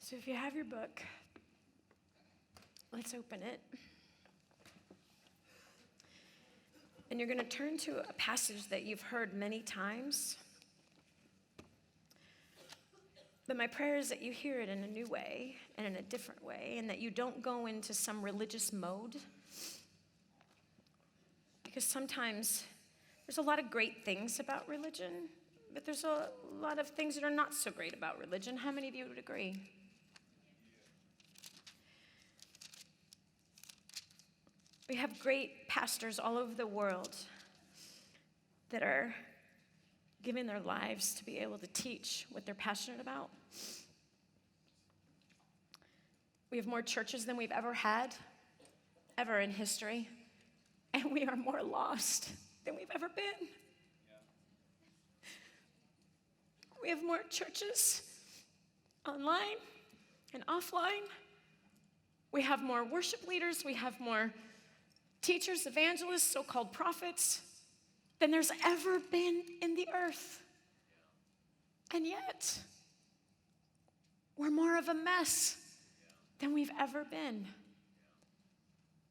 So if you have your book, let's open it. And you're going to turn to a passage that you've heard many times. But my prayer is that you hear it in a new way and in a different way, and that you don't go into some religious mode. Because sometimes there's a lot of great things about religion, but there's a lot of things that are not so great about religion. How many of you would agree? We have great pastors all over the world that are giving their lives to be able to teach what they're passionate about. We have more churches than we've ever had, ever in history, and we are more lost than we've ever been. We have more churches online and offline. We have more worship leaders. We have more teachers, evangelists, so-called prophets than there's ever been in the earth. And yet, we're more of a mess than we've ever been.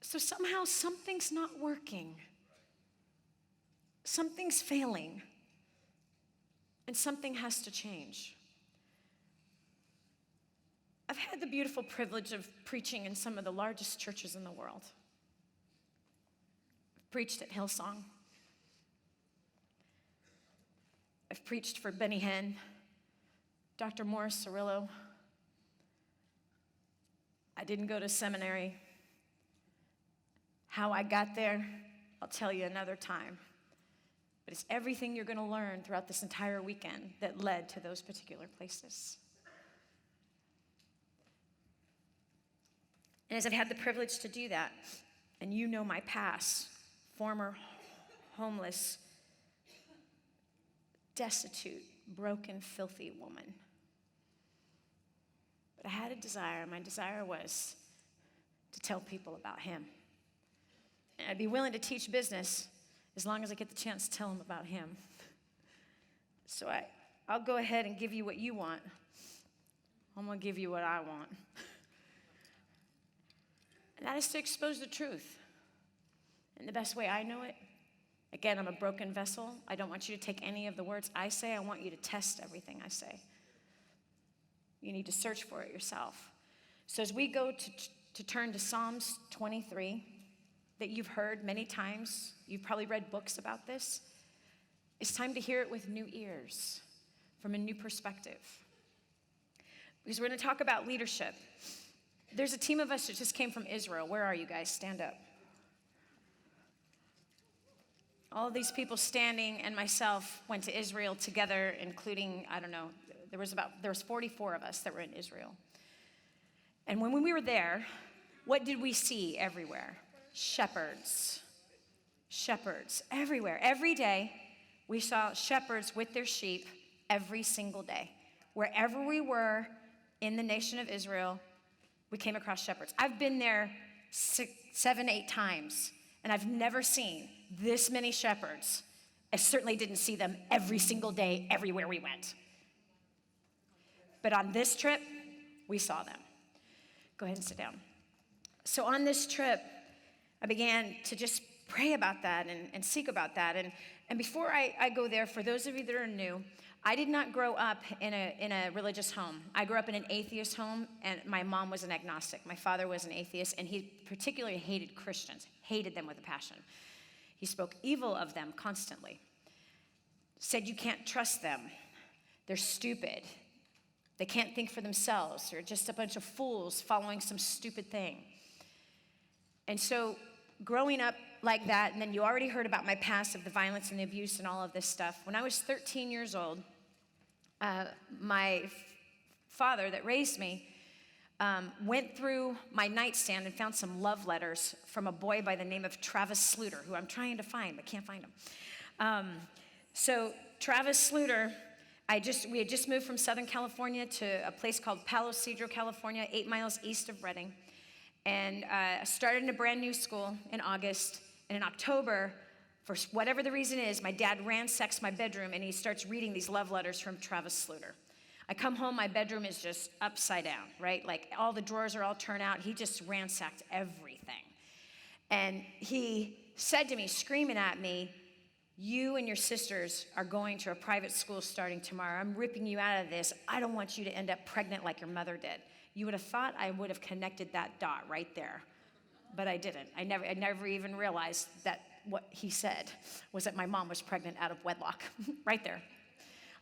So somehow something's not working. Something's failing. And something has to change. I've had the beautiful privilege of preaching in some of the largest churches in the world. I've preached at Hillsong. I've preached for Benny Hinn, Dr. Morris Cirillo. I didn't go to seminary. How I got there, I'll tell you another time. But it's everything you're going to learn throughout this entire weekend that led to those particular places. And as I've had the privilege to do that, and you know my past, former homeless, destitute, broken, filthy woman. But I had a desire. My desire was to tell people about him. And I'd be willing to teach business as long as I get the chance to tell them about him. So I'll go ahead and give you what you want. I'm going to give you what I want. And that is to expose the truth. And the best way I know it, again, I'm a broken vessel. I don't want you to take any of the words I say. I want you to test everything I say. You need to search for it yourself. So as we go to turn to Psalms 23, that you've heard many times, you've probably read books about this, it's time to hear it with new ears, from a new perspective. Because we're going to talk about leadership. There's a team of us that just came from Israel. Where are you guys? Stand up. All of these people standing and myself went to Israel together, including, I don't know, there was 44 of us that were in Israel. And when we were there, what did we see everywhere? Shepherds. Shepherds everywhere. Every day, we saw shepherds with their sheep every single day. Wherever we were in the nation of Israel, we came across shepherds. I've been there 6, 7, 8 times, and I've never seen this many shepherds. I certainly didn't see them every single day, everywhere we went. But on this trip, we saw them. Go ahead and sit down. So on this trip, I began to just pray about that and seek about that. And before I go there, for those of you that are new, I did not grow up in a religious home. I grew up in an atheist home, and my mom was an agnostic. My father was an atheist, and he particularly hated Christians, hated them with a passion. He spoke evil of them constantly. Said you can't trust them. They're stupid. They can't think for themselves. They're just a bunch of fools following some stupid thing. And so growing up like that, and then you already heard about my past of the violence and the abuse and all of this stuff. When I was 13 years old, my father that raised me went through my nightstand and found some love letters from a boy by the name of Travis Sluter, who I'm trying to find, but can't find him. So Travis Sluter, we had just moved from Southern California to a place called Palo Cedro, California, 8 miles east of Redding. And I started in a brand new school in August. And in October, for whatever the reason is, my dad ransacks my bedroom and he starts reading these love letters from Travis Sluter. I come home, my bedroom is just upside down, right? Like all the drawers are all turned out. He just ransacked everything. And he said to me, screaming at me, you and your sisters are going to a private school starting tomorrow. I'm ripping you out of this. I don't want you to end up pregnant like your mother did. You would have thought I would have connected that dot right there, but I didn't. I never even realized that what he said was that my mom was pregnant out of wedlock, right there.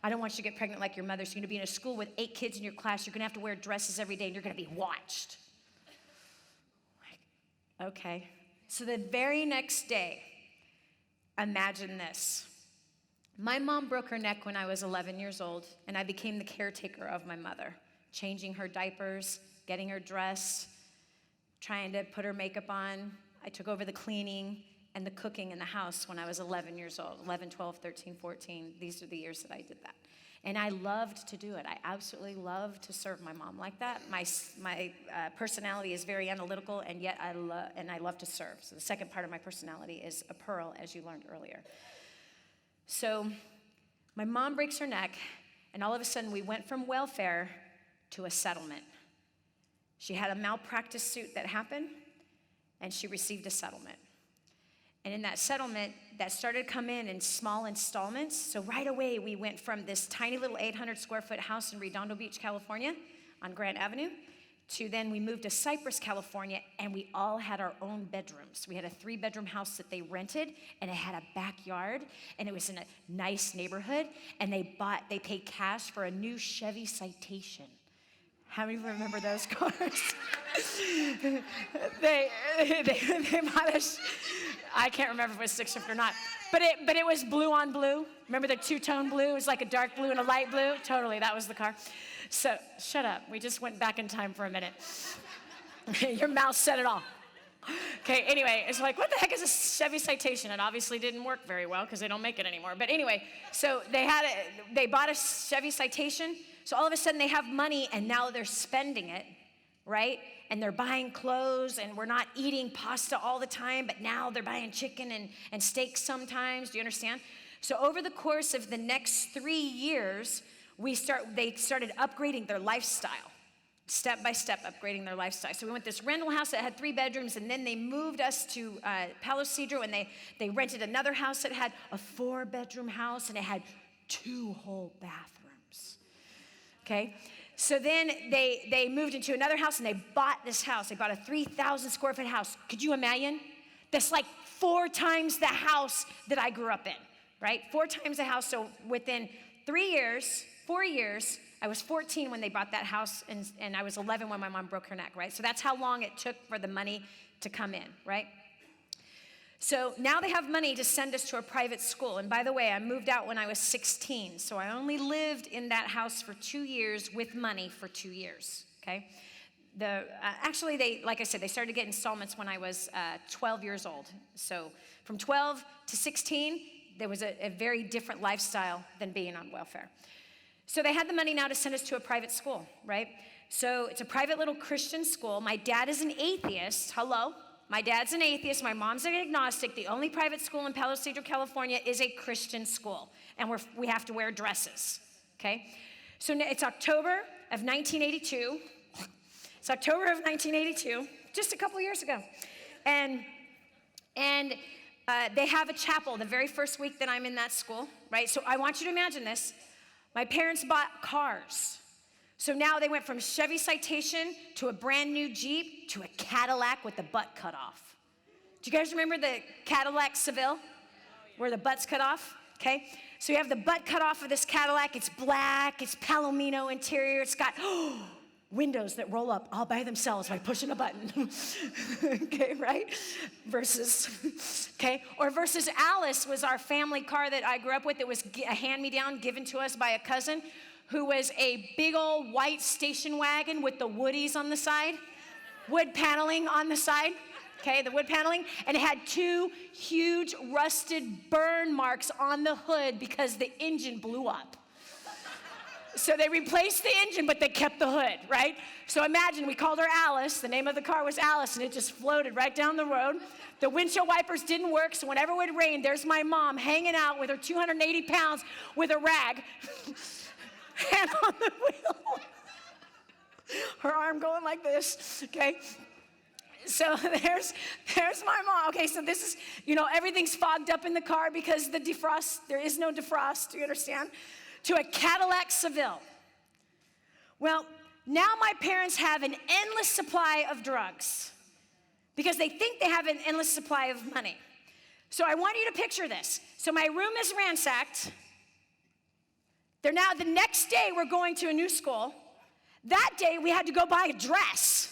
I don't want you to get pregnant like your mother. So you're going to be in a school with 8 kids in your class. You're going to have to wear dresses every day, and you're going to be watched. Okay. So the very next day, imagine this. My mom broke her neck when I was 11 years old, and I became the caretaker of my mother, changing her diapers, getting her dressed, trying to put her makeup on. I took over the cleaning and the cooking in the house when I was 11 years old, 11, 12, 13, 14. These are the years that I did that. And I loved to do it. I absolutely loved to serve my mom like that. My personality is very analytical, and yet I love to serve. So the second part of my personality is a pearl, as you learned earlier. So my mom breaks her neck, and all of a sudden we went from welfare to a settlement. She had a malpractice suit that happened, and she received a settlement. And in that settlement, that started to come in small installments. So right away, we went from this tiny little 800 square foot house in Redondo Beach, California, on Grant Avenue, to then we moved to Cypress, California, and we all had our own bedrooms. We had a 3-bedroom house that they rented, and it had a backyard, and it was in a nice neighborhood, and they paid cash for a new Chevy Citation. How many remember those cars? they bought I can't remember if it was stick shift or not, but it was blue on blue. Remember the two-tone blue? It was like a dark blue and a light blue. Totally, that was the car. So shut up. We just went back in time for a minute. Your mouth said it all. Okay, anyway, it's like, what the heck is a Chevy Citation? It obviously didn't work very well because they don't make it anymore. But anyway, so they bought a Chevy Citation. So all of a sudden they have money, and now they're spending it, right? And they're buying clothes, and we're not eating pasta all the time, but now they're buying chicken and steak sometimes. Do you understand? So over the course of the next 3 years, they started upgrading their lifestyle, step by step upgrading their lifestyle. So we went to this rental house that had 3 bedrooms, and then they moved us to Palo Cedro, and they rented another house that had a 4-bedroom house, and it had 2 whole bathrooms. Okay? So then they moved into another house, and they bought this house. They bought a 3,000 square foot house. Could you imagine? That's like 4 times the house that I grew up in, right? 4 times the house. So within 4 years, I was 14 when they bought that house, and I was 11 when my mom broke her neck, right? So that's how long it took for the money to come in, right? So now they have money to send us to a private school. And by the way, I moved out when I was 16. So I only lived in that house for 2 years with money for 2 years, okay? Actually, like I said, they started to get installments when I was 12 years old. So from 12 to 16, there was a very different lifestyle than being on welfare. So they had the money now to send us to a private school, right? So it's a private little Christian school. My dad is an atheist. Hello? My dad's an atheist. My mom's an agnostic. The only private school in Palo Cedro, California is a Christian school. And we have to wear dresses, okay? So it's October of 1982. It's October of 1982, just a couple years ago. And they have a chapel the very first week that I'm in that school, right? So I want you to imagine this. My parents bought cars. So now they went from Chevy Citation to a brand new Jeep to a Cadillac with the butt cut off. Do you guys remember the Cadillac Seville where the butt's cut off? Okay. So you have the butt cut off of this Cadillac. It's black. It's Palomino interior. It's got windows that roll up all by themselves by pushing a button. Okay, right? Versus Alice was our family car that I grew up with. It was a hand-me-down given to us by a cousin who was a big old white station wagon with the woodies on the side, wood paneling on the side, okay, the wood paneling, and it had 2 huge rusted burn marks on the hood because the engine blew up. So they replaced the engine, but they kept the hood, right? So imagine, we called her Alice. The name of the car was Alice, and it just floated right down the road. The windshield wipers didn't work, so whenever it would rain, there's my mom hanging out with her 280 pounds with a rag. hand on the wheel. Her arm going like this, okay? So there's my mom. Okay, so this is, everything's fogged up in the car because there is no defrost, do you understand? To a Cadillac Seville. Well, now my parents have an endless supply of drugs because they think they have an endless supply of money. So I want you to picture this. So my room is ransacked. The next day we're going to a new school. That day we had to go buy a dress.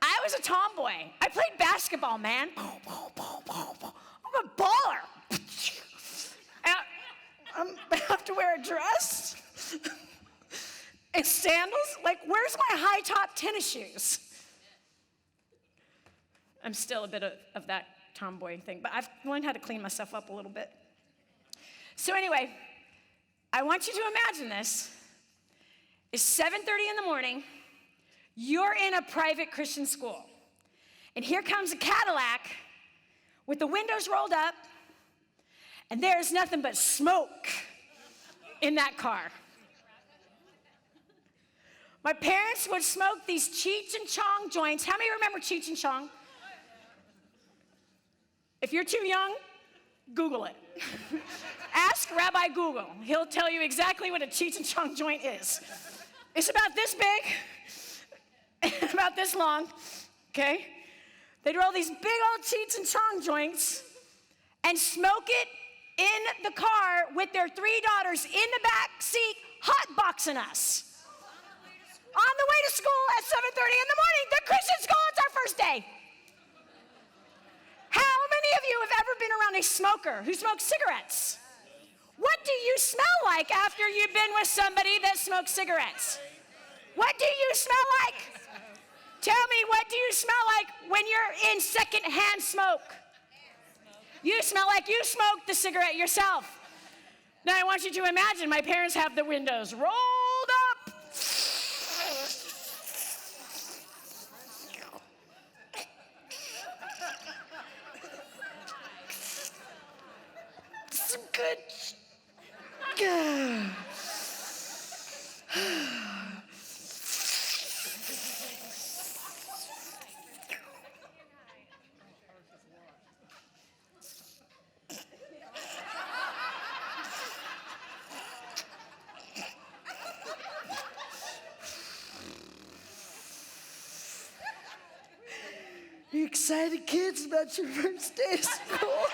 I was a tomboy. I played basketball, man. I'm a baller. I have to wear a dress and sandals. Like, where's my high top tennis shoes? I'm still a bit of that tomboy thing, but I've learned how to clean myself up a little bit. So anyway, I want you to imagine this. It's 7:30 in the morning. You're in a private Christian school. And here comes a Cadillac with the windows rolled up, and there's nothing but smoke in that car. My parents would smoke these Cheech and Chong joints. How many remember Cheech and Chong? If you're too young, Google it. Ask Rabbi Google. He'll tell you exactly what a Cheech and Chong joint is. It's about this big, and about this long, okay? They'd roll these big old Cheech and Chong joints and smoke it in the car with their 3 daughters in the back seat, hotboxing us. On the way to school at 7:30 in the morning, the Christian school, it's our first day. How many of you have ever been around a smoker who smokes cigarettes? What do you smell like after you've been with somebody that smokes cigarettes? What do you smell like? Tell me, what do you smell like when you're in secondhand smoke? You smell like you smoked the cigarette yourself. Now I want you to imagine my parents have the windows rolled up. Some good. You excited, kids, about your first day of school?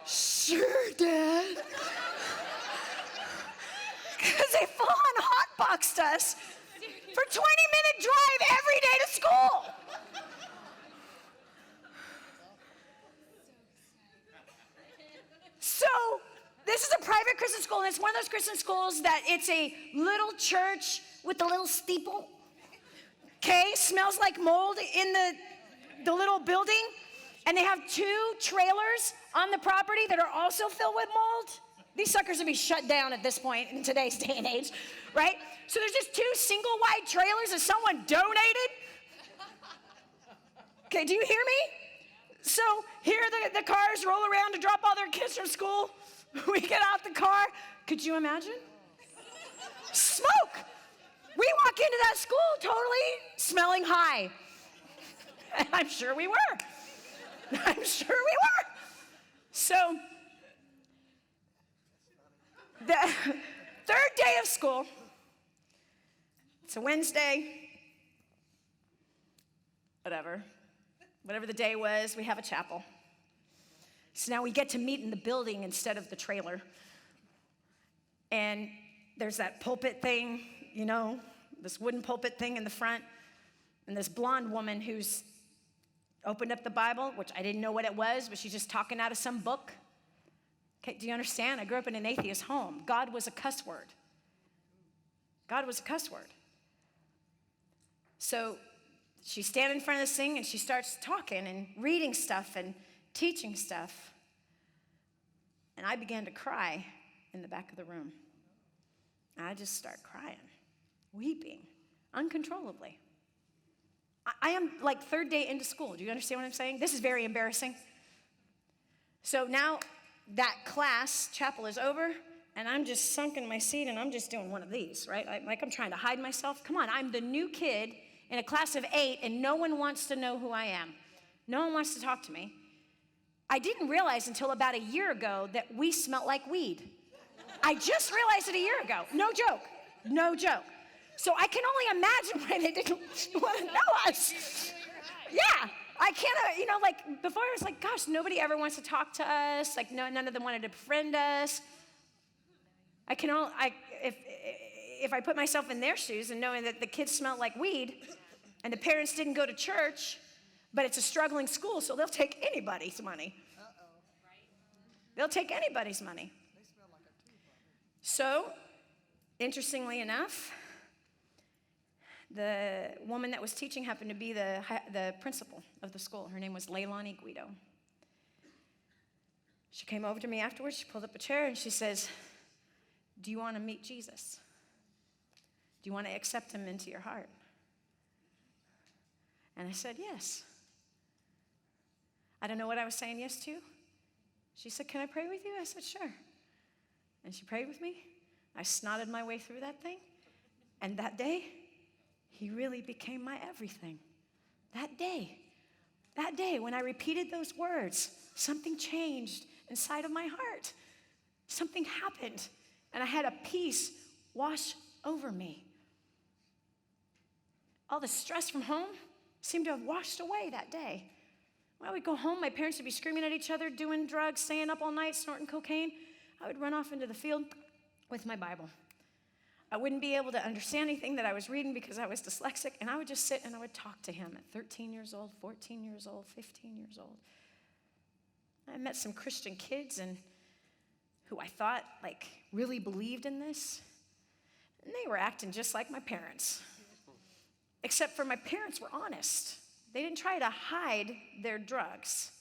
Sure, Dad. Because they full-on hotboxed us for 20-minute drive every day to school. So this is a private Christian school, and it's one of those Christian schools that it's a little church with a little steeple. Okay, smells like mold in the little building. And they have 2 trailers on the property that are also filled with mold. These suckers would be shut down at this point in today's day and age, right? So there's just 2 single wide trailers that someone donated. Okay, do you hear me? So here the cars roll around to drop all their kids from school. We get out the car. Could you imagine? Smoke. We walk into that school totally smelling high. And I'm sure we were. I'm sure we were. So, the 3rd day of school, it's a Wednesday, whatever the day was, we have a chapel. So now we get to meet in the building instead of the trailer. And there's that pulpit thing, this wooden pulpit thing in the front, and this blonde woman who's opened up the Bible, which I didn't know what it was, but she's just talking out of some book. Okay, do you understand? I grew up in an atheist home. God was a cuss word. God was a cuss word. So she's standing in front of this thing, and she starts talking and reading stuff and teaching stuff. And I began to cry in the back of the room. And I just start crying, weeping uncontrollably. I am like 3rd day into school. Do you understand what I'm saying? This is very embarrassing. So now that class, chapel is over, and I'm just sunk in my seat, and I'm just doing one of these, right? Like I'm trying to hide myself. Come on, I'm the new kid in a class of 8, and no one wants to know who I am. No one wants to talk to me. I didn't realize until about a year ago that we smelled like weed. I just realized it a year ago. No joke. No joke. So I can only imagine why they didn't want to know us. Yeah. I can't, like before I was like, gosh, nobody ever wants to talk to us. Like none of them wanted to befriend us. If I put myself in their shoes and knowing that the kids smelled like weed and the parents didn't go to church, but it's a struggling school, so they'll take anybody's money. They'll take anybody's money. So, interestingly enough, the woman that was teaching happened to be the principal of the school. Her name was Leilani Guido. She came over to me afterwards. She pulled up a chair and she says, do you want to meet Jesus? Do you want to accept him into your heart? And I said, yes. I don't know what I was saying yes to. She said, can I pray with you? I said, sure. And she prayed with me. I snotted my way through that thing. And that day, he really became my everything. That day when I repeated those words, something changed inside of my heart. Something happened. And I had a peace wash over me. All the stress from home seemed to have washed away that day. When I would go home, my parents would be screaming at each other, doing drugs, staying up all night, snorting cocaine. I would run off into the field with my Bible. I wouldn't be able to understand anything that I was reading because I was dyslexic, and I would just sit and I would talk to him at 13 years old, 14 years old, 15 years old. I met some Christian kids and who I thought really believed in this, and they were acting just like my parents, except for my parents were honest. They didn't try to hide their drugs.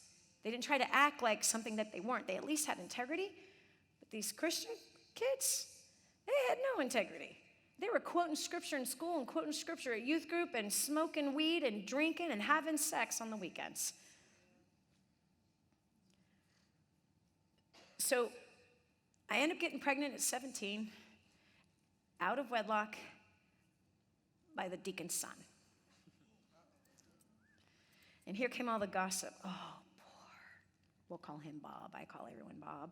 They didn't try to act like something that they weren't. They at least had integrity. But these Christian kids, they had no integrity. They were quoting scripture in school and quoting scripture at youth group and smoking weed and drinking and having sex on the weekends. So I ended up getting pregnant at 17, out of wedlock, by the deacon's son. And here came all the gossip. Oh, poor. We'll call him Bob. I call everyone Bob.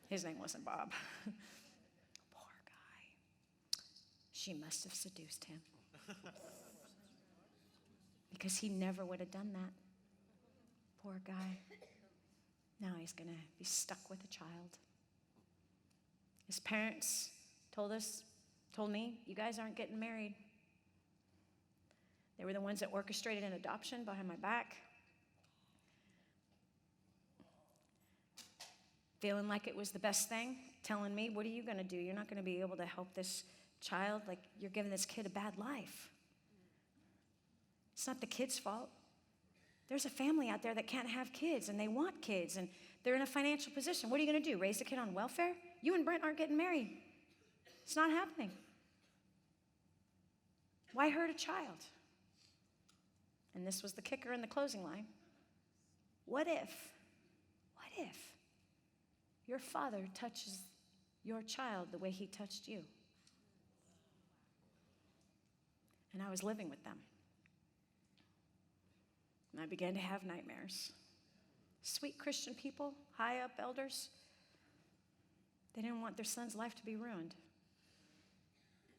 His name wasn't Bob. Poor guy. She must have seduced him. Because he never would have done that. Poor guy. Now he's going to be stuck with a child. His parents told me, you guys aren't getting married. They were the ones that orchestrated an adoption behind my back. Feeling like it was the best thing, telling me, what are you going to do? You're not going to be able to help this child. You're giving this kid a bad life. It's not the kid's fault. There's a family out there that can't have kids, and they want kids, and they're in a financial position. What are you going to do, raise the kid on welfare? You and Brent aren't getting married. It's not happening. Why hurt a child? And this was the kicker in the closing line. What if your father touches your child the way he touched you? And I was living with them. And I began to have nightmares. Sweet Christian people, high up elders, they didn't want their son's life to be ruined.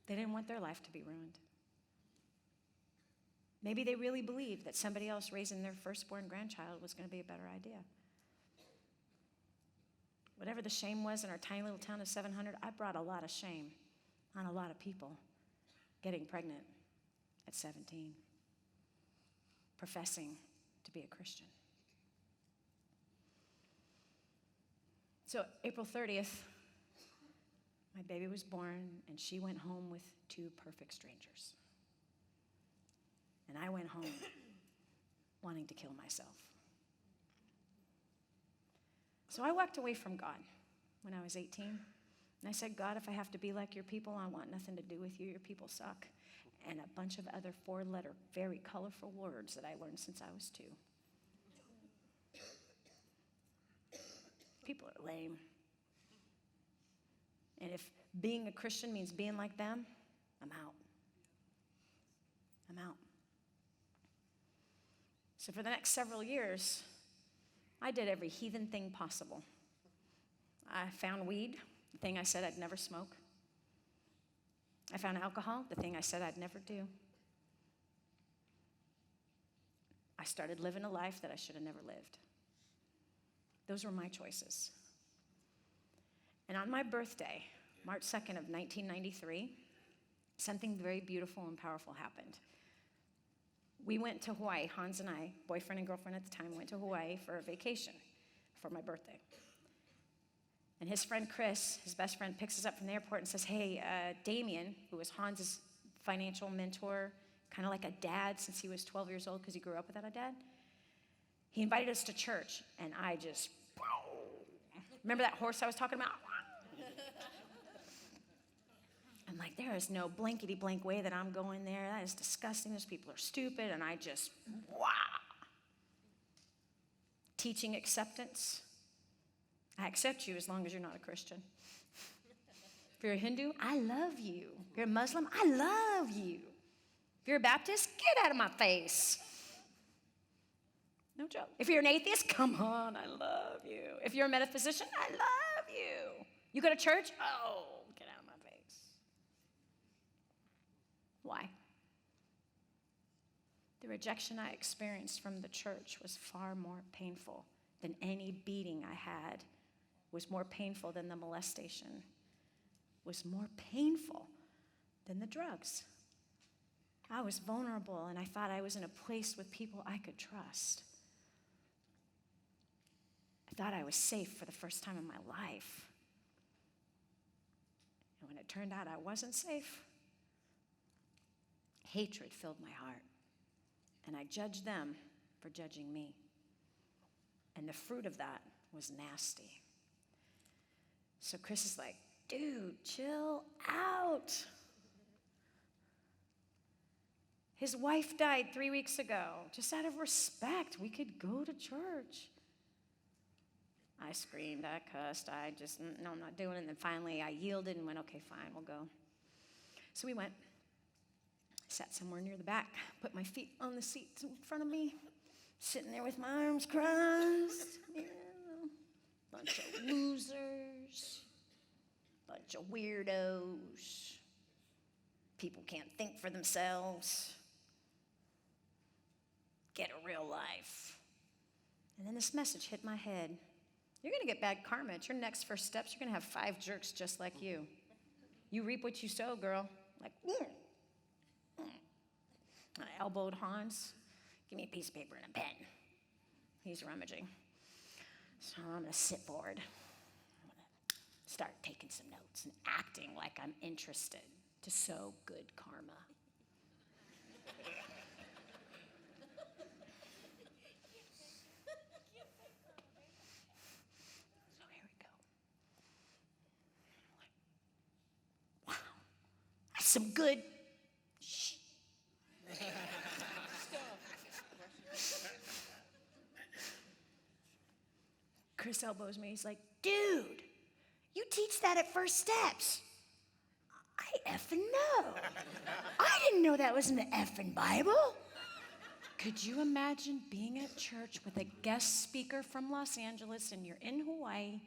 They didn't want their life to be ruined. Maybe they really believed that somebody else raising their firstborn grandchild was going to be a better idea. Whatever the shame was in our tiny little town of 700, I brought a lot of shame on a lot of people getting pregnant at 17, professing to be a Christian. So April 30th, my baby was born, and she went home with 2 perfect strangers. And I went home wanting to kill myself. So I walked away from God when I was 18. And I said, God, if I have to be like your people, I want nothing to do with you. Your people suck. And a bunch of other 4-letter, very colorful words that I learned since I was 2. people are lame. And if being a Christian means being like them, I'm out. I'm out. So for the next several years, I did every heathen thing possible. I found weed, the thing I said I'd never smoke. I found alcohol, the thing I said I'd never do. I started living a life that I should have never lived. Those were my choices. And on my birthday, March 2nd of 1993, something very beautiful and powerful happened. We went to Hawaii, Hans and I, boyfriend and girlfriend at the time, went to Hawaii for a vacation for my birthday. And his friend Chris, his best friend, picks us up from the airport and says, hey, Damien, who was Hans's financial mentor, kind of like a dad since he was 12 years old because he grew up without a dad, he invited us to church, and I just, remember that horse I was talking about? I'm like, there is no blankety-blank way that I'm going there. That is disgusting. Those people are stupid. And I just, wow. Teaching acceptance. I accept you as long as you're not a Christian. If you're a Hindu, I love you. If you're a Muslim, I love you. If you're a Baptist, get out of my face. No joke. If you're an atheist, come on, I love you. If you're a metaphysician, I love you. You go to church? Oh, get out of my face. Why? The rejection I experienced from the church was far more painful than any beating I had, was more painful than the molestation, was more painful than the drugs. I was vulnerable, and I thought I was in a place with people I could trust. I thought I was safe for the first time in my life. And when it turned out I wasn't safe, hatred filled my heart. And I judged them for judging me. And the fruit of that was nasty. So Chris is like, dude, chill out. His wife died 3 weeks ago. Just out of respect, we could go to church. I screamed, I cussed, no, I'm not doing it. And then finally I yielded and went, okay, fine, we'll go. So we went, sat somewhere near the back, put my feet on the seats in front of me, sitting there with my arms crossed. Yeah. Bunch of losers, bunch of weirdos. People can't think for themselves. Get a real life. And then this message hit my head. You're going to get bad karma. At your next first steps, you're going to have 5 jerks just like you. You reap what you sow, girl. Like, I elbowed Hans. Give me a piece of paper and a pen. He's rummaging. So I'm going to sit forward. I'm going to start taking some notes and acting like I'm interested to sow good karma. So here we go. Wow, that's some good. Shh. Chris elbows me. He's like, dude, you teach that at First Steps. I effing know. I didn't know that was in the effing Bible. Could you imagine being at church with a guest speaker from Los Angeles and you're in Hawaii,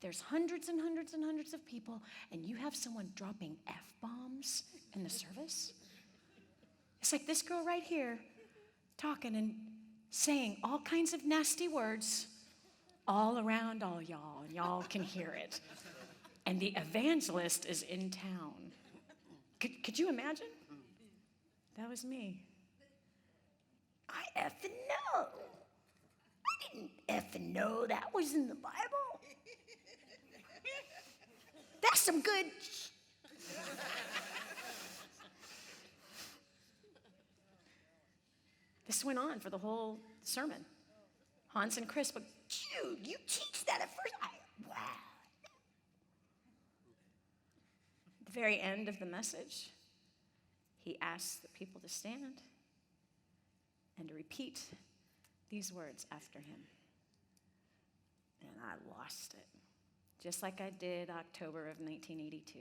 there's hundreds and hundreds and hundreds of people, and you have someone dropping F-bombs in the service? It's like this girl right here talking and saying all kinds of nasty words all around all y'all, and y'all can hear it. And the evangelist is in town. Could you imagine? That was me. I effing know. I didn't effing know that was in the Bible. That's some good. This went on for the whole sermon. Hans and Chris, but dude, you teach that at first. Wow. At the very end of the message, he asked the people to stand and to repeat these words after him. and I lost it. Just like I did October of 1982.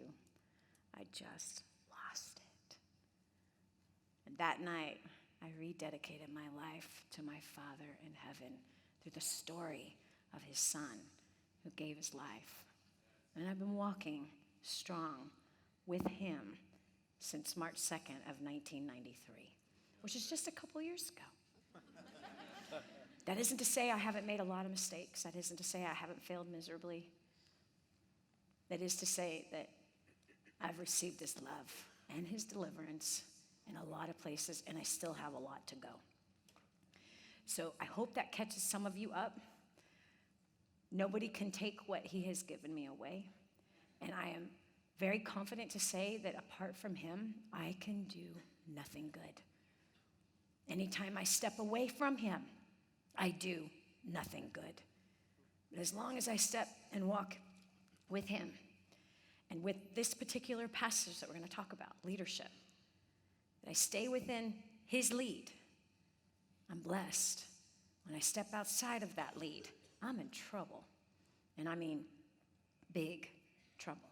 I just lost it. And that night, I rededicated my life to my Father in heaven through the story of his Son who gave his life. And I've been walking strong with him since March 2nd of 1993, which is just a couple years ago. That isn't to say I haven't made a lot of mistakes. That isn't to say I haven't failed miserably. That is to say that I've received his love and his deliverance in a lot of places, and I still have a lot to go. So I hope that catches some of you up. Nobody can take what he has given me away. And I am very confident to say that apart from him, I can do nothing good. Anytime I step away from him, I do nothing good. But as long as I step and walk with him, and with this particular passage that we're going to talk about, leadership, that I stay within his lead, I'm blessed. When I step outside of that lead, I'm in trouble. And I mean big trouble.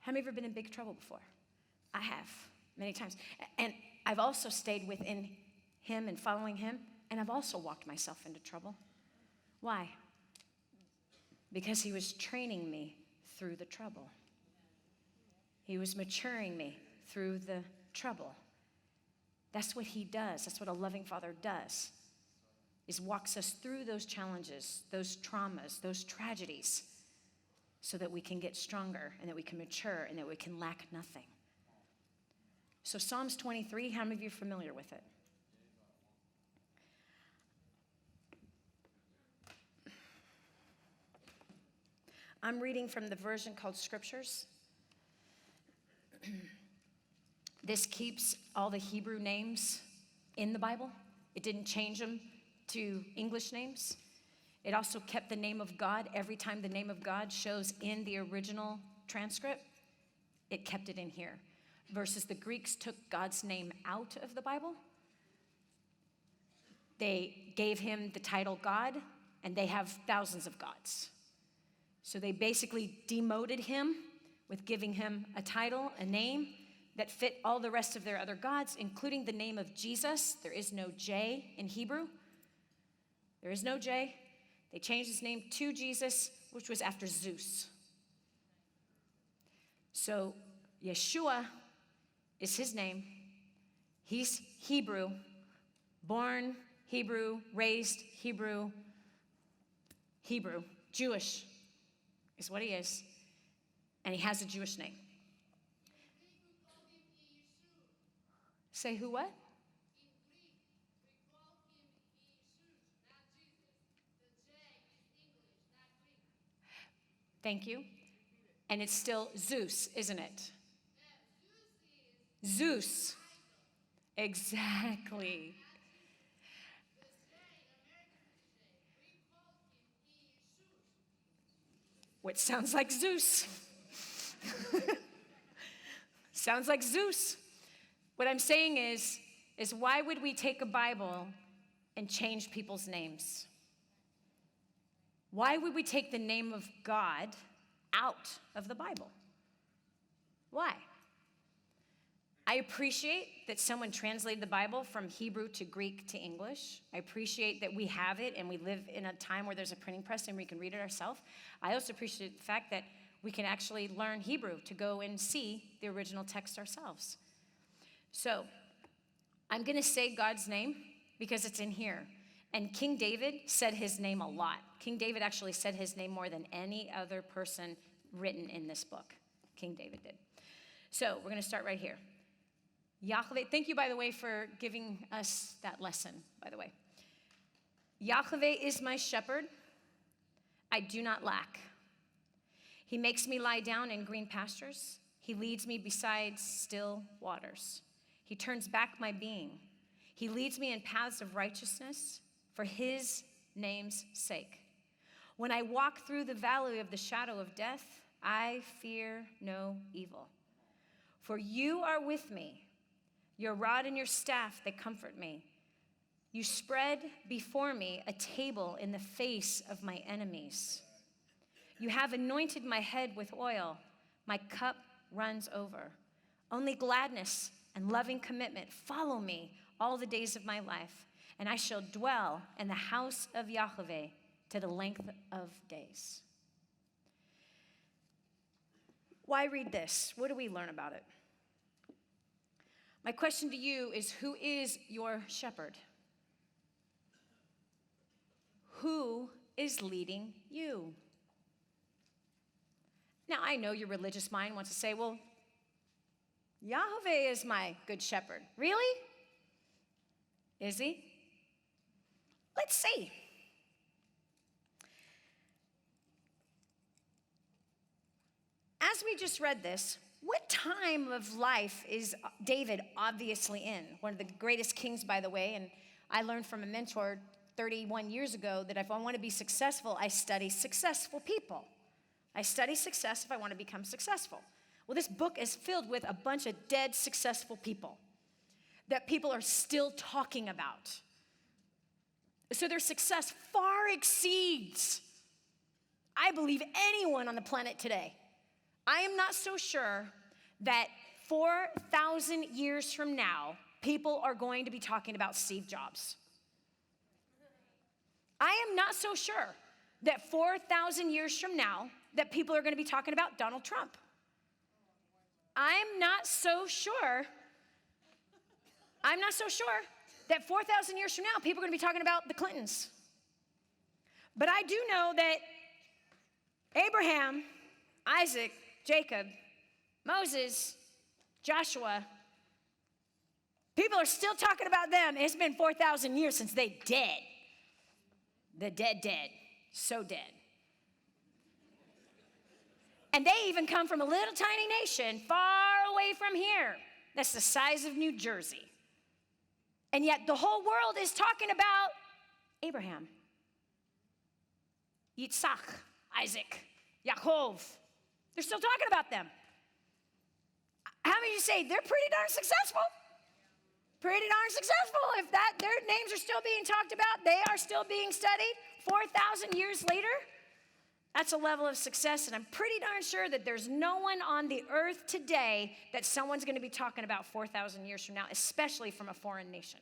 How many of you ever been in big trouble before? I have, many times. And I've also stayed within him and following him, and I've also walked myself into trouble. Why? Because he was training me through the trouble. He was maturing me through the trouble. That's what he does. That's what a loving father does, is walks us through those challenges, those traumas, those tragedies, so that we can get stronger and that we can mature and that we can lack nothing. So Psalms 23, how many of you are familiar with it? I'm reading from the version called Scriptures. This keeps all the Hebrew names in the Bible. It didn't change them to English names. It also kept the name of God. Every time the name of God shows in the original transcript, it kept it in here. Versus the Greeks took God's name out of the Bible. They gave him the title God, and they have thousands of gods. So they basically demoted him with giving him a title, a name that fit all the rest of their other gods, including the name of Jesus. There is no J in Hebrew. There is no J. They changed his name to Jesus, which was after Zeus. So Yeshua is his name. He's Hebrew, born Hebrew, raised Hebrew, Jewish is what he is. And he has a Jewish name. Say who what? Thank you. And it's still Zeus, isn't it? Zeus. Exactly. Which sounds like Zeus. Sounds like Zeus. What I'm saying is why would we take a Bible and change people's names? Why would we take the name of God out of the Bible? Why? I appreciate that someone translated the Bible from Hebrew to Greek to English. I appreciate that we have it and we live in a time where there's a printing press and we can read it ourselves. I also appreciate the fact that we can actually learn Hebrew to go and see the original text ourselves. So I'm going to say God's name because it's in here. And King David said his name a lot. King David actually said his name more than any other person written in this book. King David did. So we're going to start right here. Yahweh, thank you, by the way, for giving us that lesson, by the way. Yahweh is my shepherd. I do not lack. He makes me lie down in green pastures. He leads me beside still waters. He turns back my being. He leads me in paths of righteousness for his name's sake. When I walk through the valley of the shadow of death, I fear no evil. For you are with me. Your rod and your staff, they comfort me. You spread before me a table in the face of my enemies. You have anointed my head with oil. My cup runs over. Only gladness and loving commitment follow me all the days of my life, and I shall dwell in the house of Yahweh to the length of days. Why read this? What do we learn about it? My question to you is, who is your shepherd? Who is leading you? Now, I know your religious mind wants to say, well, Yahweh is my good shepherd. Really? Is he? Let's see. As we just read this, what time of life is David obviously in? One of the greatest kings, by the way, and I learned from a mentor 31 years ago that if I want to be successful, I study successful people. I study success if I want to become successful. Well, this book is filled with a bunch of dead successful people that people are still talking about. So their success far exceeds, I believe, anyone on the planet today. I am not so sure that 4,000 years from now, people are going to be talking about Steve Jobs. I am not so sure that 4,000 years from now, that people are going to be talking about Donald Trump. I'm not so sure that 4,000 years from now, people are going to be talking about the Clintons. But I do know that Abraham, Isaac, Jacob, Moses, Joshua, people are still talking about them. It's been 4,000 years since they dead. The dead, so dead. And they even come from a little tiny nation far away from here. That's the size of New Jersey. And yet the whole world is talking about Abraham, Yitzhak, Isaac, Yaakov. They're still talking about them. How many of you say they're pretty darn successful? Pretty darn successful. If their names are still being talked about, they are still being studied 4,000 years later. That's a level of success, and I'm pretty darn sure that there's no one on the earth today that someone's going to be talking about 4,000 years from now, especially from a foreign nation.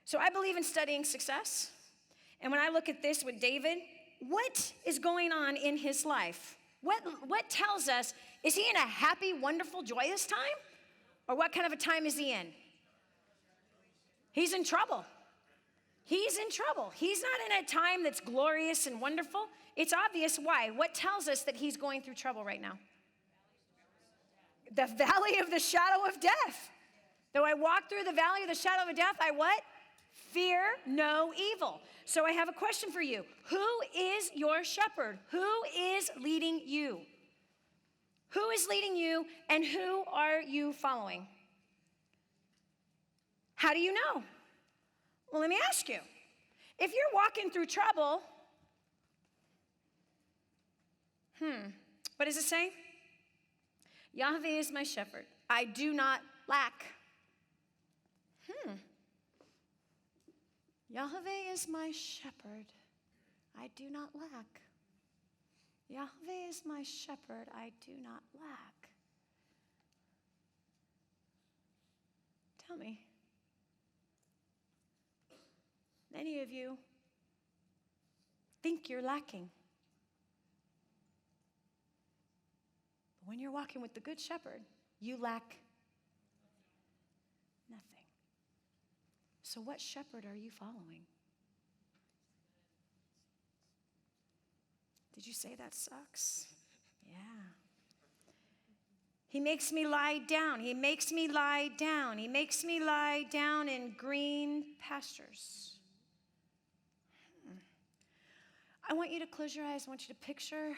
So I believe in studying success. And when I look at this with David, what is going on in his life? What tells us, is he in a happy, wonderful, joyous time? Or what kind of a time is he in? He's in trouble. He's in trouble. He's not in a time that's glorious and wonderful. It's obvious why. What tells us that he's going through trouble right now? The valley of the shadow of death. Though I walk through the valley of the shadow of death, I what? Fear no evil. So I have a question for you. Who is your shepherd? Who is leading you? Who is leading you, and who are you following? How do you know? Well, let me ask you. If you're walking through trouble, what does it say? Yahweh is my shepherd. I do not lack. Yahweh is my shepherd. I do not lack. Yahweh is my shepherd. I do not lack. Tell me. Many of you think you're lacking. But when you're walking with the Good Shepherd, you lack nothing. So what shepherd are you following? Did you say that sucks? Yeah. He makes me lie down. He makes me lie down. He makes me lie down in green pastures. I want you to close your eyes. I want you to picture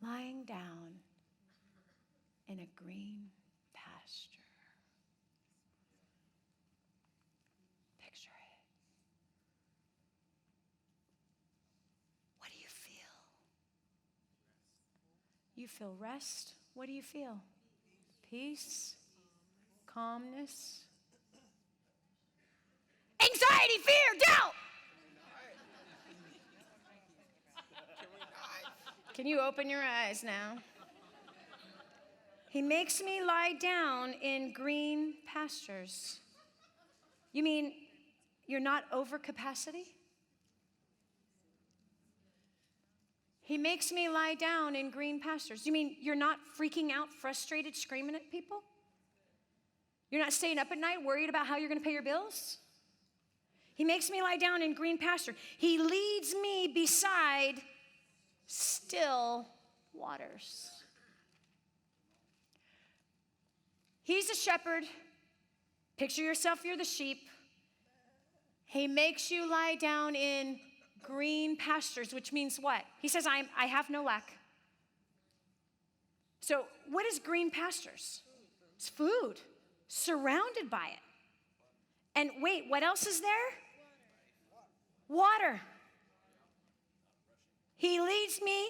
lying down in a green pasture. Picture it. What do you feel? You feel rest. What do you feel? Peace, calmness. anxiety, fear, doubt. Can you open your eyes now? He makes me lie down in green pastures. You mean you're not over capacity? He makes me lie down in green pastures. You mean you're not freaking out, frustrated, screaming at people? You're not staying up at night worried about how you're going to pay your bills? He makes me lie down in green pasture. He leads me beside still waters. He's a shepherd. Picture yourself, you're the sheep. He makes you lie down in green pastures, which means what? He says, I have no lack. So what is green pastures? It's food, surrounded by it. And wait, what else is there? Water. He leads me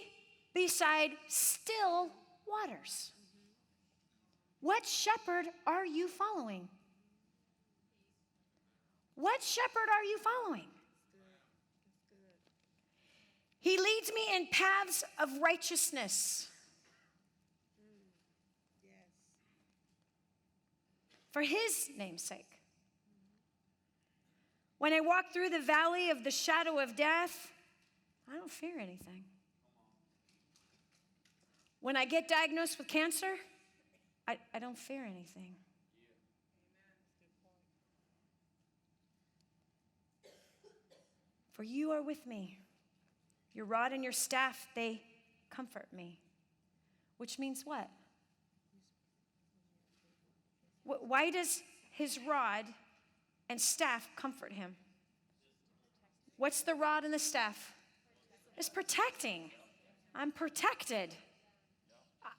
beside still waters. What shepherd are you following? What shepherd are you following? He leads me in paths of righteousness. For his name's sake. When I walk through the valley of the shadow of death, I don't fear anything. When I get diagnosed with cancer, I don't fear anything. For you are with me. Your rod and your staff, they comfort me. Which means what? Why does his rod and staff comfort him? What's the rod and the staff? It's protecting. I'm protected.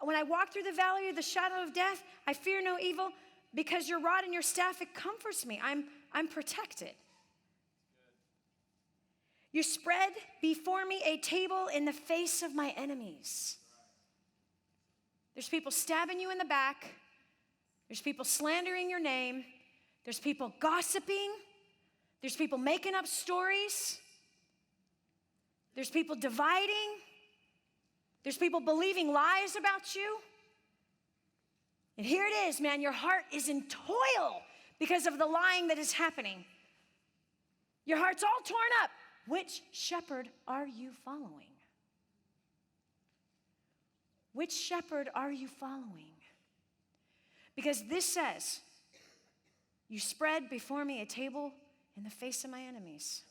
When I walk through the valley of the shadow of death, I fear no evil because your rod and your staff, it comforts me. I'm protected. You spread before me a table in the face of my enemies. There's people stabbing you in the back. There's people slandering your name. There's people gossiping. There's people making up stories. There's people dividing. There's people believing lies about you. And here it is, man, your heart is in toil because of the lying that is happening. Your heart's all torn up. Which shepherd are you following? Which shepherd are you following? Because this says, you spread before me a table in the face of my enemies.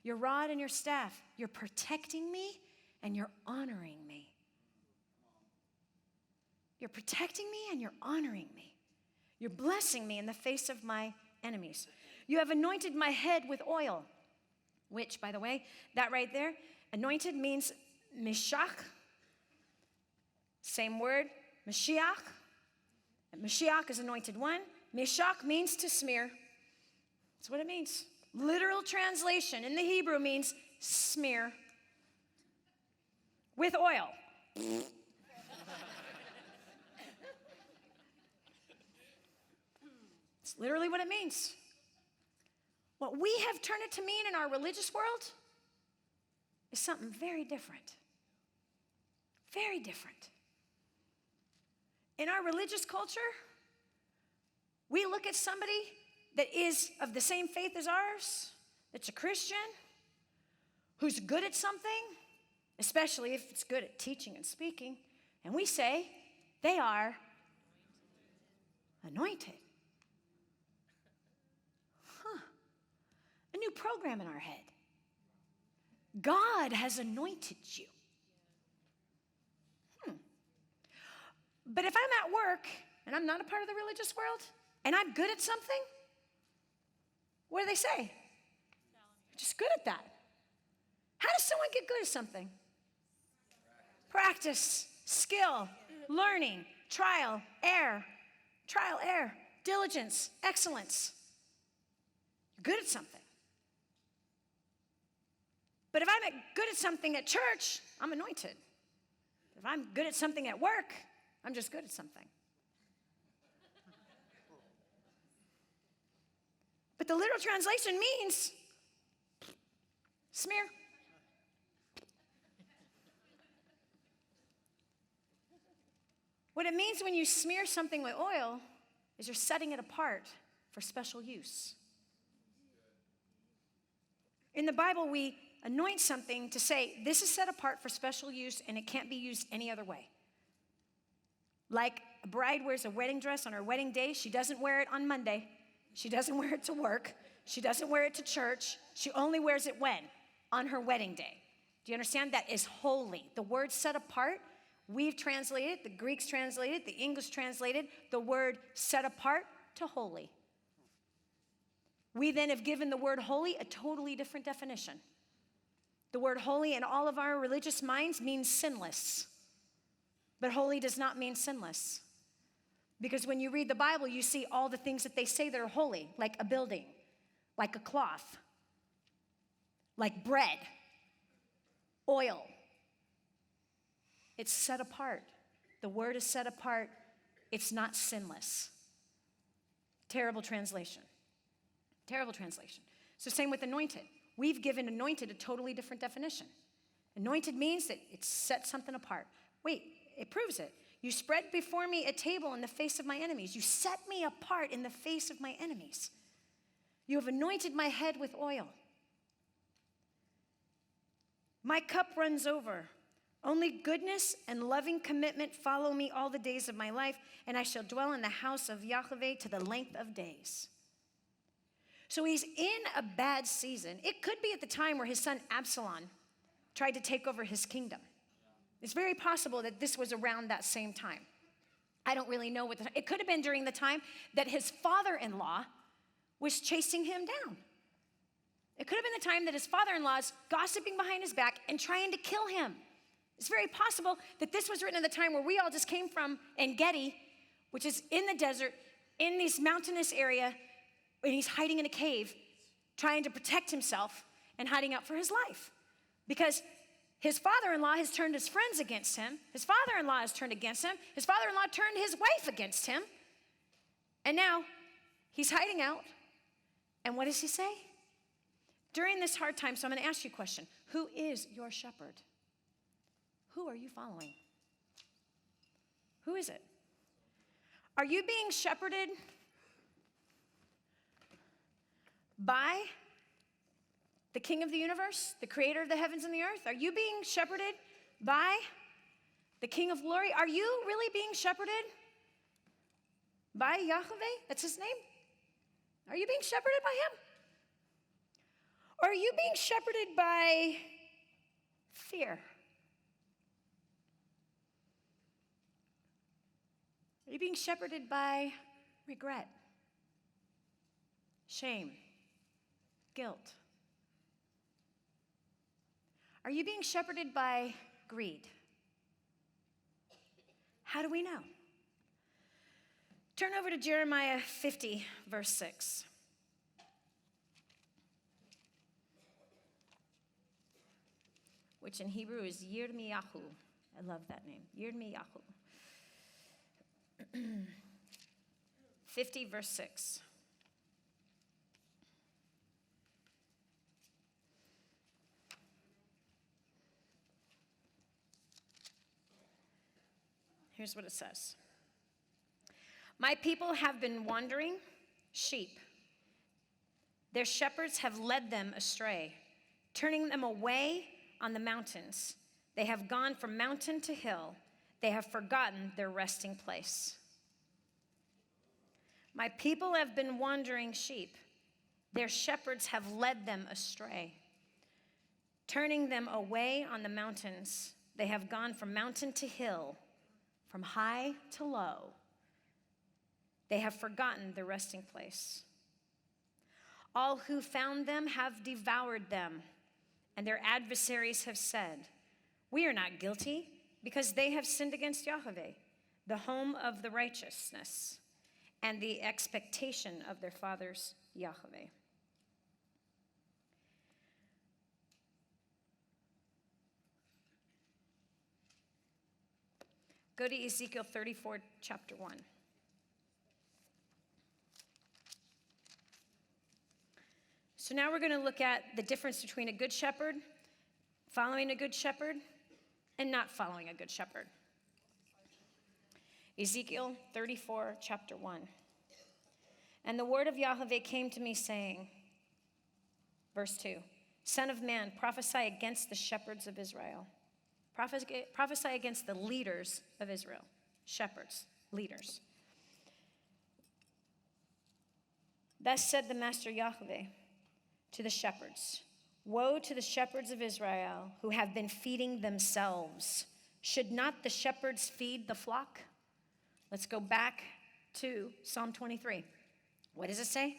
Your rod and your staff, you're protecting me and you're honoring me. You're protecting me and you're honoring me. You're blessing me in the face of my enemies. You have anointed my head with oil. Which, by the way, that right there, anointed means Meshach. Same word, Mashiach. And Mashiach is anointed one. Meshach means to smear. That's what it means. Literal translation in the Hebrew means smear. With oil. It's literally what it means. What we have turned it to mean in our religious world is something very different. Very different. In our religious culture, we look at somebody that is of the same faith as ours, that's a Christian, who's good at something, especially if it's good at teaching and speaking, and we say they are anointed. A new program in our head. God has anointed you. But if I'm at work and I'm not a part of the religious world and I'm good at something, what do they say? You're just good at that. How does someone get good at something? Practice, skill, learning, trial, error, diligence, excellence. You're good at something. But if I'm good at something at church, I'm anointed. If I'm good at something at work, I'm just good at something. But the literal translation means smear. What it means when you smear something with oil is you're setting it apart for special use. In the Bible, we anoint something to say, this is set apart for special use and it can't be used any other way. Like a bride wears a wedding dress on her wedding day. She doesn't wear it on Monday. She doesn't wear it to work. She doesn't wear it to church. She only wears it when? On her wedding day. Do you understand? That is holy. The word set apart, we've translated, the Greeks translated, the English translated, the word set apart to holy. We then have given the word holy a totally different definition. The word holy in all of our religious minds means sinless. But holy does not mean sinless. Because when you read the Bible, you see all the things that they say that are holy, like a building, like a cloth, like bread, oil. It's set apart. The word is set apart. It's not sinless. Terrible translation. Terrible translation. So same with anointed. We've given anointed a totally different definition. Anointed means that it sets something apart. Wait, it proves it. You spread before me a table in the face of my enemies. You set me apart in the face of my enemies. You have anointed my head with oil. My cup runs over. Only goodness and loving commitment follow me all the days of my life, and I shall dwell in the house of Yahweh to the length of days. So he's in a bad season. It could be at the time where his son Absalom tried to take over his kingdom. It's very possible that this was around that same time. I don't really know it could have been during the time that his father-in-law was chasing him down. It could have been the time that his father-in-law is gossiping behind his back and trying to kill him. It's very possible that this was written at the time where we all just came from En Gedi, which is in the desert, in this mountainous area, and he's hiding in a cave, trying to protect himself and hiding out for his life. Because his father-in-law has turned his friends against him. His father-in-law has turned against him. His father-in-law turned his wife against him. And now he's hiding out. And what does he say? During this hard time, so I'm going to ask you a question. Who is your shepherd? Who are you following? Who is it? Are you being shepherded by the King of the universe, the creator of the heavens and the earth? Are you being shepherded by the King of glory? Are you really being shepherded by Yahweh? That's his name. Are you being shepherded by him? Or are you being shepherded by fear? Are you being shepherded by regret, shame, guilt? Are you being shepherded by greed? How do we know? Turn over to Jeremiah 50, verse 6. Which in Hebrew is Yirmiyahu. I love that name, Yirmiyahu. 50, verse 6. Here's what it says. My people have been wandering sheep. Their shepherds have led them astray, turning them away on the mountains. They have gone from mountain to hill. They have forgotten their resting place. My people have been wandering sheep. Their shepherds have led them astray, turning them away on the mountains. They have gone from mountain to hill, from high to low. They have forgotten their resting place. All who found them have devoured them, and their adversaries have said, we are not guilty, because they have sinned against Yahweh, the home of the righteousness, and the expectation of their fathers, Yahweh. Go to Ezekiel 34, chapter 1. So now we're going to look at the difference between a good shepherd, following a good shepherd, and not following a good shepherd. Ezekiel 34, chapter 1. And the word of Yahweh came to me saying, verse 2, Son of man, prophesy against the shepherds of Israel. Prophesy against the leaders of Israel. Shepherds, leaders. Thus said the Master Yahweh to the shepherds, woe to the shepherds of Israel who have been feeding themselves. Should not the shepherds feed the flock? Let's go back to Psalm 23. What does it say?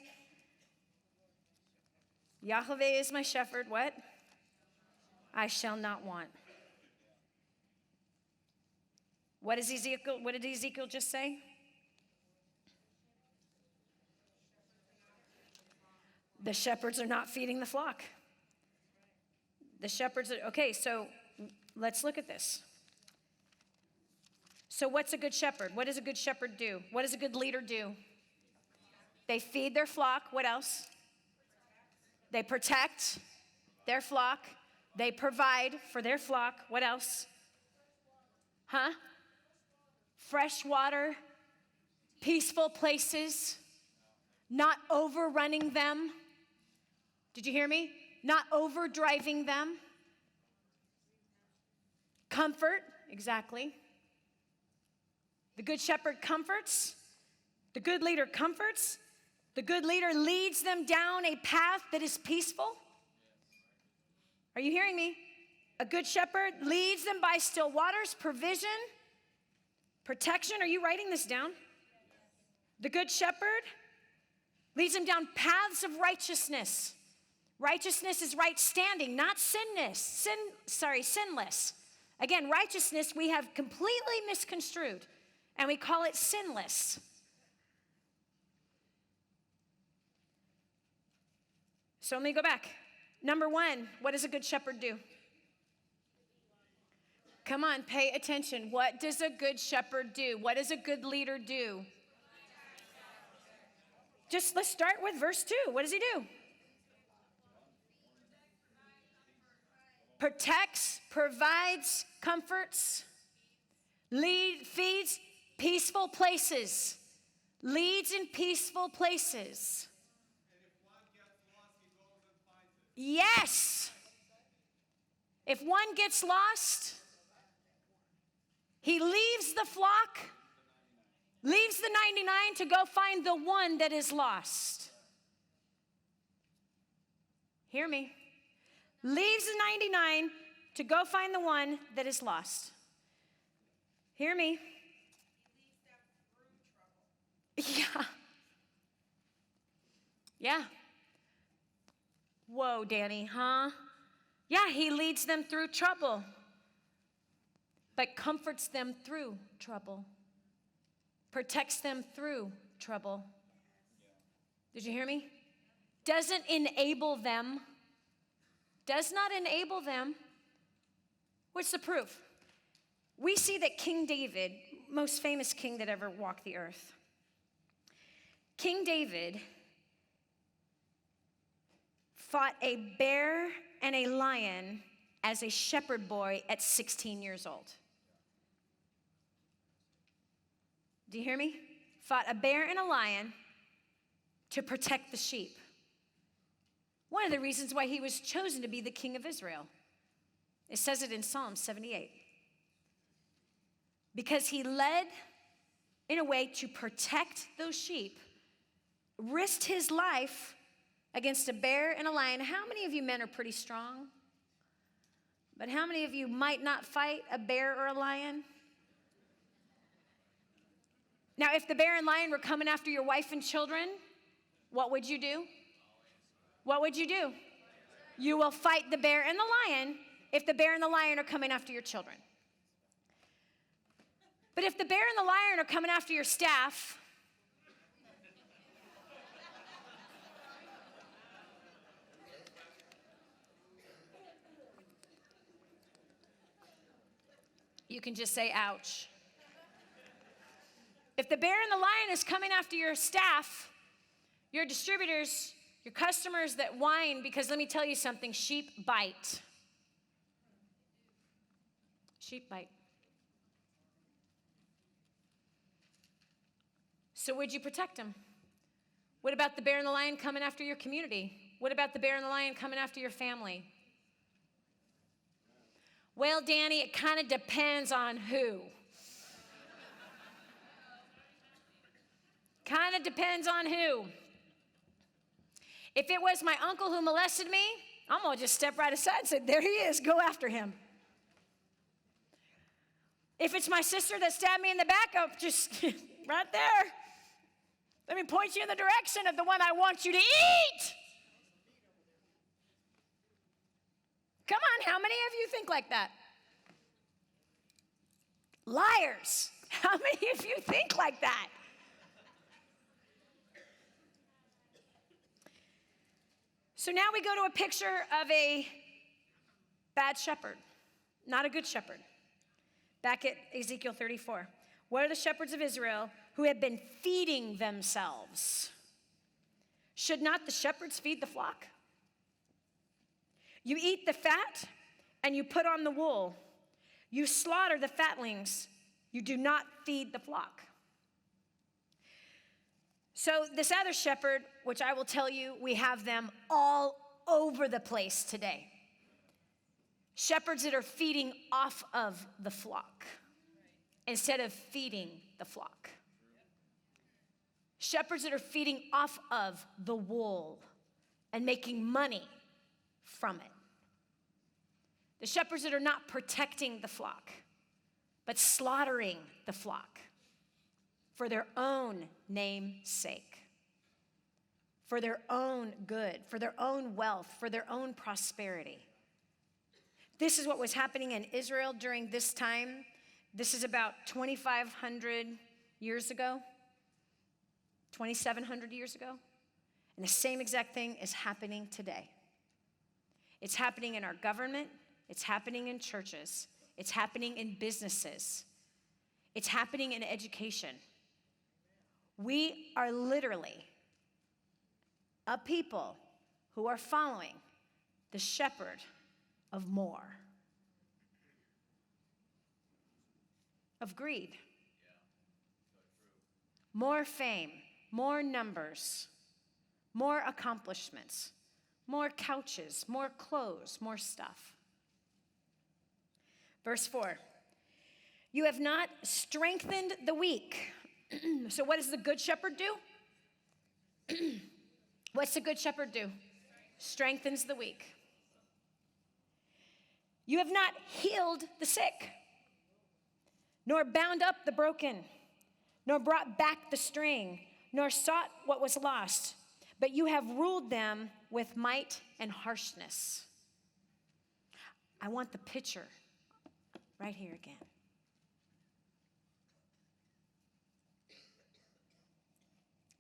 Yahweh is my shepherd, what? I shall not want. What did Ezekiel just say? The shepherds are not feeding the flock. The shepherds are, okay, so let's look at this. So what's a good shepherd? What does a good shepherd do? What does a good leader do? They feed their flock. What else? They protect their flock. They provide for their flock. What else? Huh? Fresh water, peaceful places, not overrunning them. Did you hear me? Not overdriving them. Comfort, exactly. The good shepherd comforts. The good leader comforts. The good leader leads them down a path that is peaceful. Are you hearing me? A good shepherd leads them by still waters, provision, protection. Are you writing this down? The good shepherd leads them down paths of righteousness. Righteousness is right standing, not sinless. Again, righteousness we have completely misconstrued, and we call it sinless. So let me go back. Number one, what does a good shepherd do? Come on, pay attention. What does a good shepherd do? What does a good leader do? Let's start with verse 2. What does he do? Protects, provides, comforts, feeds peaceful places. Leads in peaceful places. Yes. If one gets lost, he leaves the flock, leaves the 99 to go find the one that is lost. Hear me. Leaves the 99 to go find the one that is lost. Hear me. Yeah. Yeah. Whoa, Dani, huh? Yeah, he leads them through trouble, but comforts them through trouble, protects them through trouble. Did you hear me? Doesn't enable them. Does not enable them. What's the proof? We see that King David, most famous king that ever walked the earth, King David fought a bear and a lion as a shepherd boy at 16 years old. Do you hear me? Fought a bear and a lion to protect the sheep. One of the reasons why he was chosen to be the king of Israel. It says it in Psalm 78. Because he led in a way to protect those sheep, risked his life against a bear and a lion. How many of you men are pretty strong? But how many of you might not fight a bear or a lion? Now, if the bear and lion were coming after your wife and children, what would you do? What would you do? You will fight the bear and the lion if the bear and the lion are coming after your children. But if the bear and the lion are coming after your staff, you can just say, ouch. If the bear and the lion is coming after your staff, your distributors, Your customers that whine, because let me tell you something, sheep bite. Sheep bite. So would you protect them? What about the bear and the lion coming after your community? What about the bear and the lion coming after your family? Well, Dani, it kind of depends on who. Kind of depends on who. If it was my uncle who molested me, I'm going to just step right aside and say, there he is, go after him. If it's my sister that stabbed me in the back, I'll just right there. Let me point you in the direction of the one I want you to eat. Come on, how many of you think like that? Liars. How many of you think like that? So now we go to a picture of a bad shepherd, not a good shepherd. Back at Ezekiel 34. What are the shepherds of Israel who have been feeding themselves? Should not the shepherds feed the flock? You eat the fat and you put on the wool. You slaughter the fatlings. You do not feed the flock. So this other shepherd, which I will tell you, we have them all over the place today. Shepherds that are feeding off of the flock instead of feeding the flock. Shepherds that are feeding off of the wool and making money from it. The shepherds that are not protecting the flock, but slaughtering the flock for their own name's sake, for their own good, for their own wealth, for their own prosperity. This is what was happening in Israel during this time. This is about 2,500 years ago, 2,700 years ago. And the same exact thing is happening today. It's happening in our government. It's happening in churches. It's happening in businesses. It's happening in education. We are literally a people who are following the shepherd of more, of greed, more fame, more numbers, more accomplishments, more couches, more clothes, more stuff. Verse 4, you have not strengthened the weak. So what does the good shepherd do? What's the good shepherd do? Strengthens the weak. You have not healed the sick, nor bound up the broken, nor brought back the straying, nor sought what was lost, but you have ruled them with might and harshness. I want the picture right here again.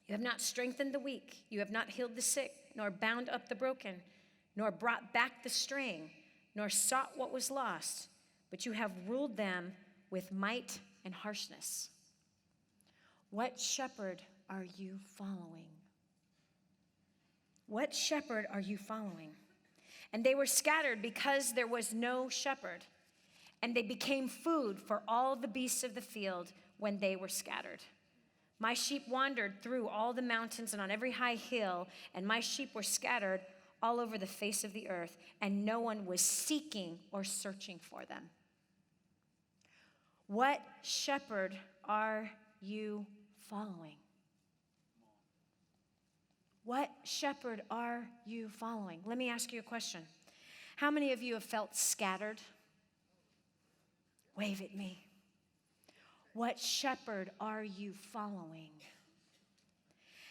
You have not strengthened the weak. You have not healed the sick, nor bound up the broken, nor brought back the straying, nor sought what was lost, but you have ruled them with might and harshness. What shepherd are you following? What shepherd are you following? And they were scattered because there was no shepherd, and they became food for all the beasts of the field when they were scattered. My sheep wandered through all the mountains and on every high hill, and my sheep were scattered all over the face of the earth, and no one was seeking or searching for them. What shepherd are you following? What shepherd are you following? Let me ask you a question. How many of you have felt scattered? Wave at me. What shepherd are you following?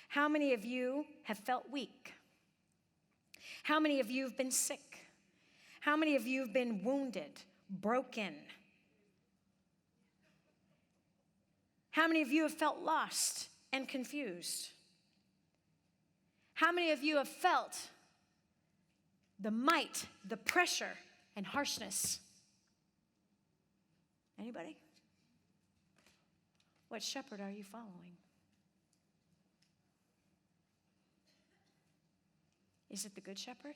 How many of you have felt weak? How many of you have been sick? How many of you have been wounded, broken? How many of you have felt lost and confused? How many of you have felt the might, the pressure, and harshness? Anybody? What shepherd are you following? Is it the Good Shepherd?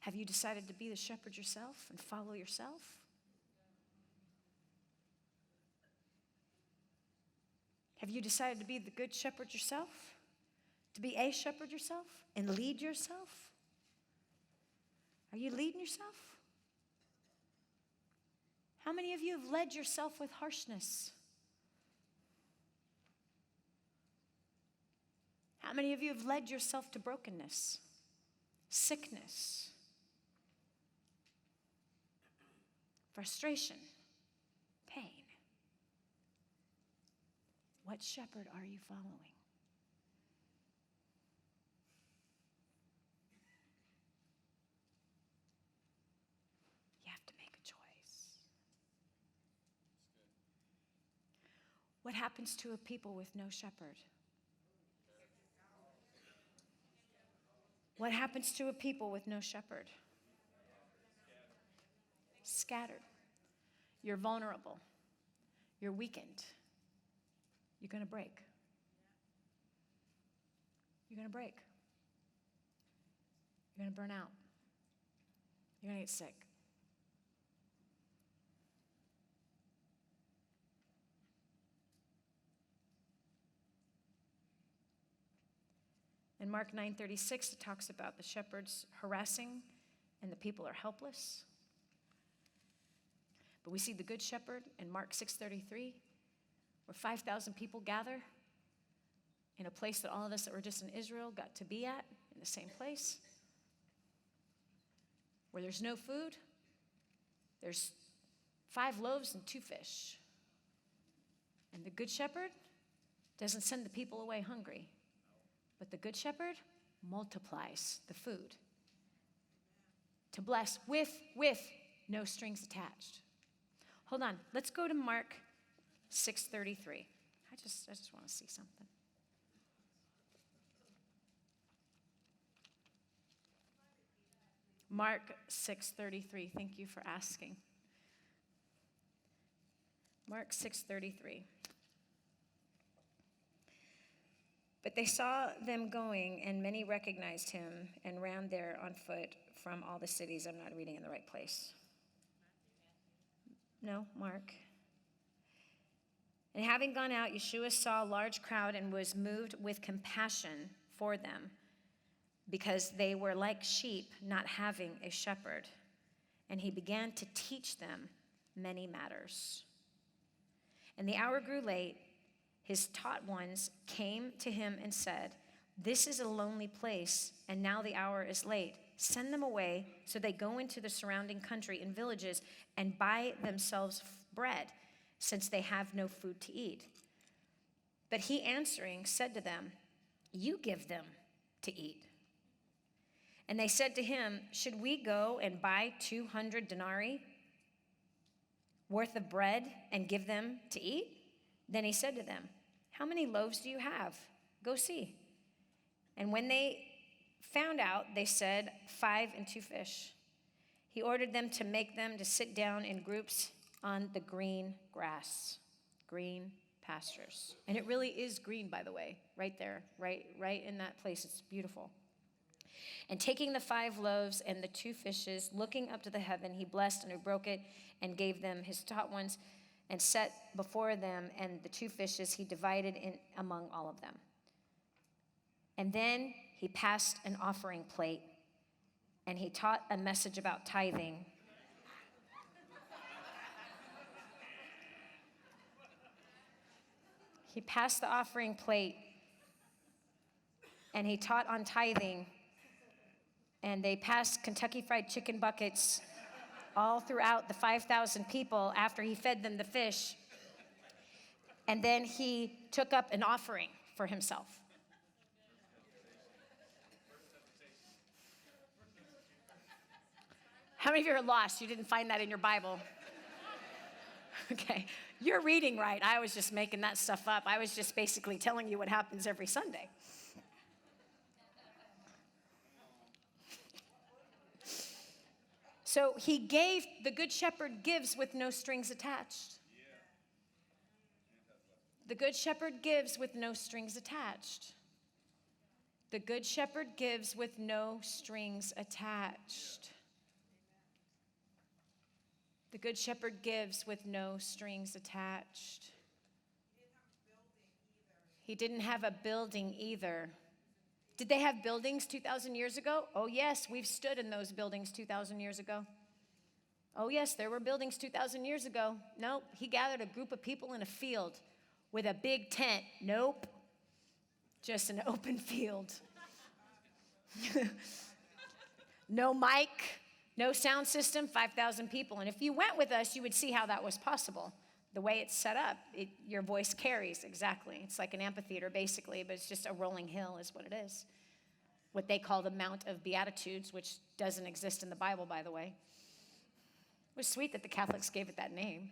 Have you decided to be the shepherd yourself and follow yourself? Have you decided to be the Good Shepherd yourself? To be a shepherd yourself and lead yourself? Are you leading yourself? How many of you have led yourself with harshness? How many of you have led yourself to brokenness, sickness, frustration, pain? What shepherd are you following? You have to make a choice. What happens to a people with no shepherd? What happens to a people with no shepherd? Scattered. You're vulnerable. You're weakened. You're going to break. You're going to break. You're going to burn out. You're going to get sick. In Mark 9:36, it talks about the shepherds harassing and the people are helpless. But we see the Good Shepherd in Mark 6:33, where 5,000 people gather in a place that all of us that were just in Israel got to be at, in the same place, where there's no food. There's 5 loaves and 2 fish. And the Good Shepherd doesn't send the people away hungry. But the Good Shepherd multiplies the food to bless with no strings attached. Hold on. Let's go to Mark 6:33. I just want to see something. Mark 6:33. Thank you for asking. Mark 6:33. But they saw them going, and many recognized him and ran there on foot from all the cities. I'm not reading in the right place. No, Mark. And having gone out, Yeshua saw a large crowd and was moved with compassion for them, because they were like sheep not having a shepherd. And he began to teach them many matters. And the hour grew late. His taught ones came to him and said, "This is a lonely place, and now the hour is late. Send them away so they go into the surrounding country and villages and buy themselves bread, since they have no food to eat." But he answering said to them, "You give them to eat." And they said to him, "Should we go and buy 200 denarii worth of bread and give them to eat?" Then he said to them, "How many loaves do you have? Go see." And when they found out, they said, 5 and 2 fish. He ordered them to make them to sit down in groups on the green grass, green pastures. And it really is green, by the way, right there, right in that place. It's beautiful. And taking the 5 loaves and the 2 fishes, looking up to the heaven, he blessed and he broke it and gave them his taught ones, and set before them, and the 2 fishes he divided in among all of them. And then he passed an offering plate, and he taught a message about tithing. He passed the offering plate, and he taught on tithing, and they passed Kentucky Fried Chicken buckets all throughout the 5,000 people after he fed them the fish. And then he took up an offering for himself. How many of you are lost? You didn't find that in your Bible? Okay, you're reading right. I was just making that stuff up. I was just basically telling you what happens every Sunday. So he gave, the Good Shepherd gives with no strings attached. The Good Shepherd gives with no strings attached. The good shepherd gives with no strings attached. The good shepherd gives with no strings attached. He didn't have a building either. Did they have buildings 2,000 years ago? Oh, yes, we've stood in those buildings 2,000 years ago. Oh, yes, there were buildings 2,000 years ago. Nope, he gathered a group of people in a field with a big tent. Nope, just an open field. No mic, no sound system, 5,000 people. And if you went with us, you would see how that was possible. The way it's set up, your voice carries, exactly. It's like an amphitheater, basically, but it's just a rolling hill is what it is. What they call the Mount of Beatitudes, which doesn't exist in the Bible, by the way. It was sweet that the Catholics gave it that name.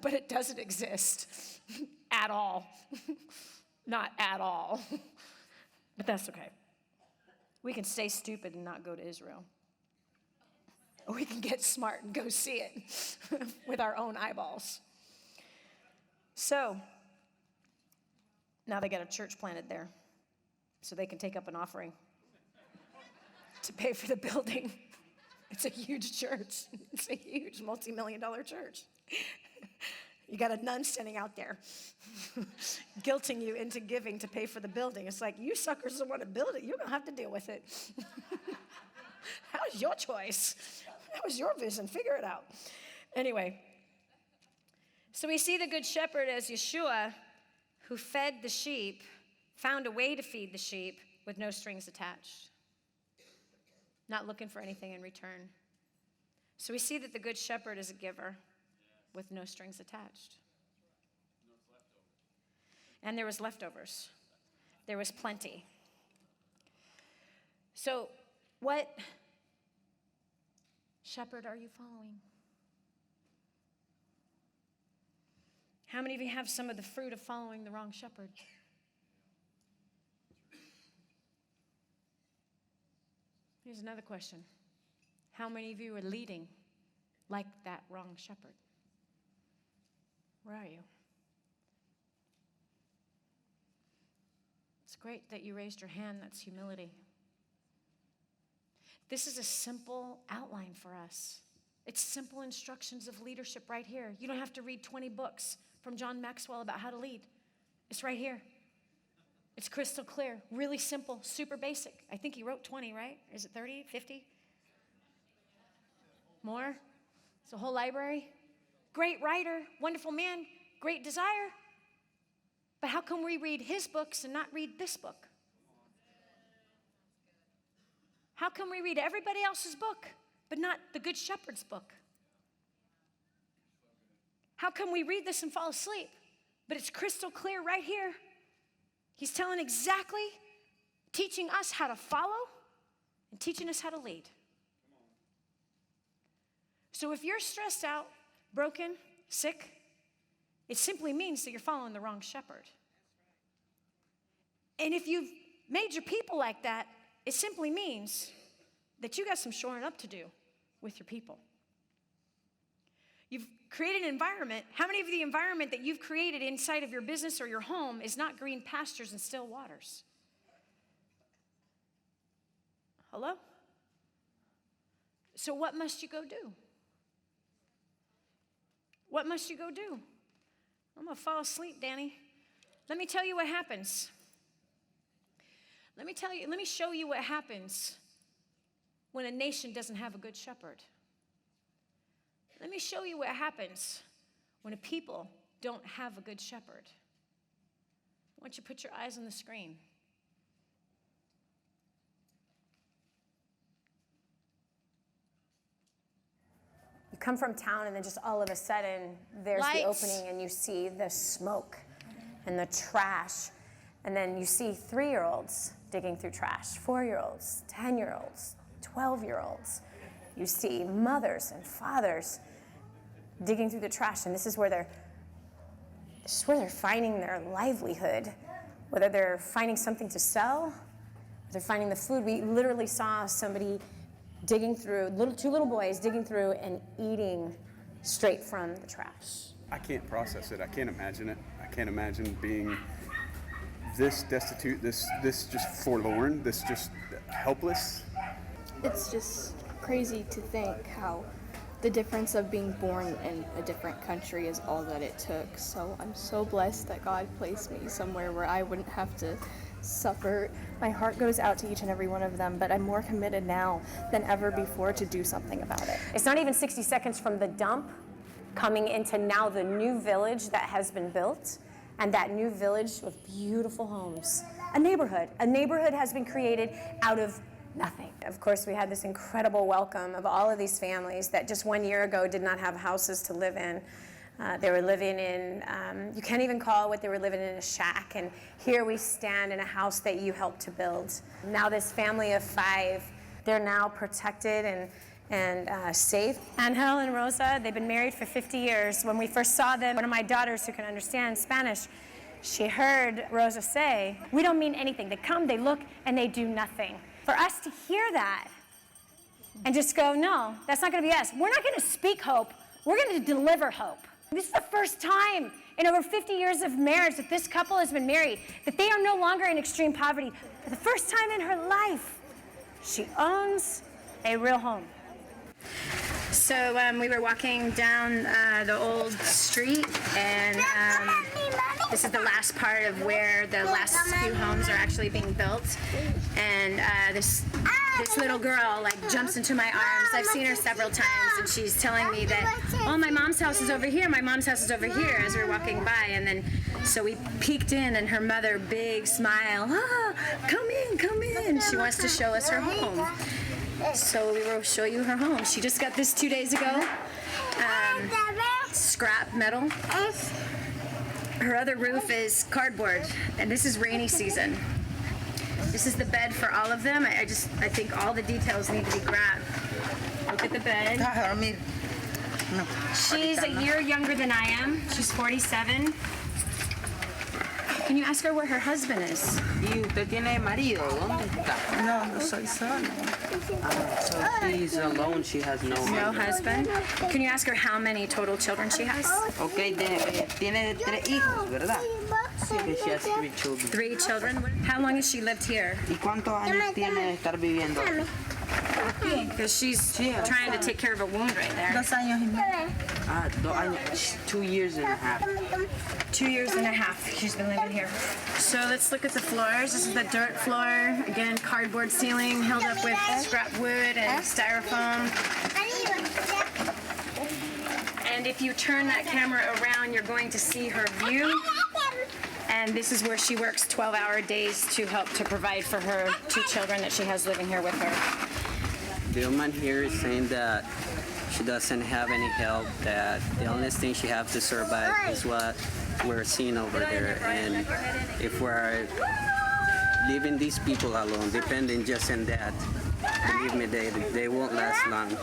But it doesn't exist at all. Not at all. But that's okay. We can stay stupid and not go to Israel. Or we can get smart and go see it with our own eyeballs. So, now they got a church planted there so they can take up an offering to pay for the building. It's a huge church. It's a huge multi-million-dollar church. You got a nun standing out there guilting you into giving to pay for the building. It's like, you suckers don't want to build it. You're going to have to deal with it. That was your choice. That was your vision. Figure it out. Anyway, so we see the Good Shepherd as Yeshua, who fed the sheep, found a way to feed the sheep with no strings attached, not looking for anything in return. So we see that the Good Shepherd is a giver with no strings attached. And there was leftovers. There was plenty. So what shepherd are you following? How many of you have some of the fruit of following the wrong shepherd? Here's another question. How many of you are leading like that wrong shepherd? Where are you? It's great that you raised your hand. That's humility. This is a simple outline for us. It's simple instructions of leadership right here. You don't have to read 20 books from John Maxwell about how to lead. It's right here. It's crystal clear, really simple, super basic. I think he wrote 20, right? Is it 30, 50? More? It's a whole library. Great writer, wonderful man, great desire. But how come we read his books and not read this book? How come we read everybody else's book, but not the Good Shepherd's book? How come we read this and fall asleep, but it's crystal clear right here? He's telling exactly, teaching us how to follow and teaching us how to lead. So if you're stressed out, broken, sick, it simply means that you're following the wrong shepherd. And if you've made your people like that, it simply means that you got some shoring up to do with your people. You've created an environment. How many of the environment that you've created inside of your business or your home is not green pastures and still waters? Hello? So what must you go do? What must you go do? I'm going to fall asleep, Dani. Let me tell you what happens. Let me show you what happens when a nation doesn't have a good shepherd. Let me show you what happens when a people don't have a good shepherd. I want you to put your eyes on the screen. You come from town and then just all of a sudden there's the opening and you see the smoke and the trash. And then you see 3-year-olds digging through trash, 4-year-olds, 10-year-olds, 12-year-olds. You see mothers and fathers digging through the trash, and this is where they're finding their livelihood, whether they're finding something to sell, they're finding the food. We literally saw somebody digging through, two little boys digging through and eating straight from the trash. I can't process it. I can't imagine it. I can't imagine being this destitute, this just forlorn, this just helpless. It's just crazy to think how the difference of being born in a different country is all that it took. So I'm so blessed that God placed me somewhere where I wouldn't have to suffer. My heart goes out to each and every one of them, but I'm more committed now than ever before to do something about it. It's not even 60 seconds from the dump coming into now the new village that has been built, and that new village with beautiful homes. A neighborhood has been created out of nothing. Of course, we had this incredible welcome of all of these families that just 1 year ago did not have houses to live in. They were living in, you can't even call what they were living in, a shack. And here we stand in a house that you helped to build. Now this family of 5, they're now protected and safe. Angel and Rosa, they've been married for 50 years. When we first saw them, one of my daughters who can understand Spanish, she heard Rosa say, "We don't mean anything. They come, they look, and they do nothing." For us to hear that and just go, no, that's not going to be us. We're not going to speak hope. We're going to deliver hope. This is the first time in over 50 years of marriage that this couple has been married, that they are no longer in extreme poverty. For the first time in her life, she owns a real home. So we were walking down the old street, and this is the last part of where the last few homes are actually being built. And this little girl like jumps into my arms. I've seen her several times, and she's telling me that, oh, my mom's house is over here, my mom's house is over here, as we were walking by. And then so we peeked in, and her mother, big smile, come in. She wants to show us her home. So we will show you her home. She just got this 2 days ago. Scrap metal. Her other roof is cardboard, and this is rainy season. This is the bed for all of them. I think all the details need to be grabbed. Look at the bed. She's a year younger than I am. She's 47. Can you ask her where her husband is? ¿Y usted tiene marido? ¿Dónde está? No, soy sola. So she's alone, she has no husband. Can you ask her how many total children she has? Okay, tiene 3 hijos, ¿verdad? Sí, she has 3 children. 3 children. How long has she lived here? ¿Y cuántos años tiene de estar viviendo? Because she's trying to take care of a wound right there. 2 años y medio. 2 años, 2 years and a half. 2 years and a half she's been living here. So let's look at the floors. This is the dirt floor. Again, cardboard ceiling held up with scrap wood and styrofoam. And if you turn that camera around, you're going to see her view. And this is where she works 12-hour days to help to provide for her 2 children that she has living here with her. The woman here is saying that she doesn't have any help, that the only thing she has to survive is what we're seeing over there. And if we're leaving these people alone, depending just on that, believe me, they won't last long.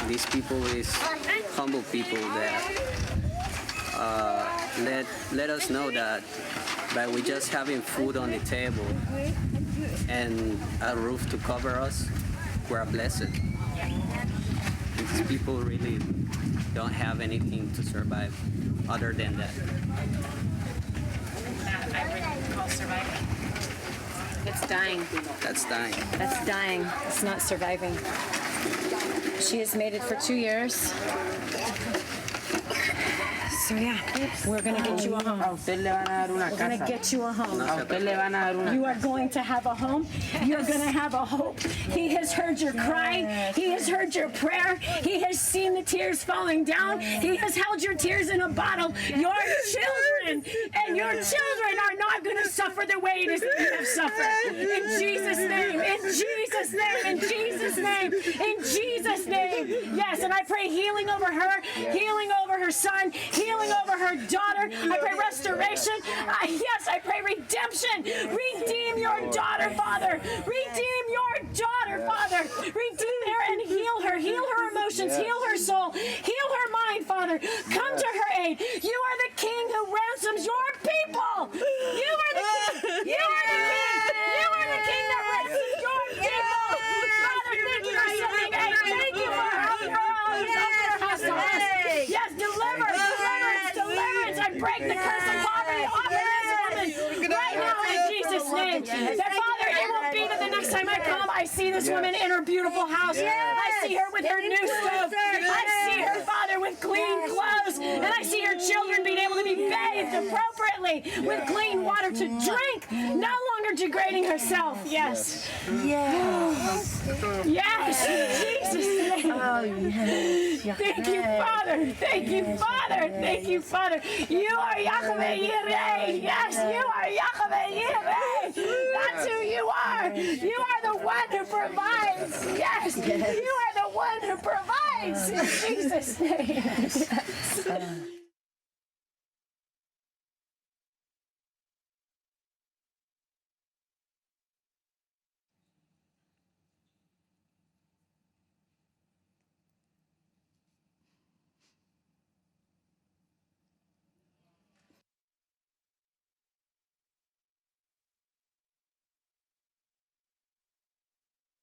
These people is humble people that let us know that by we just having food on the table and a roof to cover us, we're blessed. These people really don't have anything to survive other than that. I wouldn't call surviving. It's dying. That's dying. That's dying. It's not surviving. She has made it for 2 years. So yeah, we're gonna get you a home. A usted le van a dar una We're gonna casa. get you a home. A usted le van a dar una You are casa. going to have a home. You're going to have a hope. He has heard your cry. He has heard your prayer. He has seen the tears falling down. He has held your tears in a bottle. Your children and your children are not going to suffer the way it is that you have suffered. In Jesus' name. In Jesus' name. In Jesus' name. In Jesus' name. Yes, and I pray healing over her, healing over her son, healing over her daughter. I pray restoration. Yes, I pray redemption. Redeem your daughter, Father. Redeem your daughter, Father. Redeem her and heal her. Heal her emotions. Heal her soul. Heal her mind, Father. Come to her aid. You are the King who ransoms your people. You are the King. You are the King. You are the King that ransoms your people. Father, thank you for sending aid. Thank you for helping her household. Yes, deliverance. I break the curse of poverty off of this woman, That, Father, it won't be that the next time I come, I see this woman in her beautiful house. I see her with her new stove. I see her, Father, with clean clothes. And I see her children being able to be bathed appropriately with clean water to drink, no longer degrading herself. Yes. Yes, in Jesus' name. Thank you, Father. Thank you, Father. Thank you, Father. You are Yahweh Yireh. Yes, you are Yahweh Yireh. That's who you are. You are the one who provides. Yes, you are the one who provides. In Jesus' name. Yes.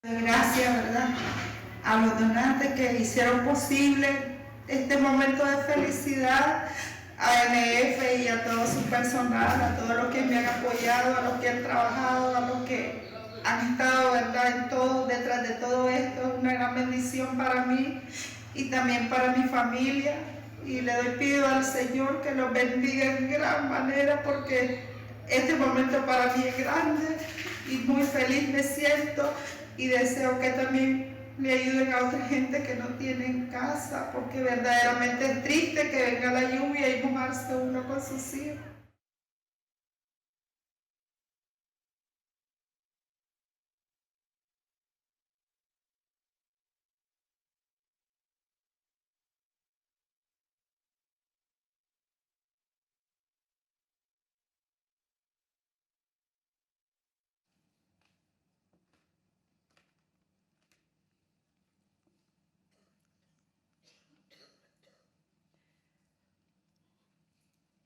Gracias, ¿verdad? A los donantes que hicieron posible este momento de felicidad, a NF y a todo su personal, a todos los que me han apoyado, a los que han trabajado, a los que han estado, ¿verdad?, en todo, detrás de todo esto. Es una gran bendición para mí y también para mi familia. Y le pido al Señor que los bendiga en gran manera, porque este momento para mí es grande y muy feliz me siento. Y deseo que también le ayuden a otra gente que no tienen casa, porque verdaderamente es triste que venga la lluvia y mojarse uno con sus hijos.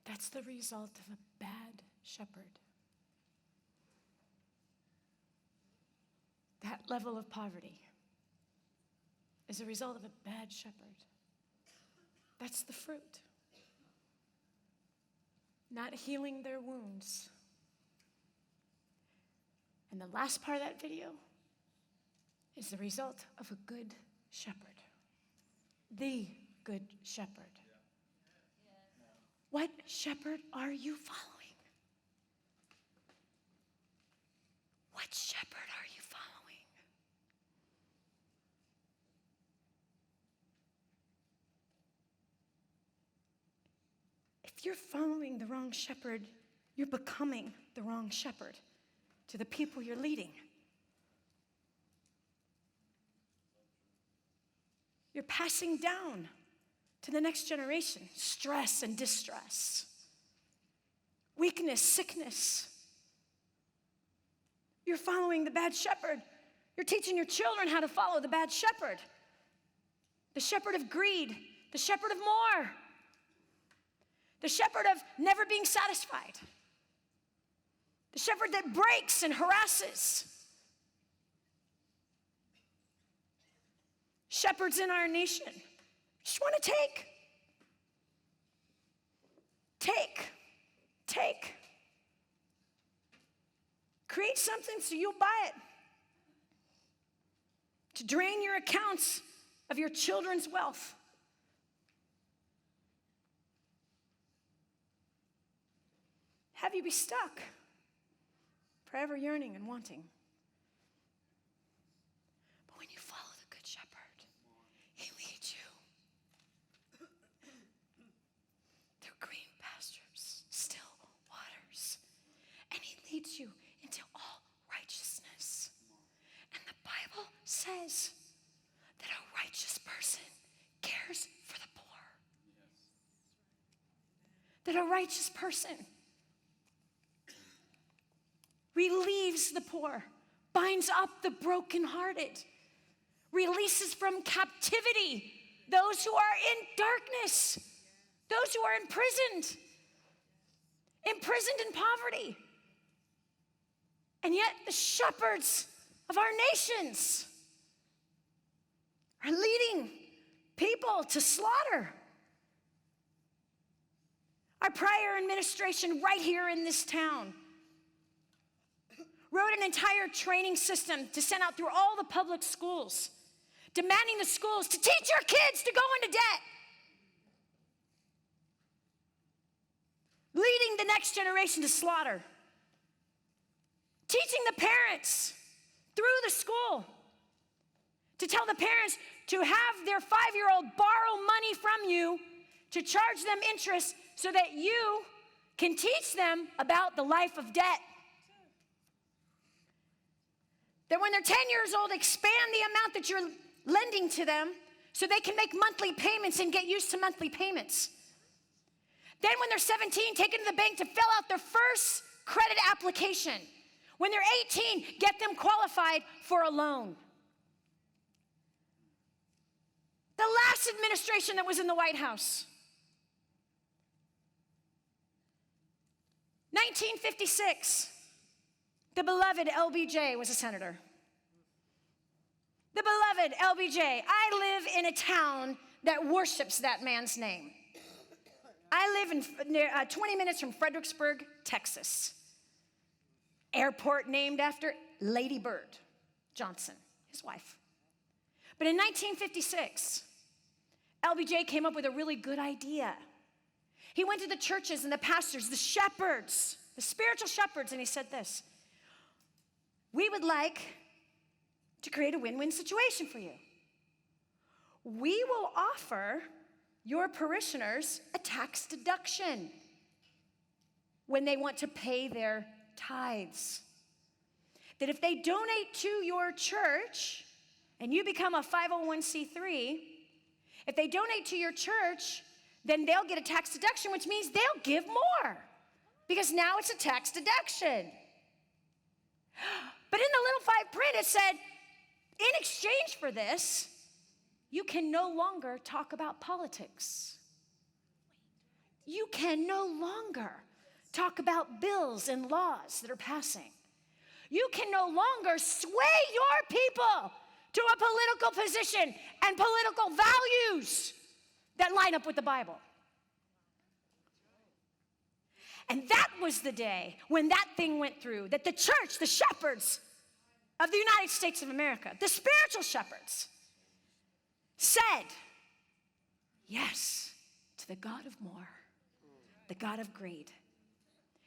That's the result of a bad shepherd. That level of poverty is a result of a bad shepherd. That's the fruit. Not healing their wounds. And the last part of that video is the result of a good shepherd. The good shepherd. What shepherd are you following? What shepherd are you following? If you're following the wrong shepherd, you're becoming the wrong shepherd to the people you're leading. You're passing down to the next generation stress and distress, weakness, sickness. You're following the bad shepherd. You're teaching your children how to follow the bad shepherd. The shepherd of greed, the shepherd of more, the shepherd of never being satisfied, the shepherd that breaks and harasses. Shepherds in our nation just want to take. Create something so you'll buy it. To drain your accounts of your children's wealth. Have you be stuck, forever yearning and wanting. But when you follow the Good Shepherd, he leads you through green pastures, still waters, and he leads you into all righteousness. And the Bible says that a righteous person cares for the poor. That a righteous person relieves the poor, binds up the brokenhearted, releases from captivity those who are in darkness, those who are imprisoned in poverty. And yet the shepherds of our nations are leading people to slaughter. Our prior administration right here in this town wrote an entire training system to send out through all the public schools, demanding the schools to teach your kids to go into debt, leading the next generation to slaughter, teaching the parents through the school to tell the parents to have their 5-year-old borrow money from you to charge them interest so that you can teach them about the life of debt. That when they're 10 years old, expand the amount that you're lending to them so they can make monthly payments and get used to monthly payments. Then when they're 17, take it to the bank to fill out their first credit application. When they're 18, get them qualified for a loan. The last administration that was in the White House, 1956, the beloved LBJ was a senator. The beloved LBJ. I live in a town that worships that man's name. I live 20 minutes from Fredericksburg, Texas. Airport named after Lady Bird Johnson, his wife. But in 1956, LBJ came up with a really good idea. He went to the churches and the pastors, the shepherds, the spiritual shepherds, and he said this: we would like to create a win-win situation for you. We will offer your parishioners a tax deduction when they want to pay their tithes. That if they donate to your church and you become a 501c3, if they donate to your church, then they'll get a tax deduction, which means they'll give more because now it's a tax deduction. But in the little fine print, it said, in exchange for this, you can no longer talk about politics. You can no longer talk about bills and laws that are passing. You can no longer sway your people to a political position and political values that line up with the Bible. And that was the day when that thing went through, that the church, the shepherds of the United States of America, the spiritual shepherds, said yes to the God of more, the God of greed.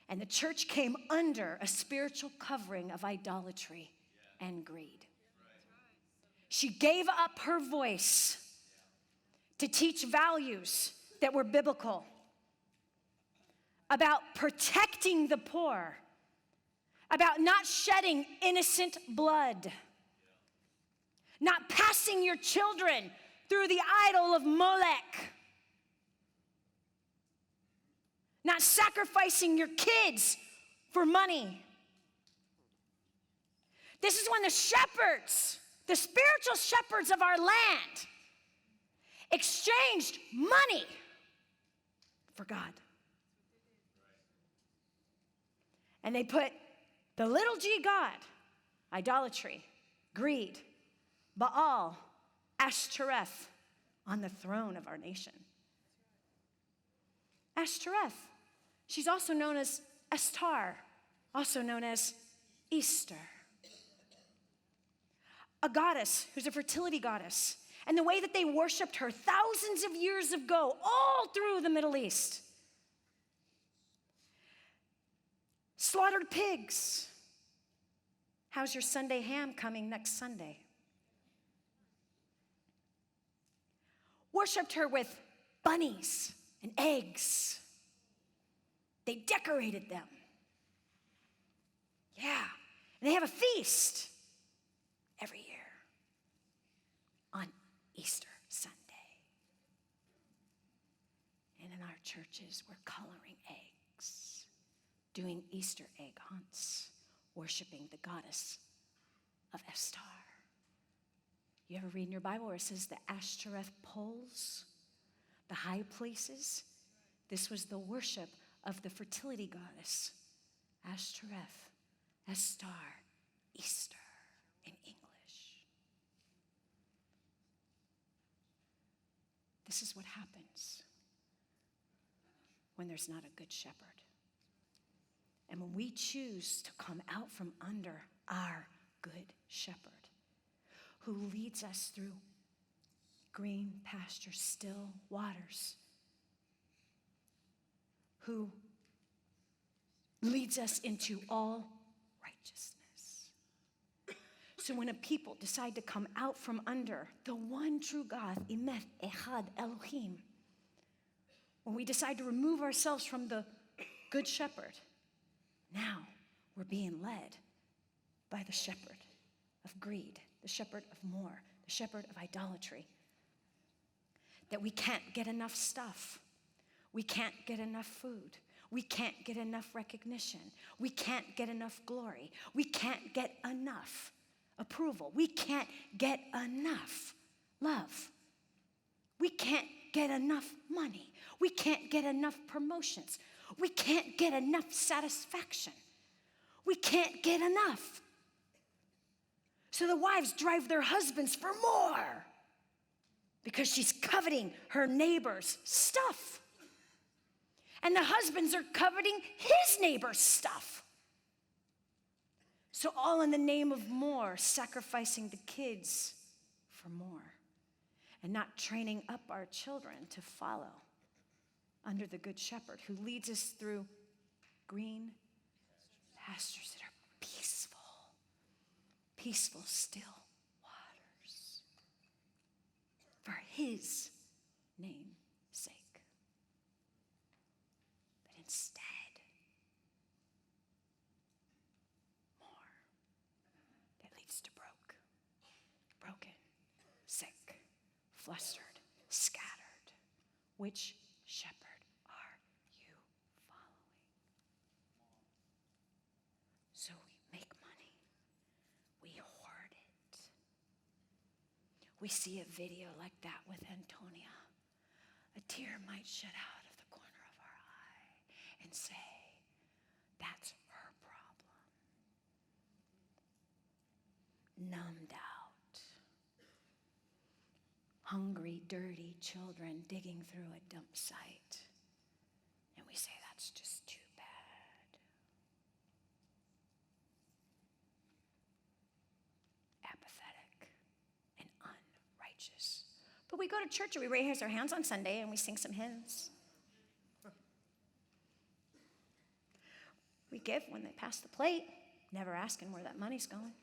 And the church came under a spiritual covering of idolatry and greed. She gave up her voice to teach values that were biblical, about protecting the poor, about not shedding innocent blood, not passing your children through the idol of Molech, not sacrificing your kids for money. This is when the shepherds, the spiritual shepherds of our land, exchanged money for God. And they put the little g God, idolatry, greed, Baal, Ashtoreth, on the throne of our nation. Ashtoreth, she's also known as Estar, also known as Easter. A goddess who's a fertility goddess. And the way that they worshiped her thousands of years ago, all through the Middle East. Slaughtered pigs. How's your Sunday ham coming next Sunday? Worshipped her with bunnies and eggs. They decorated them. Yeah, and they have a feast every year on Easter Sunday. And in our churches, we're coloring eggs, doing Easter egg hunts, worshiping the goddess of Estar. You ever read in your Bible where it says the Ashtoreth poles, the high places? This was the worship of the fertility goddess, Ashtoreth, Estar, Easter in English. This is what happens when there's not a good shepherd And when we choose to come out from under our good shepherd, who leads us through green pastures, still waters, who leads us into all righteousness. So when a people decide to come out from under the one true God, Imeth Echad Elohim, when we decide to remove ourselves from the good shepherd, now we're being led by the shepherd of greed, the shepherd of more, the shepherd of idolatry. That we can't get enough stuff. We can't get enough food. We can't get enough recognition. We can't get enough glory. We can't get enough approval. We can't get enough love. We can't get enough money. We can't get enough promotions. We can't get enough satisfaction. We can't get enough. So the wives drive their husbands for more because she's coveting her neighbor's stuff. And the husbands are coveting his neighbor's stuff. So all in the name of more, sacrificing the kids for more, and not training up our children to follow under the good shepherd who leads us through green pastures that are peaceful, still waters for his name's sake. But instead, more that leads to broken, sick, flustered, scattered. Which shepherd are you following? So we make money. We hoard it. We see a video like that with Antonia. A tear might shed out of the corner of our eye and say, that's her problem. Numbed out. Hungry, dirty children digging through a dump site. And we say, that's just too bad. Apathetic and unrighteous. But we go to church and we raise our hands on Sunday and we sing some hymns. We give when they pass the plate, never asking where that money's going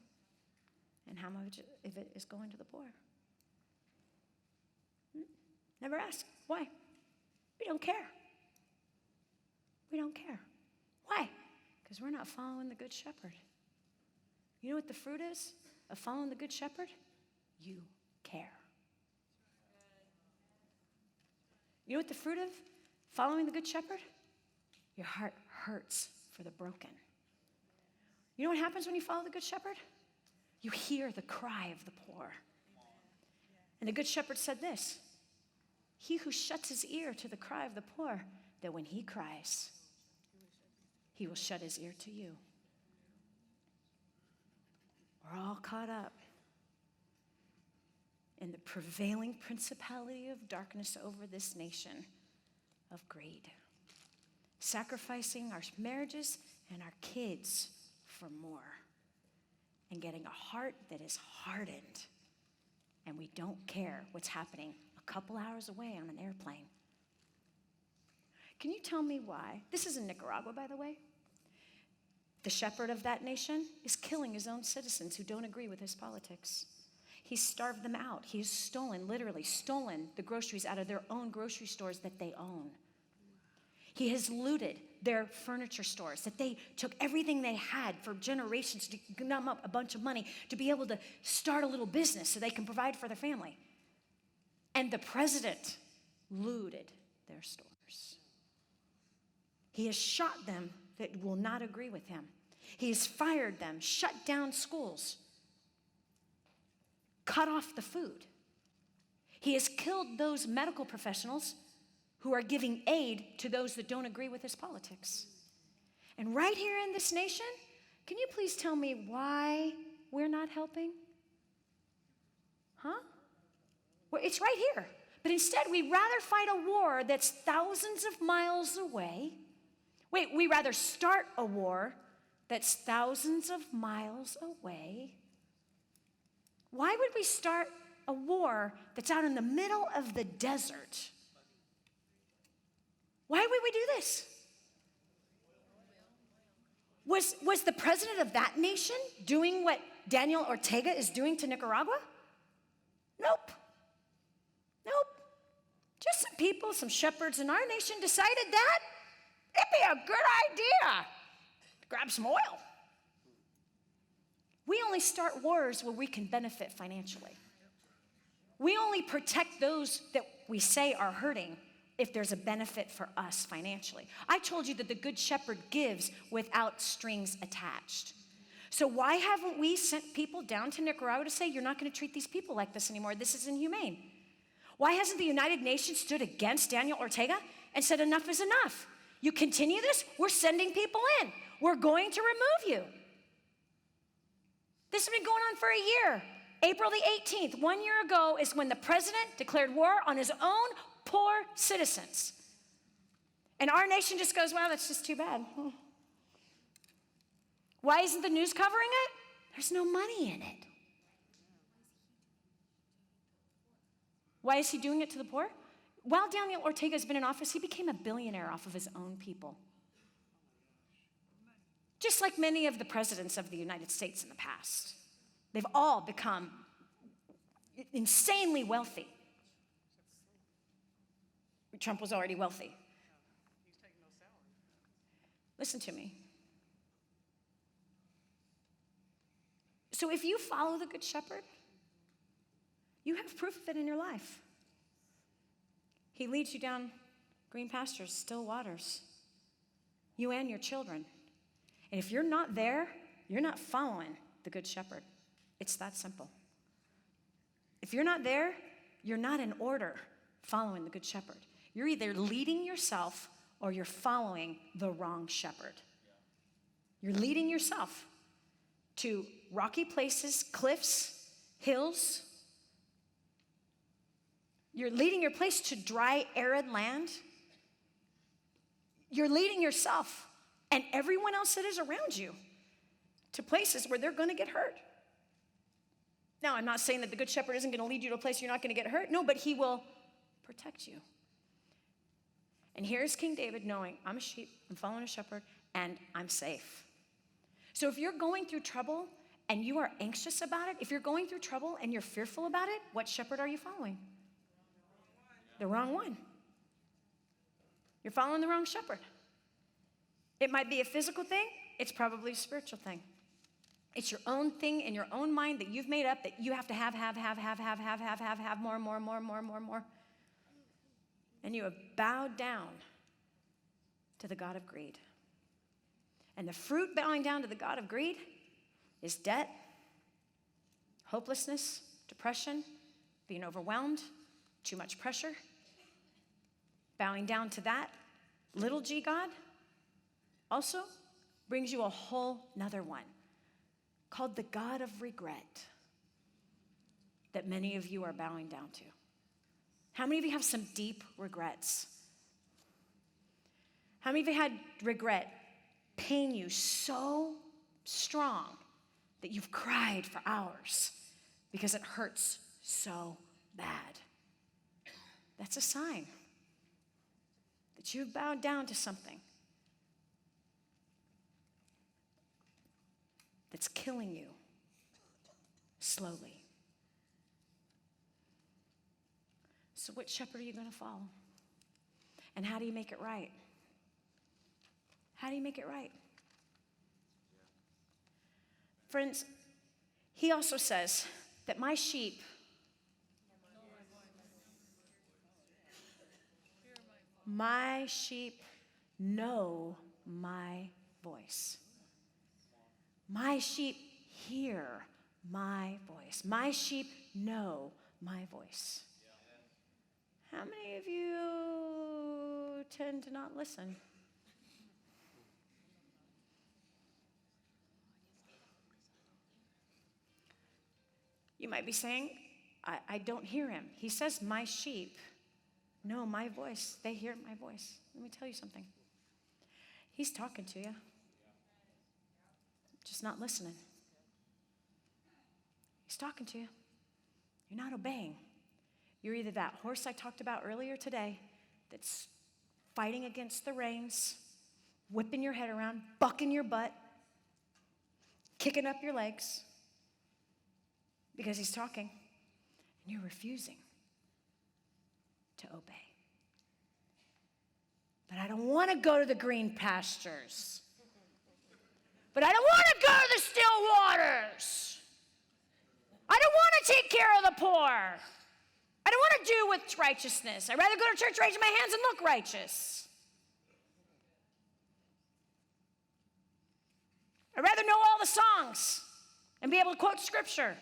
and how much of it is going to the poor. Never ask. Why? We don't care. We don't care. Why? Because we're not following the Good Shepherd. You know what the fruit is of following the Good Shepherd? You care. You know what the fruit of following the Good Shepherd? Your heart hurts for the broken. You know what happens when you follow the Good Shepherd? You hear the cry of the poor. And the Good Shepherd said this, he who shuts his ear to the cry of the poor, that when he cries, he will shut his ear to you. We're all caught up in the prevailing principality of darkness over this nation of greed, sacrificing our marriages and our kids for more, and getting a heart that is hardened, and we don't care what's happening a couple hours away on an airplane. Can you tell me why? This is in Nicaragua, by the way. The shepherd of that nation is killing his own citizens who don't agree with his politics. He's starved them out. He's stolen, literally stolen the groceries out of their own grocery stores that they own. He has looted their furniture stores, that they took everything they had for generations to gum up a bunch of money to be able to start a little business so they can provide for their family. And the president looted their stores. He has shot them that will not agree with him. He has fired them, shut down schools, cut off the food. He has killed those medical professionals who are giving aid to those that don't agree with his politics. And right here in this nation, can you please tell me why we're not helping? Huh? Well, it's right here. But instead, we'd rather fight a war that's thousands of miles away Wait, we rather start a war that's thousands of miles away. Why would we start a war that's out in the middle of the desert? Why would we do this? Was the president of that nation doing what Daniel Ortega is doing to Nicaragua? Nope. Just some people, some shepherds in our nation decided that it'd be a good idea to grab some oil. We only start wars where we can benefit financially. We only protect those that we say are hurting if there's a benefit for us financially. I told you that the Good Shepherd gives without strings attached. So why haven't we sent people down to Nicaragua to say, you're not going to treat these people like this anymore? This is inhumane. Why hasn't the United Nations stood against Daniel Ortega and said enough is enough? You continue this, we're sending people in. We're going to remove you. This has been going on for a year. April the 18th, 1 year ago, is when the president declared war on his own poor citizens. And our nation just goes, well, that's just too bad. Why isn't the news covering it? There's no money in it. Why is he doing it to the poor? While Daniel Ortega has been in office, he became a billionaire off of his own people. Just like many of the presidents of the United States in the past. They've all become insanely wealthy. Trump was already wealthy. Listen to me. So if you follow the Good Shepherd, you have proof of it in your life. He leads you down green pastures, still waters. You and your children. And if you're not there, you're not following the Good Shepherd. It's that simple. If you're not there, you're not in order following the Good Shepherd. You're either leading yourself or you're following the wrong shepherd. You're leading yourself to rocky places, cliffs, hills. You're leading your place to dry, arid land. You're leading yourself and everyone else that is around you to places where they're going to get hurt. Now, I'm not saying that the Good Shepherd isn't going to lead you to a place you're not going to get hurt. No, but he will protect you. And here's King David knowing, I'm a sheep, I'm following a shepherd, and I'm safe. So if you're going through trouble and you are anxious about it, if you're going through trouble and you're fearful about it, what shepherd are you following? The wrong one. You're following the wrong shepherd. It might be a physical thing, it's probably a spiritual thing. It's your own thing in your own mind that you've made up that you have to have more. And you have bowed down to the God of greed. And the fruit bowing down to the God of greed is debt, hopelessness, depression, being overwhelmed, too much pressure. Bowing down to that little g God also brings you a whole nother one called the God of regret that many of you are bowing down to. How many of you have some deep regrets? How many of you had regret pain you so strong that you've cried for hours because it hurts so bad? That's a sign that you've bowed down to something that's killing you slowly. So which shepherd are you going to follow? And how do you make it right? How do you make it right? Friends, he also says that my sheep know my voice. My sheep hear my voice. My sheep know my voice. How many of you tend to not listen? You might be saying, I don't hear him. He says, my sheep know my voice. They hear my voice. Let me tell you something. He's talking to you. Just not listening. He's talking to you. You're not obeying. You're either that horse I talked about earlier today that's fighting against the reins, whipping your head around, bucking your butt, kicking up your legs because he's talking, and you're refusing to obey. But I don't want to go to the green pastures. But I don't want to go to the still waters. I don't want to take care of the poor. I don't want to do with righteousness. I'd rather go to church, raise my hands, and look righteous. I'd rather know all the songs and be able to quote scripture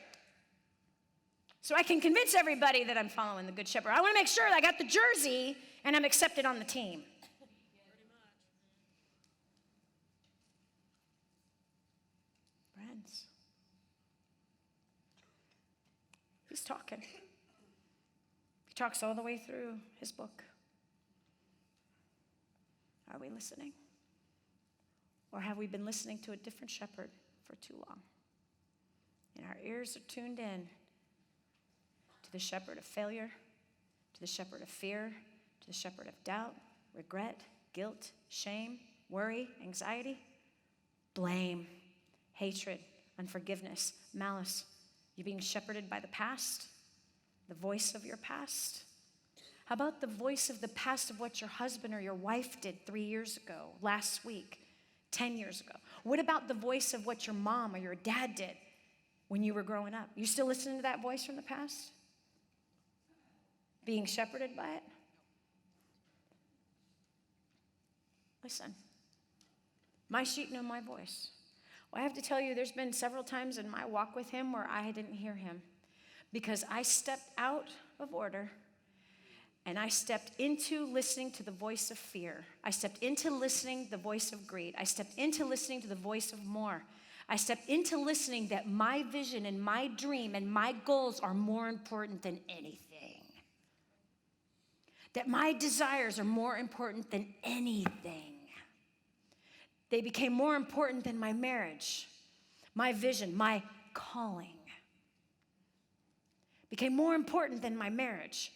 so I can convince everybody that I'm following the Good Shepherd. I want to make sure that I got the jersey and I'm accepted on the team. Friends, he's talking. He talks all the way through his book. Are we listening? Or have we been listening to a different shepherd for too long? And our ears are tuned in to the shepherd of failure, to the shepherd of fear, to the shepherd of doubt, regret, guilt, shame, worry, anxiety, blame, hatred, unforgiveness, malice. You're being shepherded by the past, the voice of your past. How about the voice of the past of what your husband or your wife did 3 years ago, last week, 10 years ago? What about the voice of what your mom or your dad did when you were growing up? You still listening to that voice from the past? Being shepherded by it? Listen. My sheep know my voice. Well, I have to tell you, there's been several times in my walk with him where I didn't hear him because I stepped out of order and I stepped into listening to the voice of fear. I stepped into listening to the voice of greed. I stepped into listening to the voice of more. I stepped into listening that my vision and my dream and my goals are more important than anything. That my desires are more important than anything. They became more important than my marriage, my vision, my calling. Became more important than my marriage.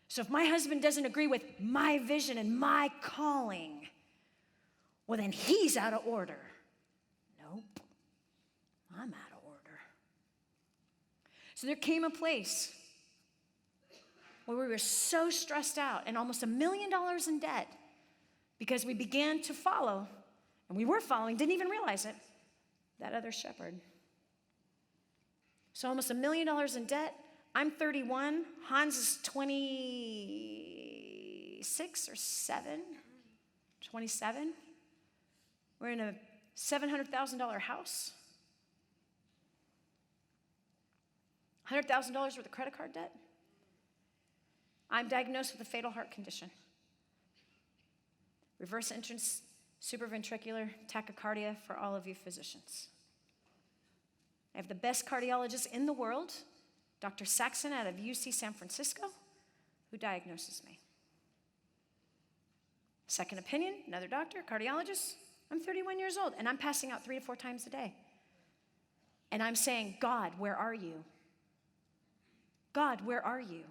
So if my husband doesn't agree with my vision and my calling, well, then he's out of order. Nope, I'm out of order. So there came a place where we were so stressed out and almost $1 million in debt because we began to follow, and we were following, didn't even realize it, that other shepherd. So almost $1 million in debt. I'm 31. Hans is 26 or 27. We're in a $700,000 house. $100,000 worth of credit card debt. I'm diagnosed with a fatal heart condition. Reverse entrance supraventricular tachycardia for all of you physicians. I have the best cardiologist in the world, Dr. Saxon out of UC San Francisco, who diagnoses me. Second opinion, another doctor, cardiologist. I'm 31 years old, and I'm passing out 3 to 4 times a day. And I'm saying, God, where are you? God, where are you?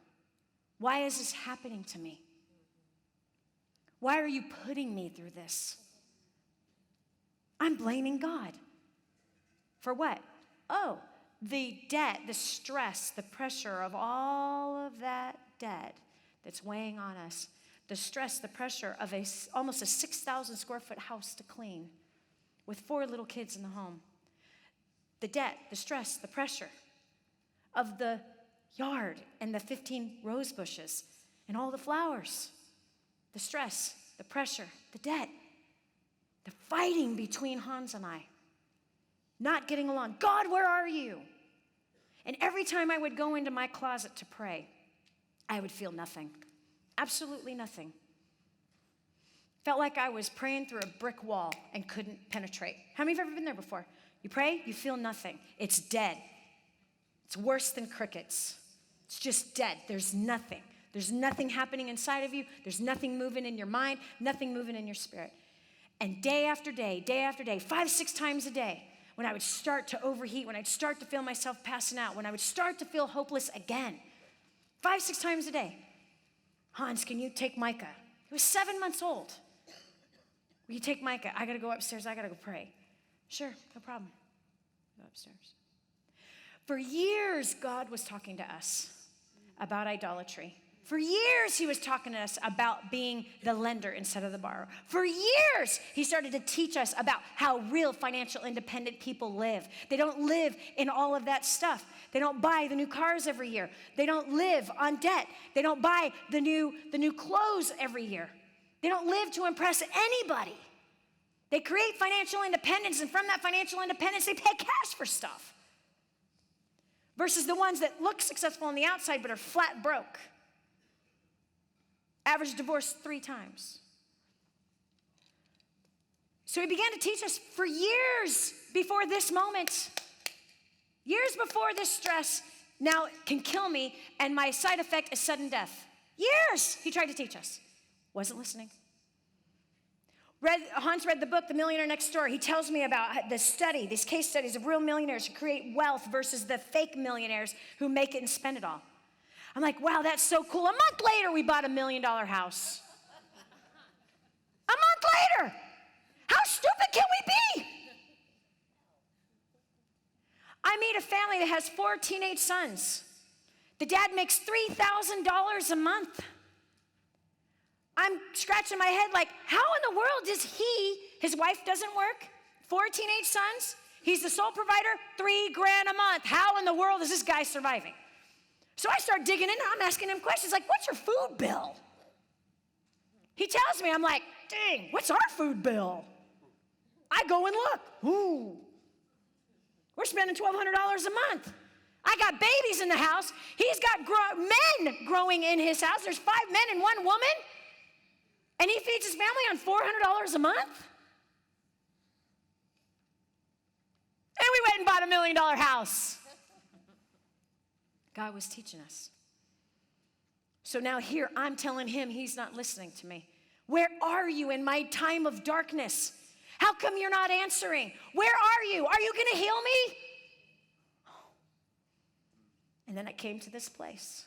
Why is this happening to me? Why are you putting me through this? I'm blaming God. For what? Oh, the debt, the stress, the pressure of all of that debt that's weighing on us. The stress, the pressure of almost a 6,000 square foot house to clean with 4 little kids in the home. The debt, the stress, the pressure of the yard and the 15 rose bushes and all the flowers. The stress, the pressure, the debt, the fighting between Hans and I. Not getting along. God, where are you? And every time I would go into my closet to pray, I would feel nothing. Absolutely nothing. Felt like I was praying through a brick wall and couldn't penetrate. How many of you have ever been there before? You pray, you feel nothing. It's dead. It's worse than crickets. It's just dead. There's nothing There's nothing happening inside of you. There's nothing moving in your mind, nothing moving in your spirit. And day after day, 5-6 times a day, when I would start to overheat, when I'd start to feel myself passing out, when I would start to feel hopeless again, 5-6 times a day, Hans, can you take Micah? He was 7 months old. Will you take Micah? I got to go upstairs. I got to go pray. Sure, no problem. Go upstairs. For years, God was talking to us about idolatry. For years, he was talking to us about being the lender instead of the borrower. For years, he started to teach us about how real financial independent people live. They don't live in all of that stuff. They don't buy the new cars every year. They don't live on debt. They don't buy the new clothes every year. They don't live to impress anybody. They create financial independence, and from that financial independence, they pay cash for stuff. Versus the ones that look successful on the outside but are flat broke. Average divorce 3 times. So he began to teach us for years before this moment, years before this stress now can kill me, and my side effect is sudden death. Years he tried to teach us. Wasn't listening. Hans read the book, The Millionaire Next Door. He tells me about this study, these case studies of real millionaires who create wealth versus the fake millionaires who make it and spend it all. I'm like, wow, that's so cool. A month later, we bought $1 million house. A month later. How stupid can we be? I meet a family that has 4 teenage sons. The dad makes $3,000 a month. I'm scratching my head like, how in the world does his wife doesn't work, 4 teenage sons, he's the sole provider, $3,000 a month. How in the world is this guy surviving? So I start digging in, and I'm asking him questions like, what's your food bill? He tells me, I'm like, dang, what's our food bill? I go and look. Ooh, we're spending $1,200 a month. I got babies in the house. He's got men growing in his house. There's 5 men and 1 woman. And he feeds his family on $400 a month? And we went and bought $1 million house. God was teaching us. So now here I'm telling him he's not listening to me. Where are you in my time of darkness? How come you're not answering? Where are you? Are you going to heal me? And then I came to this place.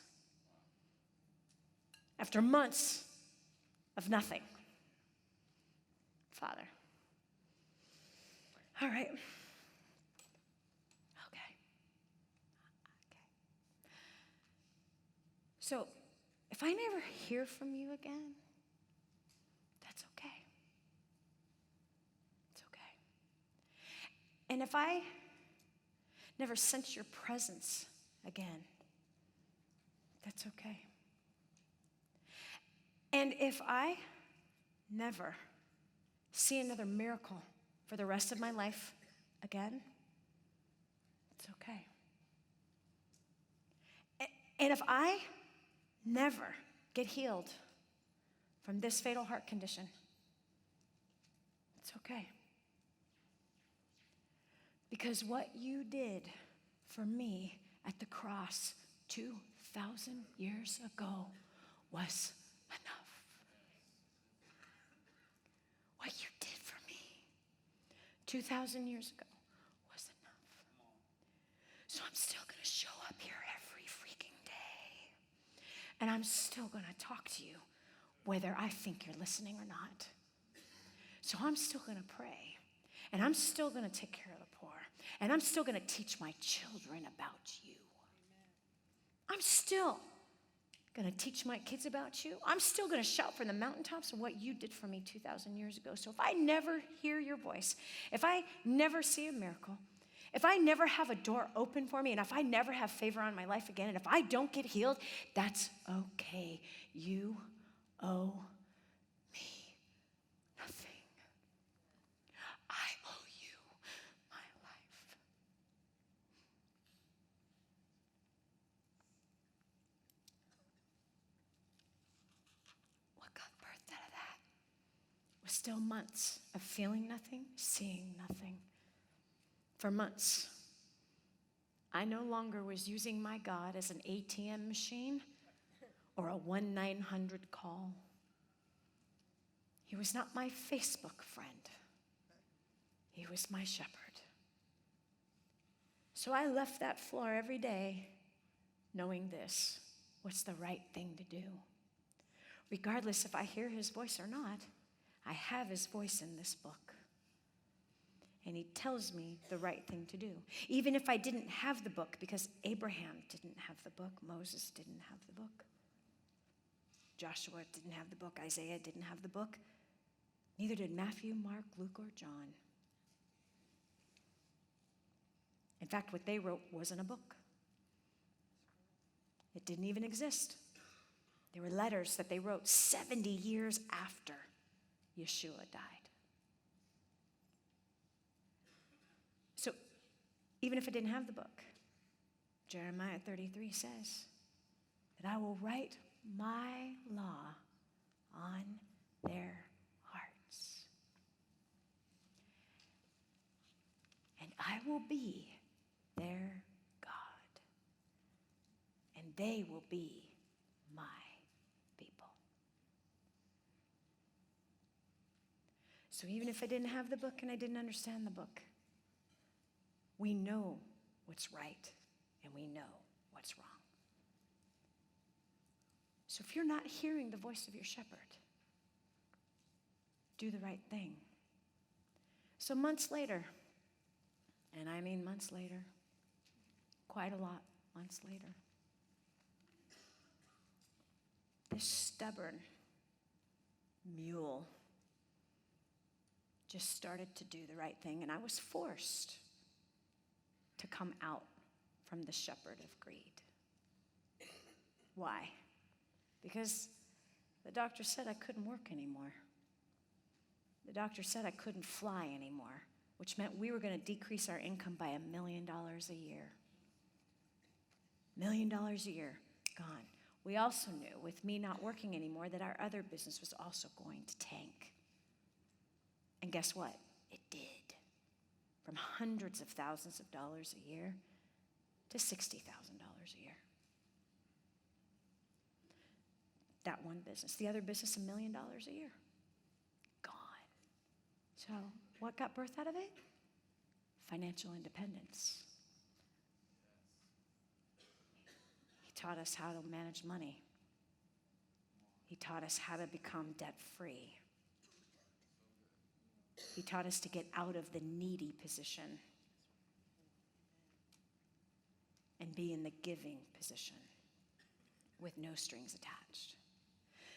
After months of nothing. Father. All right. Okay. So, if I never hear from you again, that's okay. It's okay. And if I never sense your presence again, that's okay. And if I never see another miracle for the rest of my life again, it's okay. And if I never get healed from this fatal heart condition, it's okay. Because what you did for me at the cross 2,000 years ago was enough. What you did for me 2,000 years ago was enough. So I'm still going to show up here every freaking day. And I'm still going to talk to you whether I think you're listening or not. So I'm still going to pray. And I'm still going to take care of the poor. And I'm still going to teach my children about you. I'm still going to teach my kids about you. I'm still going to shout from the mountaintops of what you did for me 2,000 years ago. So if I never hear your voice, if I never see a miracle, if I never have a door open for me, and if I never have favor on my life again, and if I don't get healed, that's okay. You owe me nothing. I owe you my life. What got birthed out of that was still months of feeling nothing, seeing nothing. For months, I no longer was using my God as an ATM machine or a 1-900 call. He was not my Facebook friend. He was my shepherd. So I left that floor every day knowing this: what's the right thing to do? Regardless if I hear his voice or not, I have his voice in this book. And he tells me the right thing to do. Even if I didn't have the book, because Abraham didn't have the book, Moses didn't have the book, Joshua didn't have the book, Isaiah didn't have the book, neither did Matthew, Mark, Luke, or John. In fact, what they wrote wasn't a book. It didn't even exist. There were letters that they wrote 70 years after Yeshua died. So even if I didn't have the book, Jeremiah 33 says that I will write my law on their hearts. And I will be their God. And they will be my people. So even if I didn't have the book and I didn't understand the book, we know what's right and we know what's wrong. So if you're not hearing the voice of your shepherd, do the right thing. So months later, and I mean months later, quite a lot months later, this stubborn mule just started to do the right thing, and I was forced to come out from the shepherd of greed. Why? Because the doctor said I couldn't work anymore. The doctor said I couldn't fly anymore, which meant we were going to decrease our income by $1 million a year. $1 million a year, gone. We also knew, with me not working anymore, that our other business was also going to tank. And guess what? It did. From hundreds of thousands of dollars a year to $60,000 a year. That one business. The other business, $1 million a year. Gone. So what got birthed out of it? Financial independence. He taught us how to manage money. He taught us how to become debt-free. He taught us to get out of the needy position and be in the giving position with no strings attached.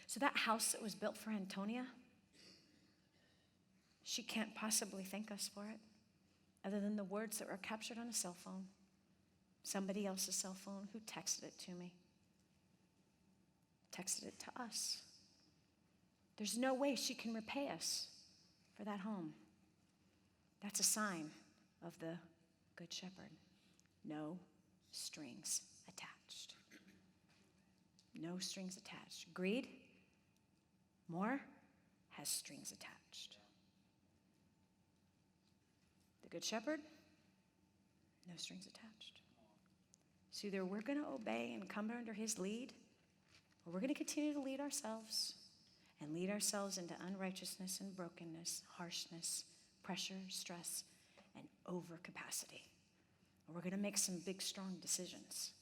So that house that was built for Antonia, she can't possibly thank us for it other than the words that were captured on a cell phone, somebody else's cell phone who texted it to me, texted it to us. There's no way she can repay us for that home. That's a sign of the Good Shepherd. No strings attached. No strings attached. Greed, more, has strings attached. The Good Shepherd, no strings attached. So either we're going to obey and come under his lead, or we're going to continue to lead ourselves and lead ourselves into unrighteousness and brokenness, harshness, pressure, stress, and overcapacity. Or we're going to make some big, strong decisions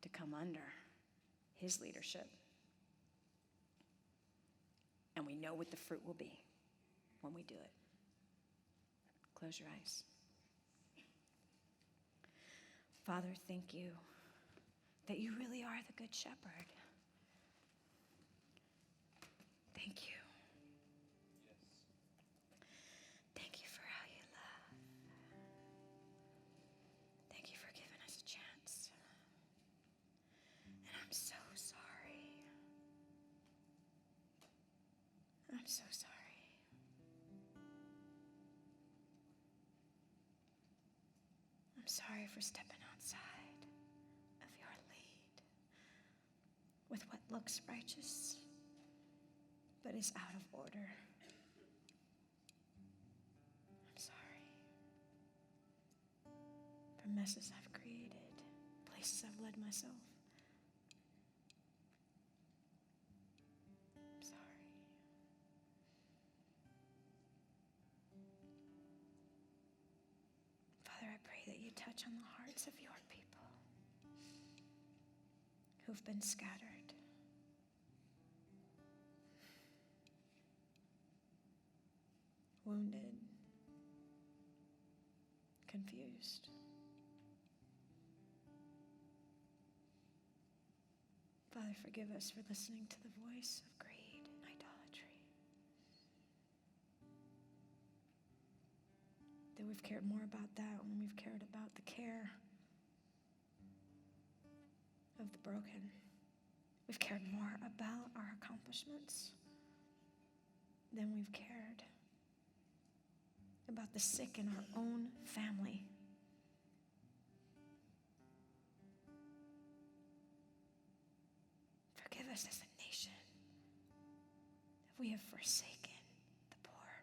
to come under his leadership. And we know what the fruit will be when we do it. Close your eyes. Father, thank you that you really are the Good Shepherd. Thank you. Thank you for how you love. Thank you for giving us a chance. And I'm so sorry. I'm so sorry. I'm sorry for stepping outside of your lead with what looks righteous but is out of order. I'm sorry for messes I've created, places I've led myself. touch on the hearts of your people who've been scattered. Wounded, confused. Father, forgive us for listening to the voice of greed and idolatry. That we've cared more about that when we've cared about the care of the broken. We've cared more about our accomplishments than we've cared about the sick in our own family. Forgive us as a nation if we have forsaken the poor,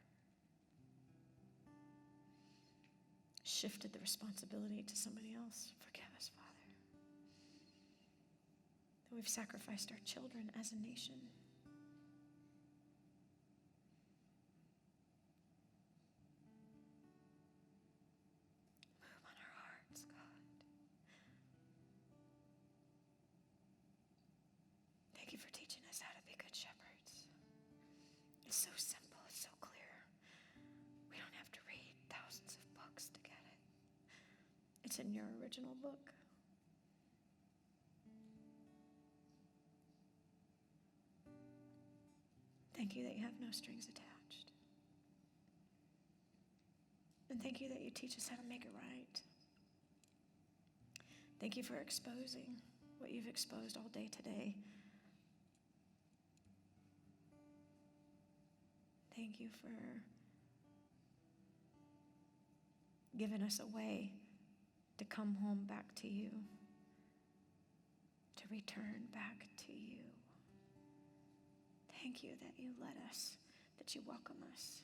shifted the responsibility to somebody else. Forgive us, Father, that we've sacrificed our children as a nation. Move on our hearts, God. Thank you for teaching us how to be good shepherds. It's so simple, it's so clear. We don't have to read thousands of books to get it. It's in your original book. Thank you that you have no strings attached. And thank you that you teach us how to make it right. Thank you for exposing what you've exposed all day today. Thank you for giving us a way to come home back to you, to return back to you. Thank you that you let us, that you welcome us,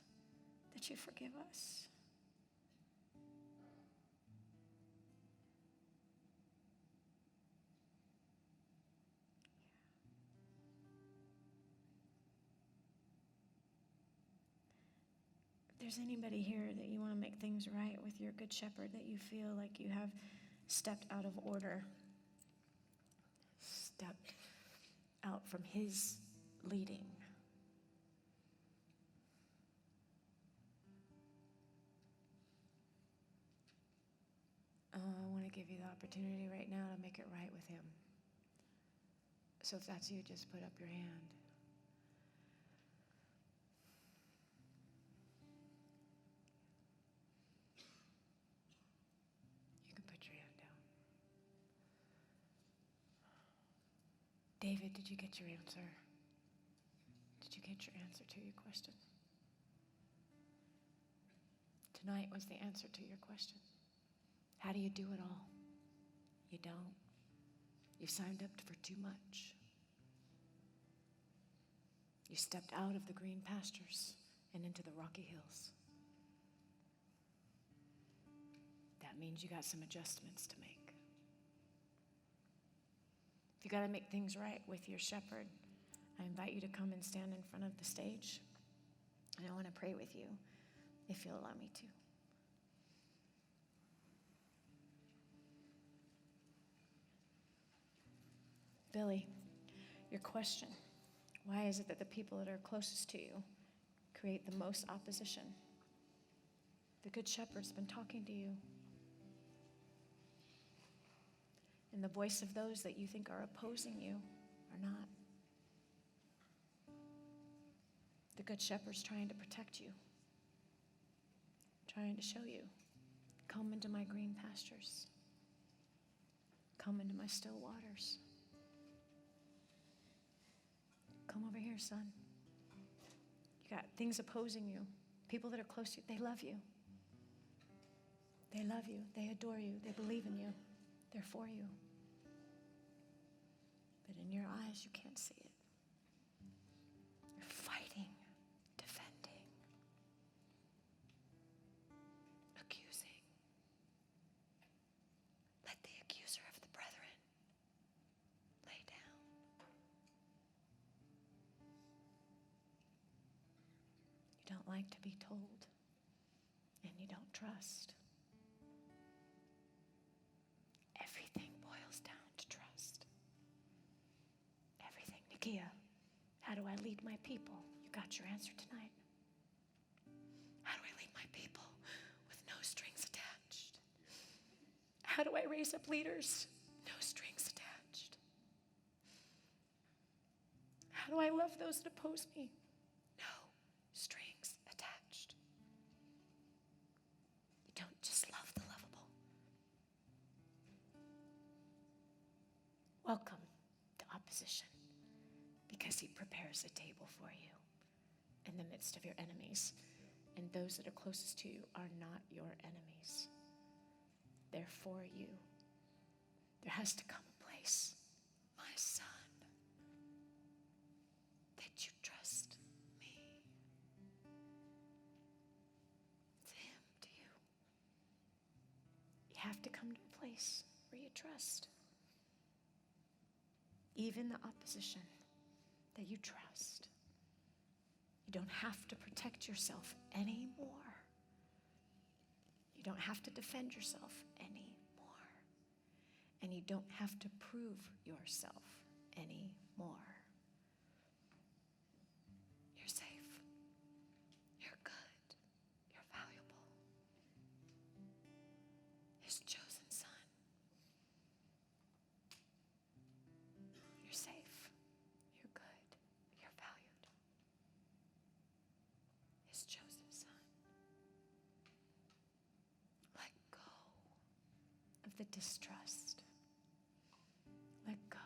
that you forgive us. If there's anybody here that you want to make things right with your good shepherd, that you feel like you have stepped out of order, stepped out from his leading, I want to give you the opportunity right now to make it right with him. So if that's you, just put up your hand. You can put your hand down. David, did you get your answer? Did you get your answer to your question? Tonight was the answer to your question. How do you do it all? You don't. You've signed up for too much. You stepped out of the green pastures and into the rocky hills. That means you got some adjustments to make. If you got to make things right with your shepherd, I invite you to come and stand in front of the stage, and I want to pray with you, if you'll allow me to. Billy, your question, why is it that the people that are closest to you create the most opposition? The Good Shepherd's been talking to you. And the voice of those that you think are opposing you are not. The Good Shepherd's trying to protect you, trying to show you, come into my green pastures. Come into my still waters. Come over here, son. You got things opposing you. People that are close to you, they love you. They love you. They adore you. They believe in you. They're for you. But in your eyes, you can't see it. You're fighting, defending, accusing. Let the accuser of the brethren lay down. You don't like to be told, and you don't trust. Nakia, how do I lead my people? You got your answer tonight. How do I lead my people with no strings attached? How do I raise up leaders? No strings attached. How do I love those that oppose me? No strings attached. You don't just love the lovable. Welcome to opposition, because he prepares a table for you in the midst of your enemies. And those that are closest to you are not your enemies. They're for you. There has to come a place, my son, that you trust me. It's him to you. You have to come to a place where you trust. Even the opposition, that you trust. You don't have to protect yourself anymore. You don't have to defend yourself anymore. And you don't have to prove yourself anymore. You're safe. You're good. You're valuable. His chosen son. You're safe. You're good. You're valued. His chosen son. Let go of the distrust. Let go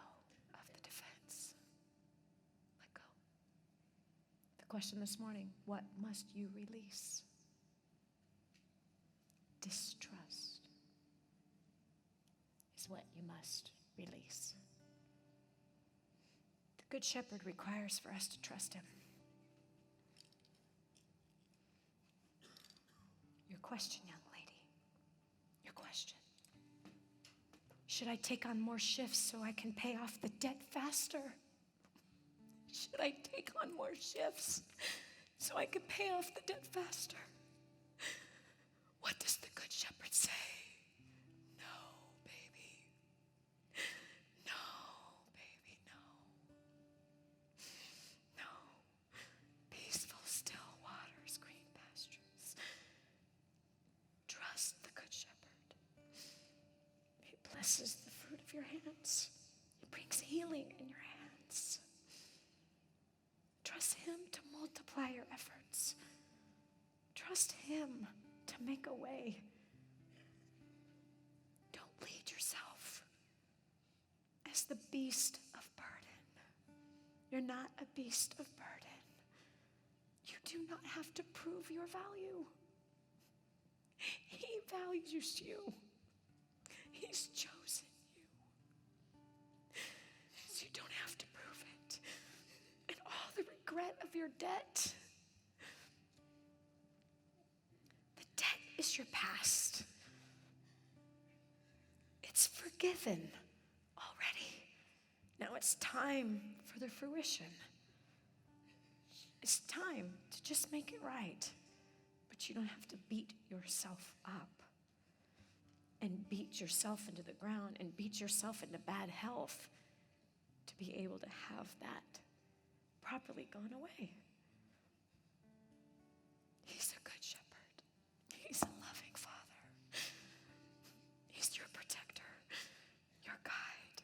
of the defense. Let go. The question this morning, what must you release? Distrust is what you must release. The Good Shepherd requires for us to trust him. Your question, young lady, your question. Should I take on more shifts so I can pay off the debt faster? Should I take on more shifts so I can pay off the debt faster? What does the Good Shepherd say? No, baby. No, baby, no. No. Peaceful, still waters, green pastures. Trust the Good Shepherd. He blesses the fruit of your hands. He brings healing in your hands. Trust him to multiply your efforts. Trust him to make a way. Don't lead yourself as the beast of burden. You're not a beast of burden. You do not have to prove your value. He values you. He's chosen you. So you don't have to prove it. And all the regret of your debt, the debt is your past. It's forgiven already. Now it's time for the fruition. It's time to just make it right. But you don't have to beat yourself up and beat yourself into the ground and beat yourself into bad health to be able to have that properly gone away. He's a good shepherd. He's a loving father. He's your protector, your guide,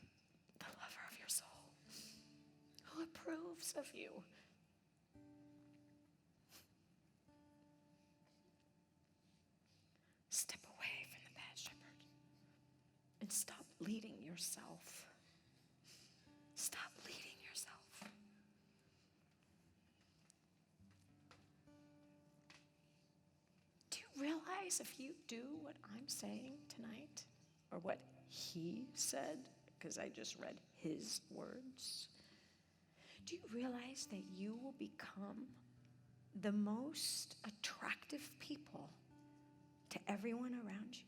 the lover of your soul, who approves of you. Step away from the bad shepherd and stop leading yourself. Stop leading yourself. Do you realize if you do what I'm saying tonight, or what he said, because I just read his words, do you realize that you will become the most attractive people to everyone around you?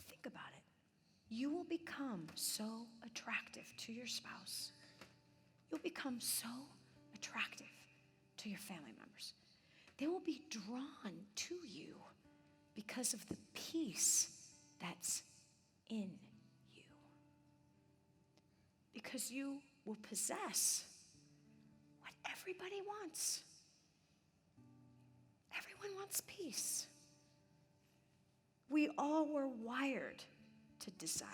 Think about it. You will become so attractive to your spouse. You'll become so attractive to your family members. They will be drawn to you because of the peace that's in you. Because you will possess what everybody wants. Everyone wants peace. We all were wired to desire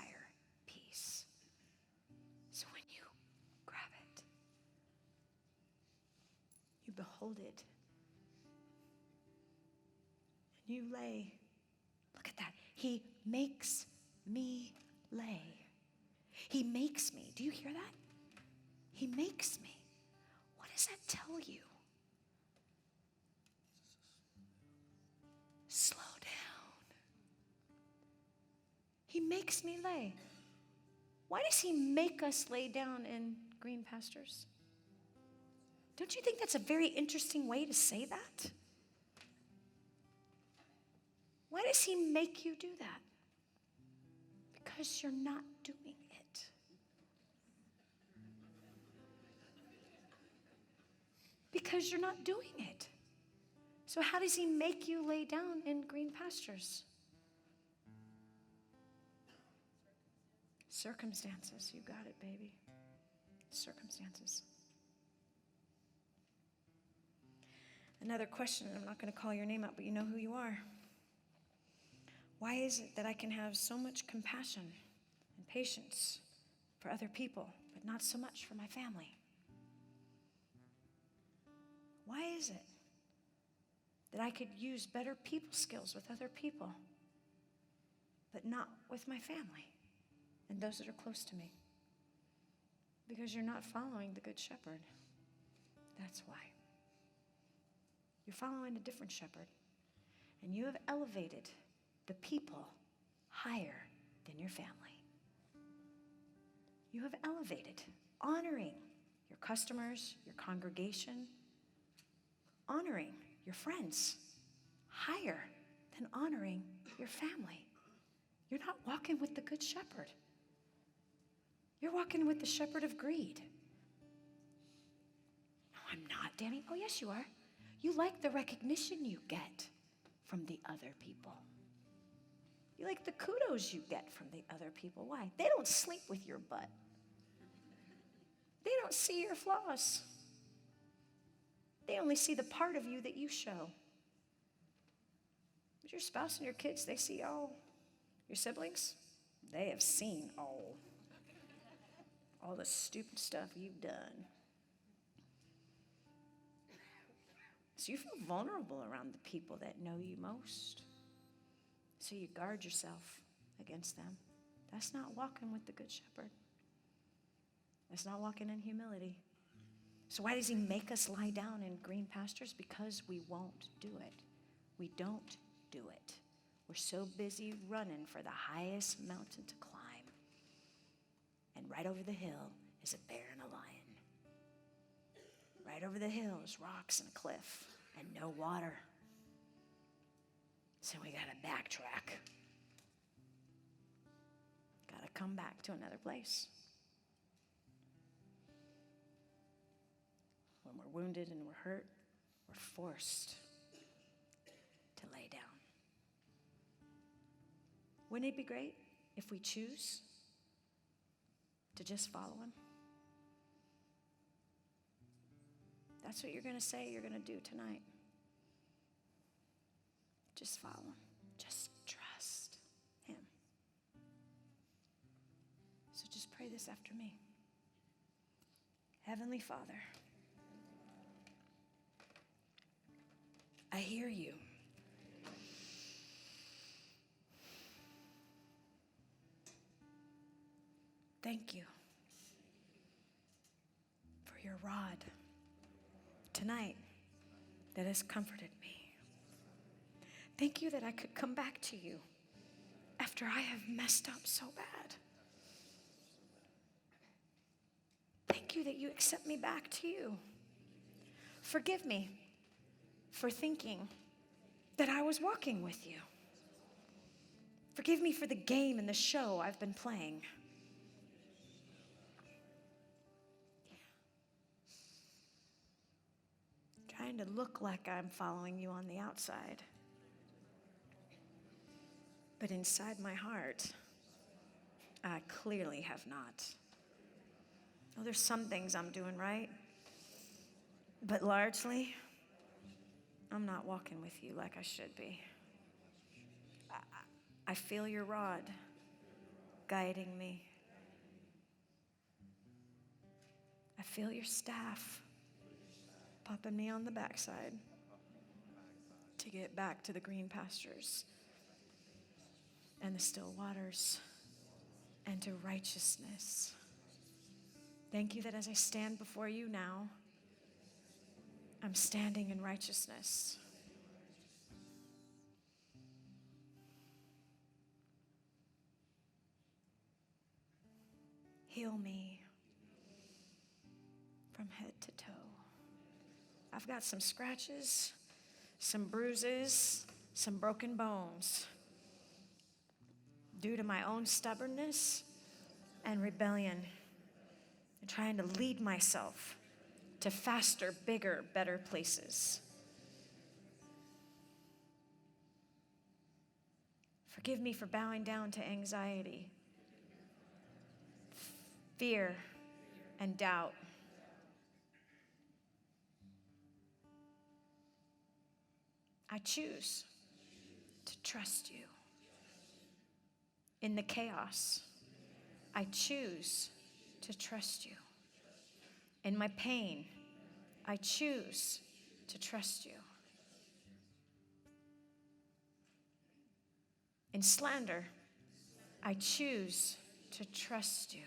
peace. So when you grab it, you behold it, and you lay. Look at that. He makes me lay. He makes me. Do you hear that? He makes me. What does that tell you? Slow down. He makes me lay. Why does he make us lay down in green pastures? Don't you think that's a very interesting way to say that? Why does he make you do that? Because you're not doing it. Because you're not doing it. So how does he make you lay down in green pastures? Circumstances. You got it, baby. Circumstances. Another question, and I'm not going to call your name out, but you know who you are. Why is it that I can have so much compassion and patience for other people, but not so much for my family? Why is it that I could use better people skills with other people, but not with my family and those that are close to me? Because you're not following the Good Shepherd. That's why. You're following a different shepherd, and you have elevated the people higher than your family. You have elevated, honoring your customers, your congregation, honoring your friends higher than honoring your family. You're not walking with the Good Shepherd. You're walking with the shepherd of greed. No, I'm not, Dani. Oh, yes, you are. You like the recognition you get from the other people. You like the kudos you get from the other people. Why? They don't sleep with your butt. They don't see your flaws. They only see the part of you that you show. But your spouse and your kids, they see all. Your siblings, they have seen all the stupid stuff you've done. So you feel vulnerable around the people that know you most. So you guard yourself against them. That's not walking with the Good Shepherd. That's not walking in humility. So why does he make us lie down in green pastures? Because we won't do it. We don't do it. We're so busy running for the highest mountain to climb. And right over the hill is a bear and a lion. Right over the hill is rocks and a cliff and no water. So we gotta backtrack. Gotta come back to another place. When we're wounded and we're hurt, we're forced to lay down. Wouldn't it be great if we choose to just follow him? That's what you're going to say you're going to do tonight. Just follow him. Just trust him. So just pray this after me. Heavenly Father, I hear you. Thank you for your rod tonight that has comforted me. Thank you that I could come back to you after I have messed up so bad. Thank you that you accept me back to you. Forgive me for thinking that I was walking with you. Forgive me for the game and the show I've been playing. Trying to look like I'm following you on the outside. But inside my heart, I clearly have not. Oh, there's some things I'm doing right, but largely, I'm not walking with you like I should be. I feel your rod guiding me. I feel your staff popping me on the backside to get back to the green pastures and the still waters and to righteousness. Thank you that as I stand before you now, I'm standing in righteousness. Heal me from head to toe. I've got some scratches, some bruises, some broken bones due to my own stubbornness and rebellion and trying to lead myself to faster, bigger, better places. Forgive me for bowing down to anxiety, fear, and doubt. I choose to trust you. In the chaos, I choose to trust you. In my pain, I choose to trust you. In slander, I choose to trust you.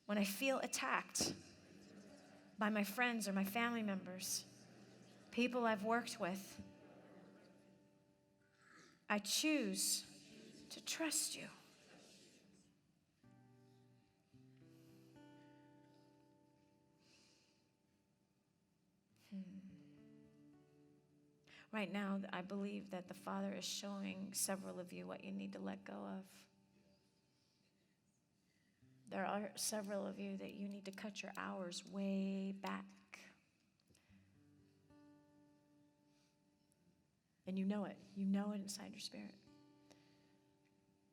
When I feel attacked by my friends or my family members, people I've worked with, I choose to trust you. Right now, I believe that the Father is showing several of you what you need to let go of. There are several of you that you need to cut your hours way back. And you know it. You know it inside your spirit.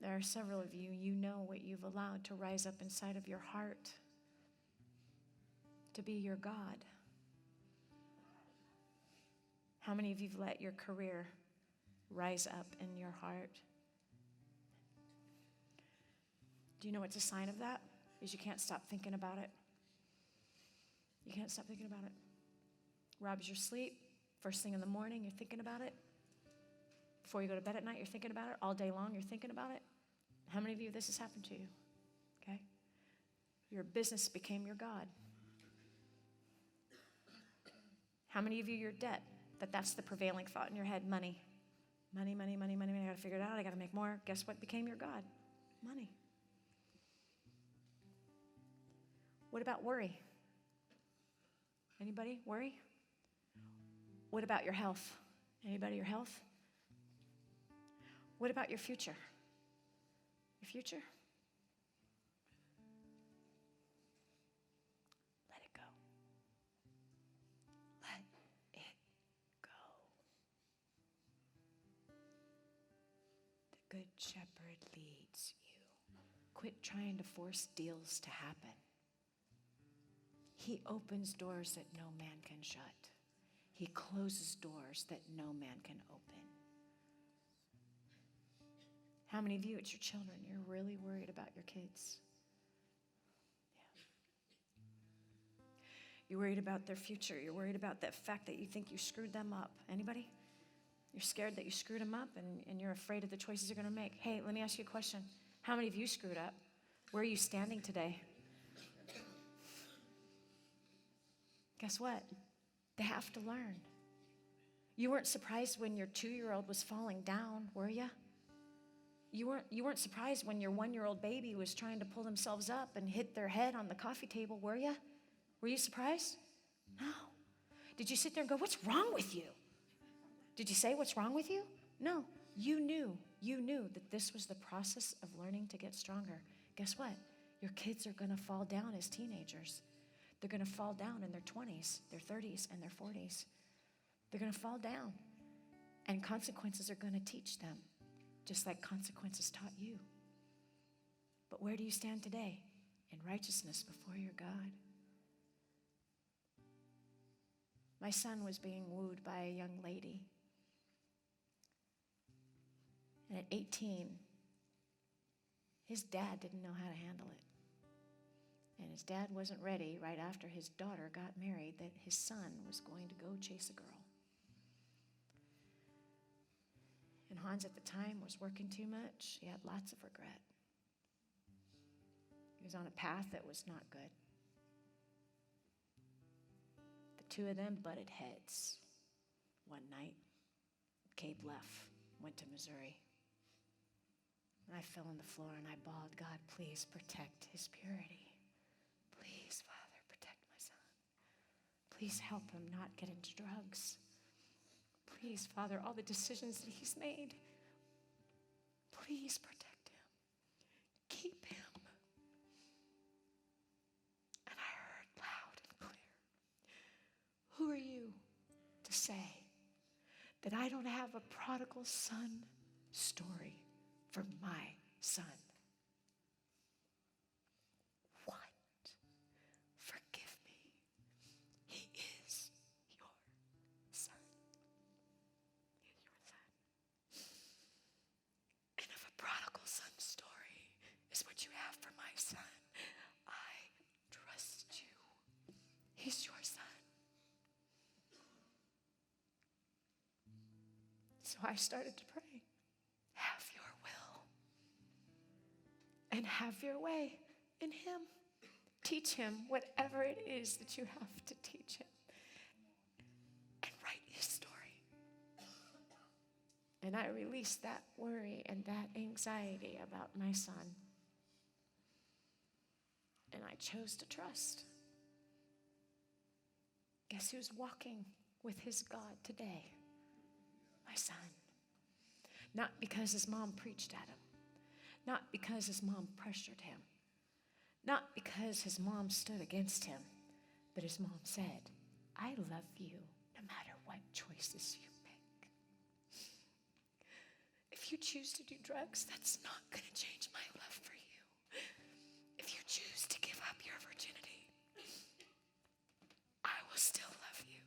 There are several of you, you know what you've allowed to rise up inside of your heart to be your God. How many of you have let your career rise up in your heart? Do you know what's a sign of that? Is you can't stop thinking about it. You can't stop thinking about it. Robs your sleep. First thing in the morning, you're thinking about it. Before you go to bed at night, you're thinking about it. All day long, you're thinking about it. How many of you this has happened to you? Okay? Your business became your God. How many of you, your debt, that's the prevailing thought in your head? Money. Money, money, money, money, money. I got to figure it out. I got to make more. Guess what became your God? Money. What about worry? Anybody worry? What about your health? Anybody your health? What about your future? Your future? Let it go. Let it go. The Good Shepherd leads you. Quit trying to force deals to happen. He opens doors that no man can shut. He closes doors that no man can open. How many of you, it's your children, you're really worried about your kids? Yeah. You're worried about their future. You're worried about the fact that you think you screwed them up. Anybody? You're scared that you screwed them up and you're afraid of the choices you're going to make. Hey, let me ask you a question. How many of you screwed up? Where are you standing today? Guess what? They have to learn. You weren't surprised when your 2-year-old was falling down, were you? You weren't surprised when your 1-year-old baby was trying to pull themselves up and hit their head on the coffee table, were you? Were you surprised? No. Did you sit there and go, what's wrong with you? Did you say, what's wrong with you? No. You knew that this was the process of learning to get stronger. Guess what? Your kids are going to fall down as teenagers. They're going to fall down in their 20s, their 30s, and their 40s. They're going to fall down. And consequences are going to teach them, just like consequences taught you. But where do you stand today? and righteousness before your God. My son was being wooed by a young lady. And at 18, his dad didn't know how to handle it. And his dad wasn't ready right after his daughter got married that his son was going to go chase a girl. And Hans at the time was working too much. He had lots of regret. He was on a path that was not good. The two of them butted heads. One night, Cabe left, went to Missouri. And I fell on the floor and I bawled, God, please protect his purity. Please, Father, protect my son. Please help him not get into drugs. Please, Father, all the decisions that he's made, please protect him. Keep him. And I heard loud and clear, who are you to say that I don't have a prodigal son story for my son? What? Forgive me. He is your son. He is your son. And if a prodigal son story is what you have for my son, I trust you. He's your son. So I started to pray. Have your will. And have your way in him. Teach him whatever it is that you have to teach him. And write his story. And I released that worry and that anxiety about my son. And I chose to trust. Guess who's walking with his God today? My son. Not because his mom preached at him. Not because his mom pressured him. Not because his mom stood against him. But his mom said, I love you no matter what choices you make. If you choose to do drugs, that's not going to change my love for you. If you choose to give up your virginity, I will still love you.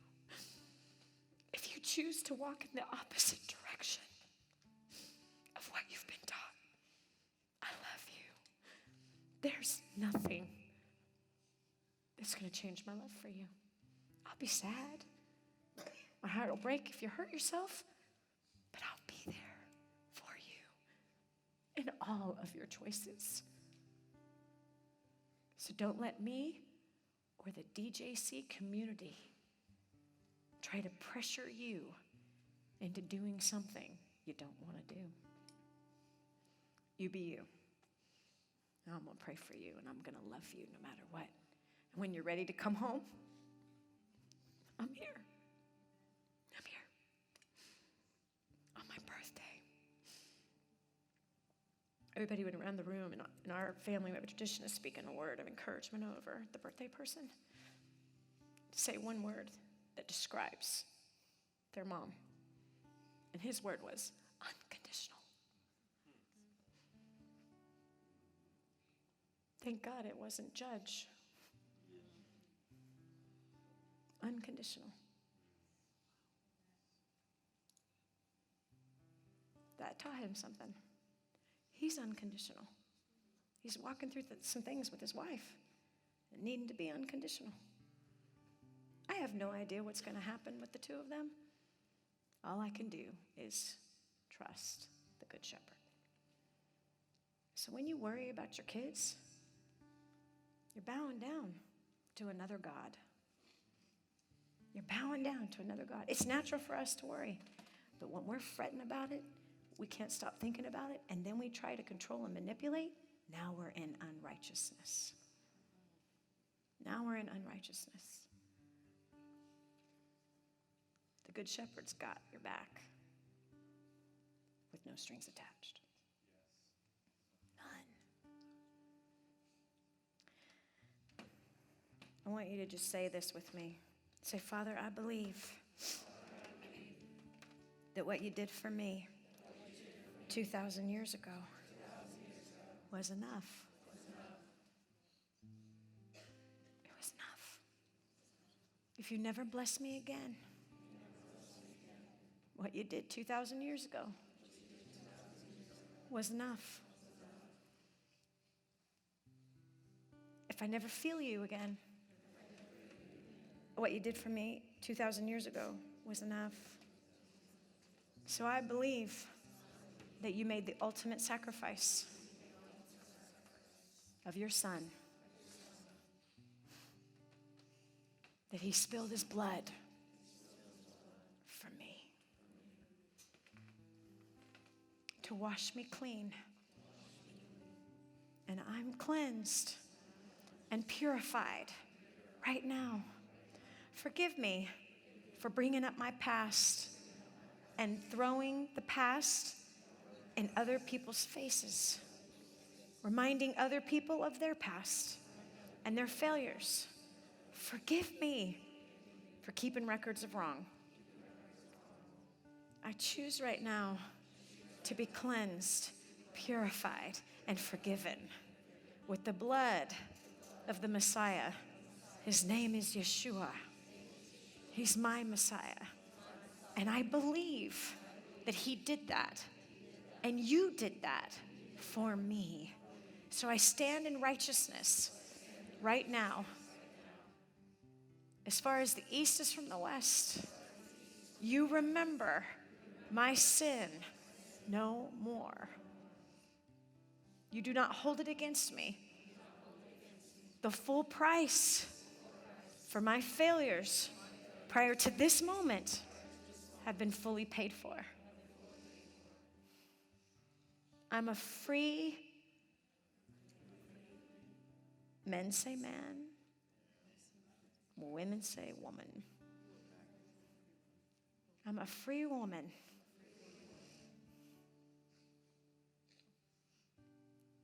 If you choose to walk in the opposite direction of what you've been taught, I love you. There's nothing that's going to change my love for you. I'll be sad. My heart will break if you hurt yourself, but I'll be there for you in all of your choices. So don't let me or the DJC community try to pressure you into doing something you don't want to do. You be you. And I'm going to pray for you, and I'm going to love you no matter what. And when you're ready to come home, I'm here. I'm here. On my birthday. Everybody went around the room, and in our family, we have a tradition of speaking a word of encouragement over the birthday person. Say one word that describes their mom. And his word was unconditional. Thank God it wasn't judge. Unconditional. That taught him something. He's unconditional. He's walking through some things with his wife that needing to be unconditional. I have no idea what's going to happen with the two of them. All I can do is trust the Good Shepherd. So when you worry about your kids, you're bowing down to another God. You're bowing down to another God. It's natural for us to worry. But when we're fretting about it, we can't stop thinking about it, and then we try to control and manipulate, now we're in unrighteousness. Now we're in unrighteousness. The Good Shepherd's got your back with no strings attached. None. I want you to just say this with me. Say, Father, I believe that what you did for me 2,000 years ago was enough. if you never bless me again, what you did 2,000 years ago was enough. If I never feel you again, what you did for me 2,000 years ago was enough. So I believe that you made the ultimate sacrifice of your son, that he spilled his blood for me to wash me clean. And I'm cleansed and purified right now. Forgive me for bringing up my past and throwing the past in other people's faces, reminding other people of their past and their failures. Forgive me for keeping records of wrong. I choose right now to be cleansed, purified, and forgiven with the blood of the Messiah. His name is Yeshua. He's my Messiah. And I believe that he did that. And you did that for me. So I stand in righteousness right now. As far as the east is from the west, you remember my sin no more. You do not hold it against me. The full price for my failures prior to this moment have been fully paid for. I'm a free, men say man, women say woman. I'm a free woman.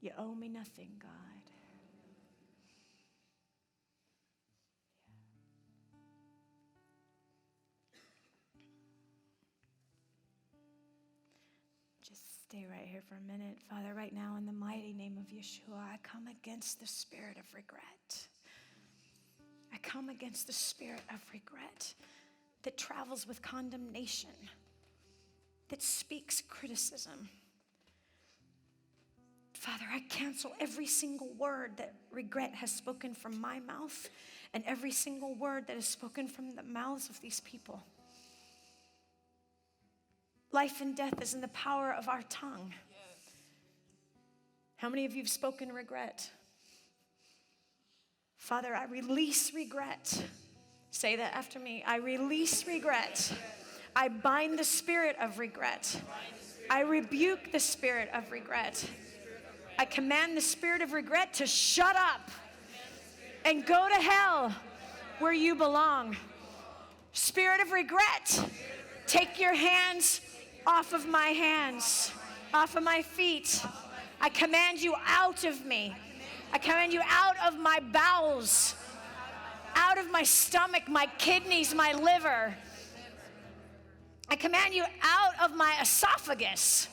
You owe me nothing, God. Just stay right here for a minute. Father, right now in the mighty name of Yeshua, I come against the spirit of regret. I come against the spirit of regret that travels with condemnation, that speaks criticism. Father, I cancel every single word that regret has spoken from my mouth and every single word that is spoken from the mouths of these people. Life and death is in the power of our tongue. How many of you have spoken regret? Father, I release regret. Say that after me. I release regret. I bind the spirit of regret. I rebuke the spirit of regret. I command the spirit of regret to shut up and go to hell where you belong. Spirit of regret, take your hands off of my hands, off of my feet. I command you out of me. I command you out of my bowels, out of my stomach, my kidneys, my liver. I command you out of my esophagus,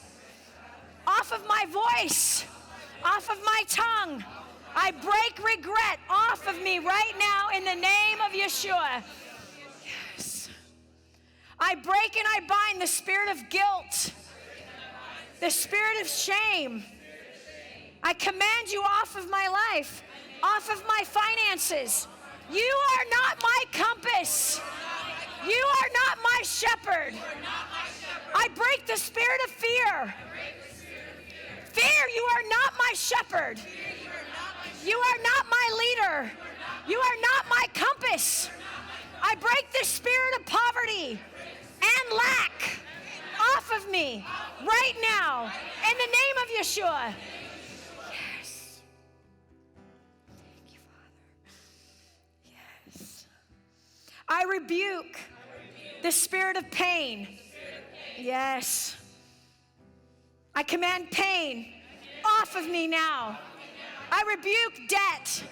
off of my voice, off of my tongue. I break regret off of me right now in the name of Yeshua. Yes. I break and I bind the spirit of guilt, the spirit of shame. I command you off of my life, off of my finances. You are not my compass. You are not my shepherd. I break the spirit of fear. Fear, you are not my shepherd. You are not my leader. You are not my compass. I break the spirit of poverty and lack off of me right now in the name of Yeshua. Yes. Thank you, Father. Yes. I rebuke the spirit of pain. Yes. I command pain off of me now. I rebuke debt.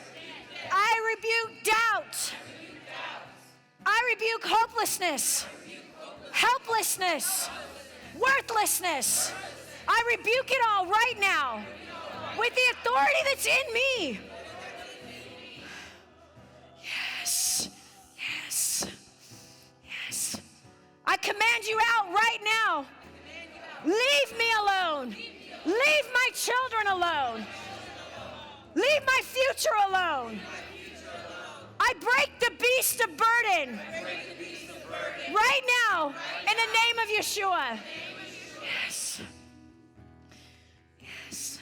I rebuke doubt. I rebuke hopelessness, helplessness, worthlessness. I rebuke it all right now with the authority that's in me. Yes, yes. command you out right now. Leave me alone. Leave my children alone. Leave my future alone. I break the beast of burden right now in the name of Yeshua. Yes. Yes.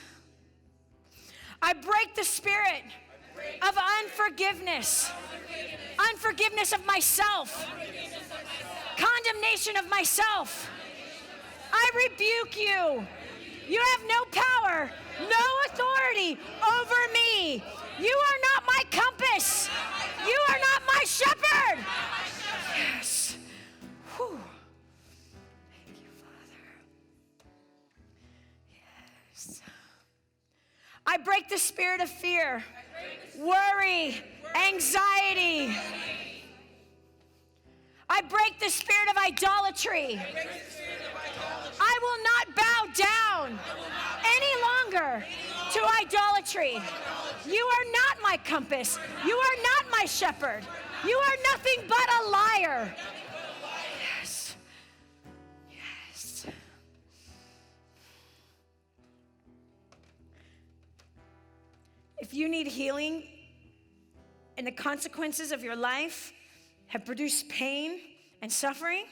I break the spirit of unforgiveness. Unforgiveness of myself. Condemnation of myself. I rebuke you. You have no power, no authority over me. You are not my compass. You are not my shepherd. Yes. Whew. Thank you, Father. Yes. I break the spirit of fear, worry, anxiety. I break the spirit of idolatry. I will not bow down any longer to idolatry. You are not my compass. You are not my shepherd. You are nothing but a liar. Yes. Yes. If you need healing and the consequences of your life have produced pain and suffering,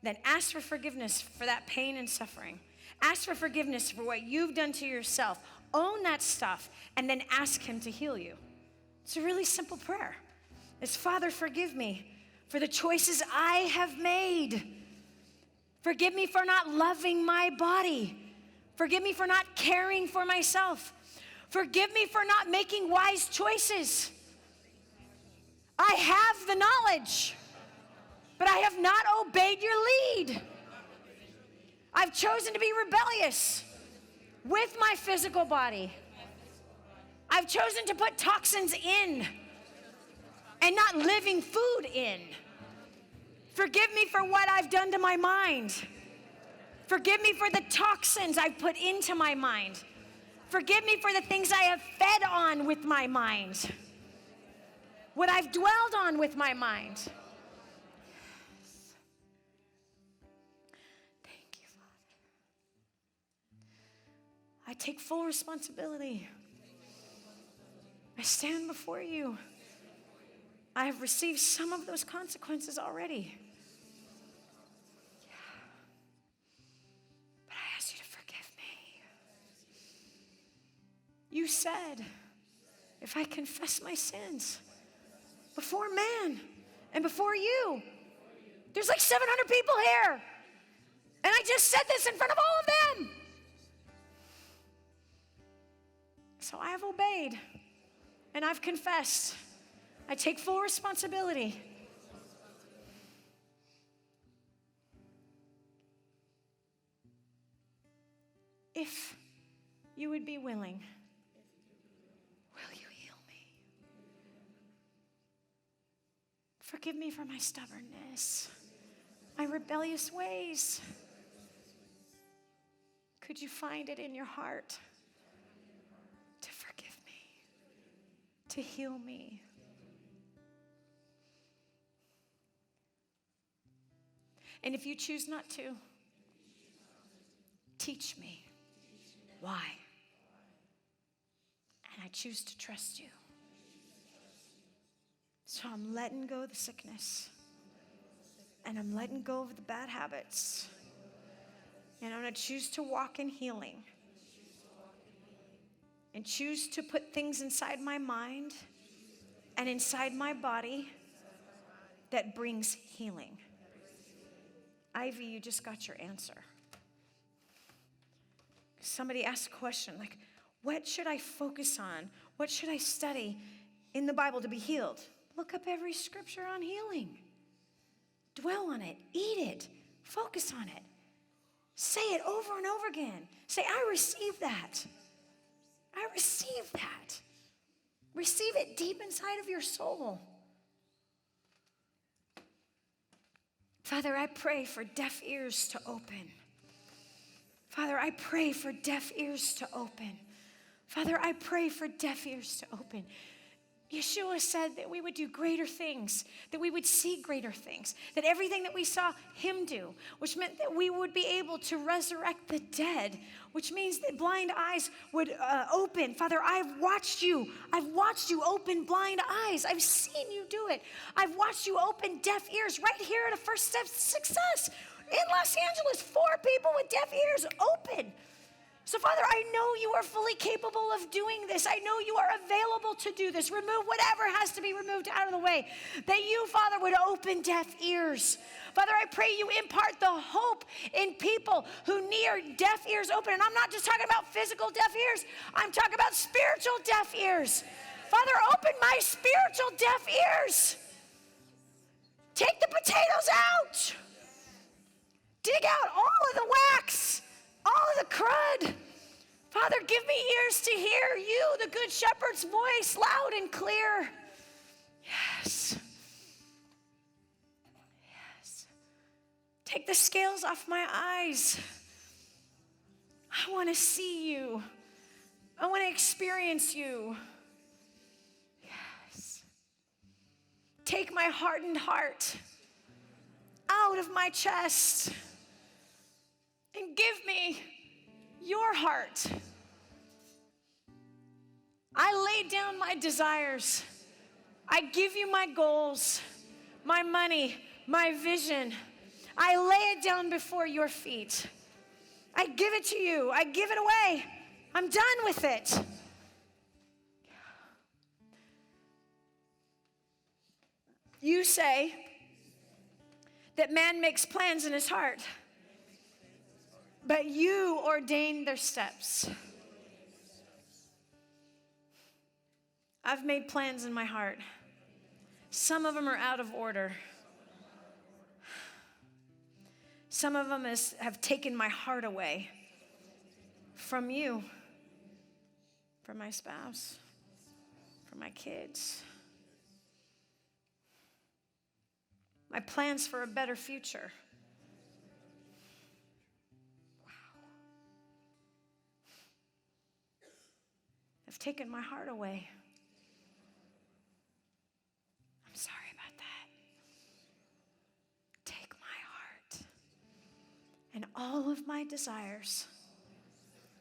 then ask for forgiveness for that pain and suffering. Ask for forgiveness for what you've done to yourself. Own that stuff and then ask him to heal you. It's a really simple prayer. It's, Father, forgive me for the choices I have made. Forgive me for not loving my body. Forgive me for not caring for myself. Forgive me for not making wise choices. I have the knowledge, but I have not obeyed your lead. I've chosen to be rebellious with my physical body. I've chosen to put toxins in and not living food in. Forgive me for what I've done to my mind. Forgive me for the toxins I've put into my mind. Forgive me for the things I have fed on with my mind. What I've dwelled on with my mind. Thank you, Father. I take full responsibility. I stand before you. I have received some of those consequences already. But I ask you to forgive me. You said, if I confess my sins before man and before you, there's like 700 people here. And I just said this in front of all of them. So I have obeyed and I've confessed. I take full responsibility. If you would be willing, will you heal me? Forgive me for my stubbornness, my rebellious ways. Could you find it in your heart to forgive me, to heal me? And if you choose not to, teach me why. And I choose to trust you. So I'm letting go of the sickness. And I'm letting go of the bad habits. And I'm going to choose to walk in healing. And choose to put things inside my mind and inside my body that brings healing. Ivy, you just got your answer. Somebody asked a question like, what should I focus on? What should I study in the Bible to be healed? Look up every scripture on healing. Dwell on it. Eat it. Focus on it. Say it over and over again. Say, I receive that. I receive that. Receive it deep inside of your soul. Father, I pray for deaf ears to open. Father, I pray for deaf ears to open. Father, I pray for deaf ears to open. Yeshua said that we would do greater things, that we would see greater things, that everything that we saw him do, which meant that we would be able to resurrect the dead, which means that blind eyes would open. Father, I've watched you open blind eyes. I've seen you do it. I've watched you open deaf ears right here at a First Steps to Success. In Los Angeles, 4 people with deaf ears open. So, Father, I know you are fully capable of doing this. I know you are available to do this. Remove whatever has to be removed out of the way. That you, Father, would open deaf ears. Father, I pray you impart the hope in people who need deaf ears open. And I'm not just talking about physical deaf ears. I'm talking about spiritual deaf ears. Father, open my spiritual deaf ears. Take the potatoes out. Dig out all of the wax. All of the crud. Father, give me ears to hear you, the Good Shepherd's voice, loud and clear. Yes. Yes. Take the scales off my eyes. I want to see you. I want to experience you. Yes. Take my hardened heart out of my chest. And give me your heart. I lay down my desires. I give you my goals, my money, my vision. I lay it down before your feet. I give it to you. I give it away. I'm done with it. You say that man makes plans in his heart, but you ordain their steps. I've made plans in my heart. Some of them are out of order. Some of them have taken my heart away from you, from my spouse, from my kids. My plans for a better future. Have taken my heart away. I'm sorry about that. Take my heart and all of my desires.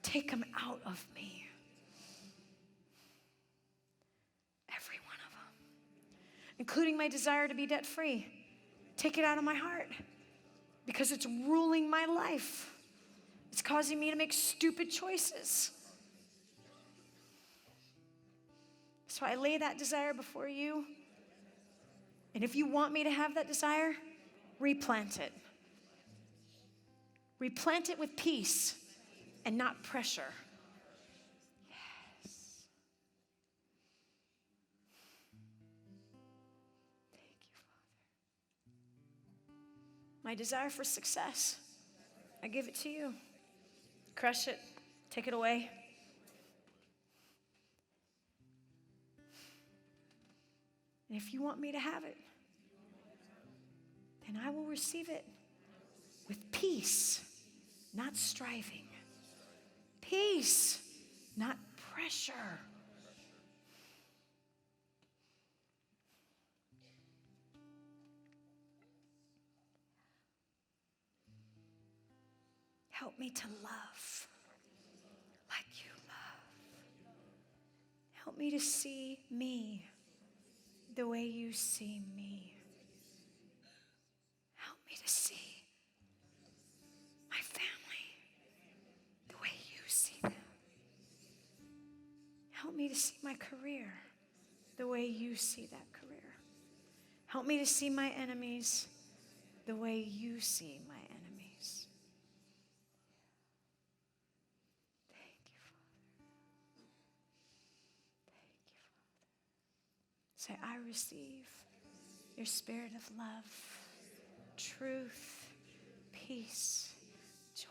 Take them out of me. Every one of them. Including my desire to be debt-free. Take it out of my heart because it's ruling my life. It's causing me to make stupid choices. So I lay that desire before you. And if you want me to have that desire, replant it. Replant it with peace and not pressure. Yes. Thank you, Father. My desire for success, I give it to you. Crush it. Take it away. And if you want me to have it, then I will receive it with peace, not striving. Peace, not pressure. Help me to love like you love. Help me to see me the way you see me. Help me to see my family the way you see them. Help me to see my career the way you see that career. Help me to see my enemies the way you see my enemies. Thank you, Father. Thank you, Father. Say, I receive your spirit of love, truth, peace, joy,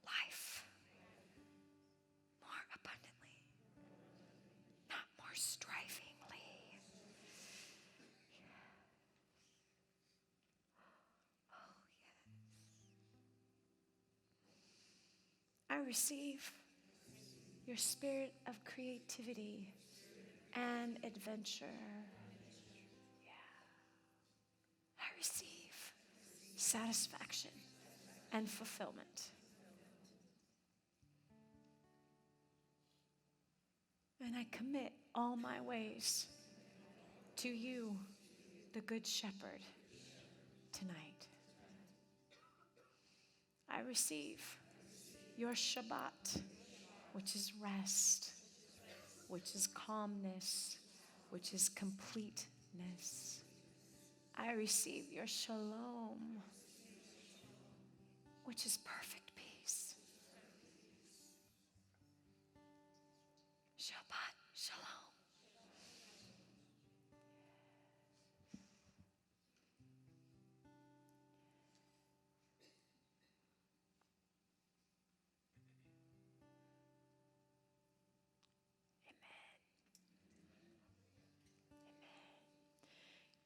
life, more abundantly, not more strivingly. Oh, yes. I receive your spirit of creativity and adventure. Yeah. I receive satisfaction and fulfillment. And I commit all my ways to you, the Good Shepherd, tonight. I receive your Shabbat, which is rest, which is calmness, which is completeness. I receive your Shalom, which is perfect peace. Shabbat Shalom.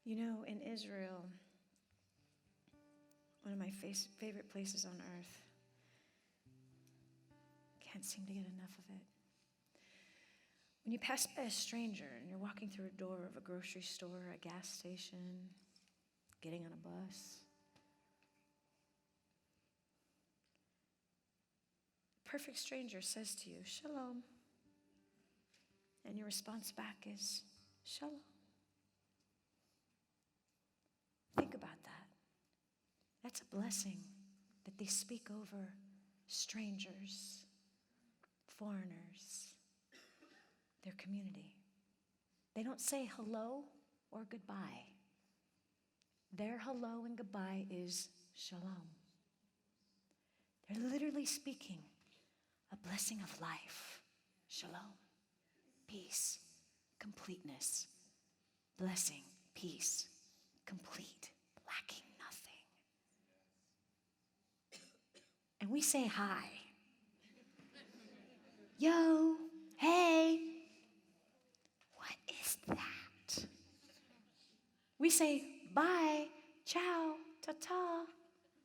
You know, in Israel, one of my favorite places on earth, can't seem to get enough of it. When you pass by a stranger and you're walking through a door of a grocery store, a gas station, getting on a bus, a perfect stranger says to you, Shalom. And your response back is, Shalom. Think about that. That's a blessing that they speak over strangers, foreigners, their community. They don't say hello or goodbye. Their hello and goodbye is shalom. They're literally speaking a blessing of life. Shalom, peace, completeness, blessing, peace, complete, lacking nothing. And we say hi. Yo, hey. What is that? We say bye, ciao, ta-ta,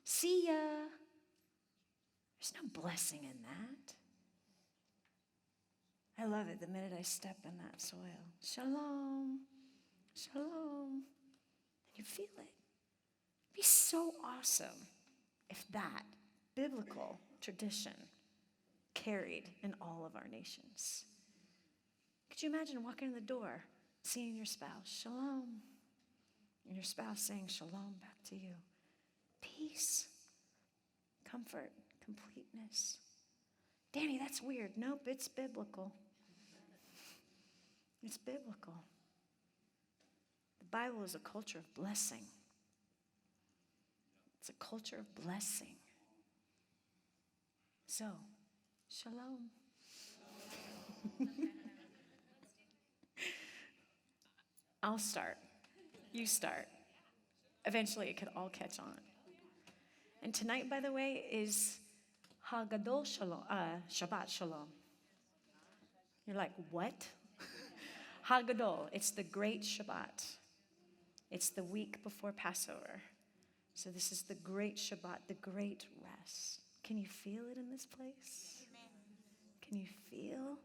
see ya. There's no blessing in that. I love it the minute I step in that soil. Shalom, shalom. And you feel it. It'd be so awesome if that biblical tradition carried in all of our nations. Could you imagine walking in the door, seeing your spouse, shalom, and your spouse saying shalom back to you? Peace, comfort, completeness. Dani, that's weird. Nope, it's biblical. It's biblical. The Bible is a culture of blessing. It's a culture of blessing. So, shalom. I'll start. You start. Eventually, it could all catch on. And tonight, by the way, is Hagadol Shalom, Shabbat Shalom. You're like, what? Hagadol, it's the great Shabbat. It's the week before Passover. So this is the great Shabbat, the great rest. Can you feel it in this place? Can you feel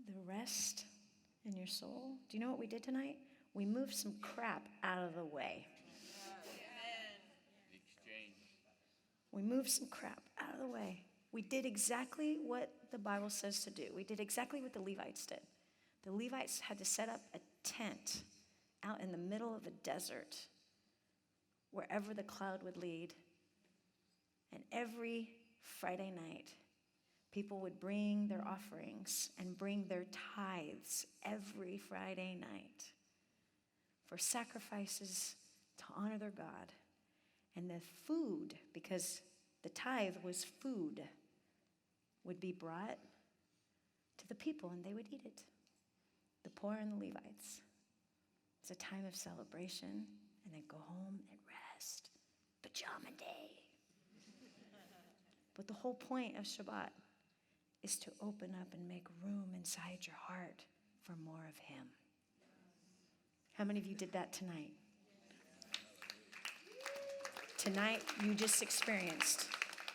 the rest in your soul? Do you know what we did tonight? We moved some crap out of the way. We moved some crap out of the way. We did exactly what the Bible says to do. We did exactly what the Levites did. The Levites had to set up a tent out in the middle of the desert, wherever the cloud would lead. And every Friday night, people would bring their offerings and bring their tithes every Friday night for sacrifices to honor their God. And the food, because the tithe was food, would be brought to the people and they would eat it. The poor and the Levites. It's a time of celebration, and then go home and rest. Pajama day. But the whole point of Shabbat is to open up and make room inside your heart for more of Him. How many of you did that tonight? Tonight, you just experienced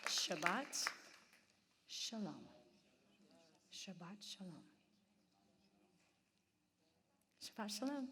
Shabbat Shalom. Shabbat shalom. Shabbat shalom.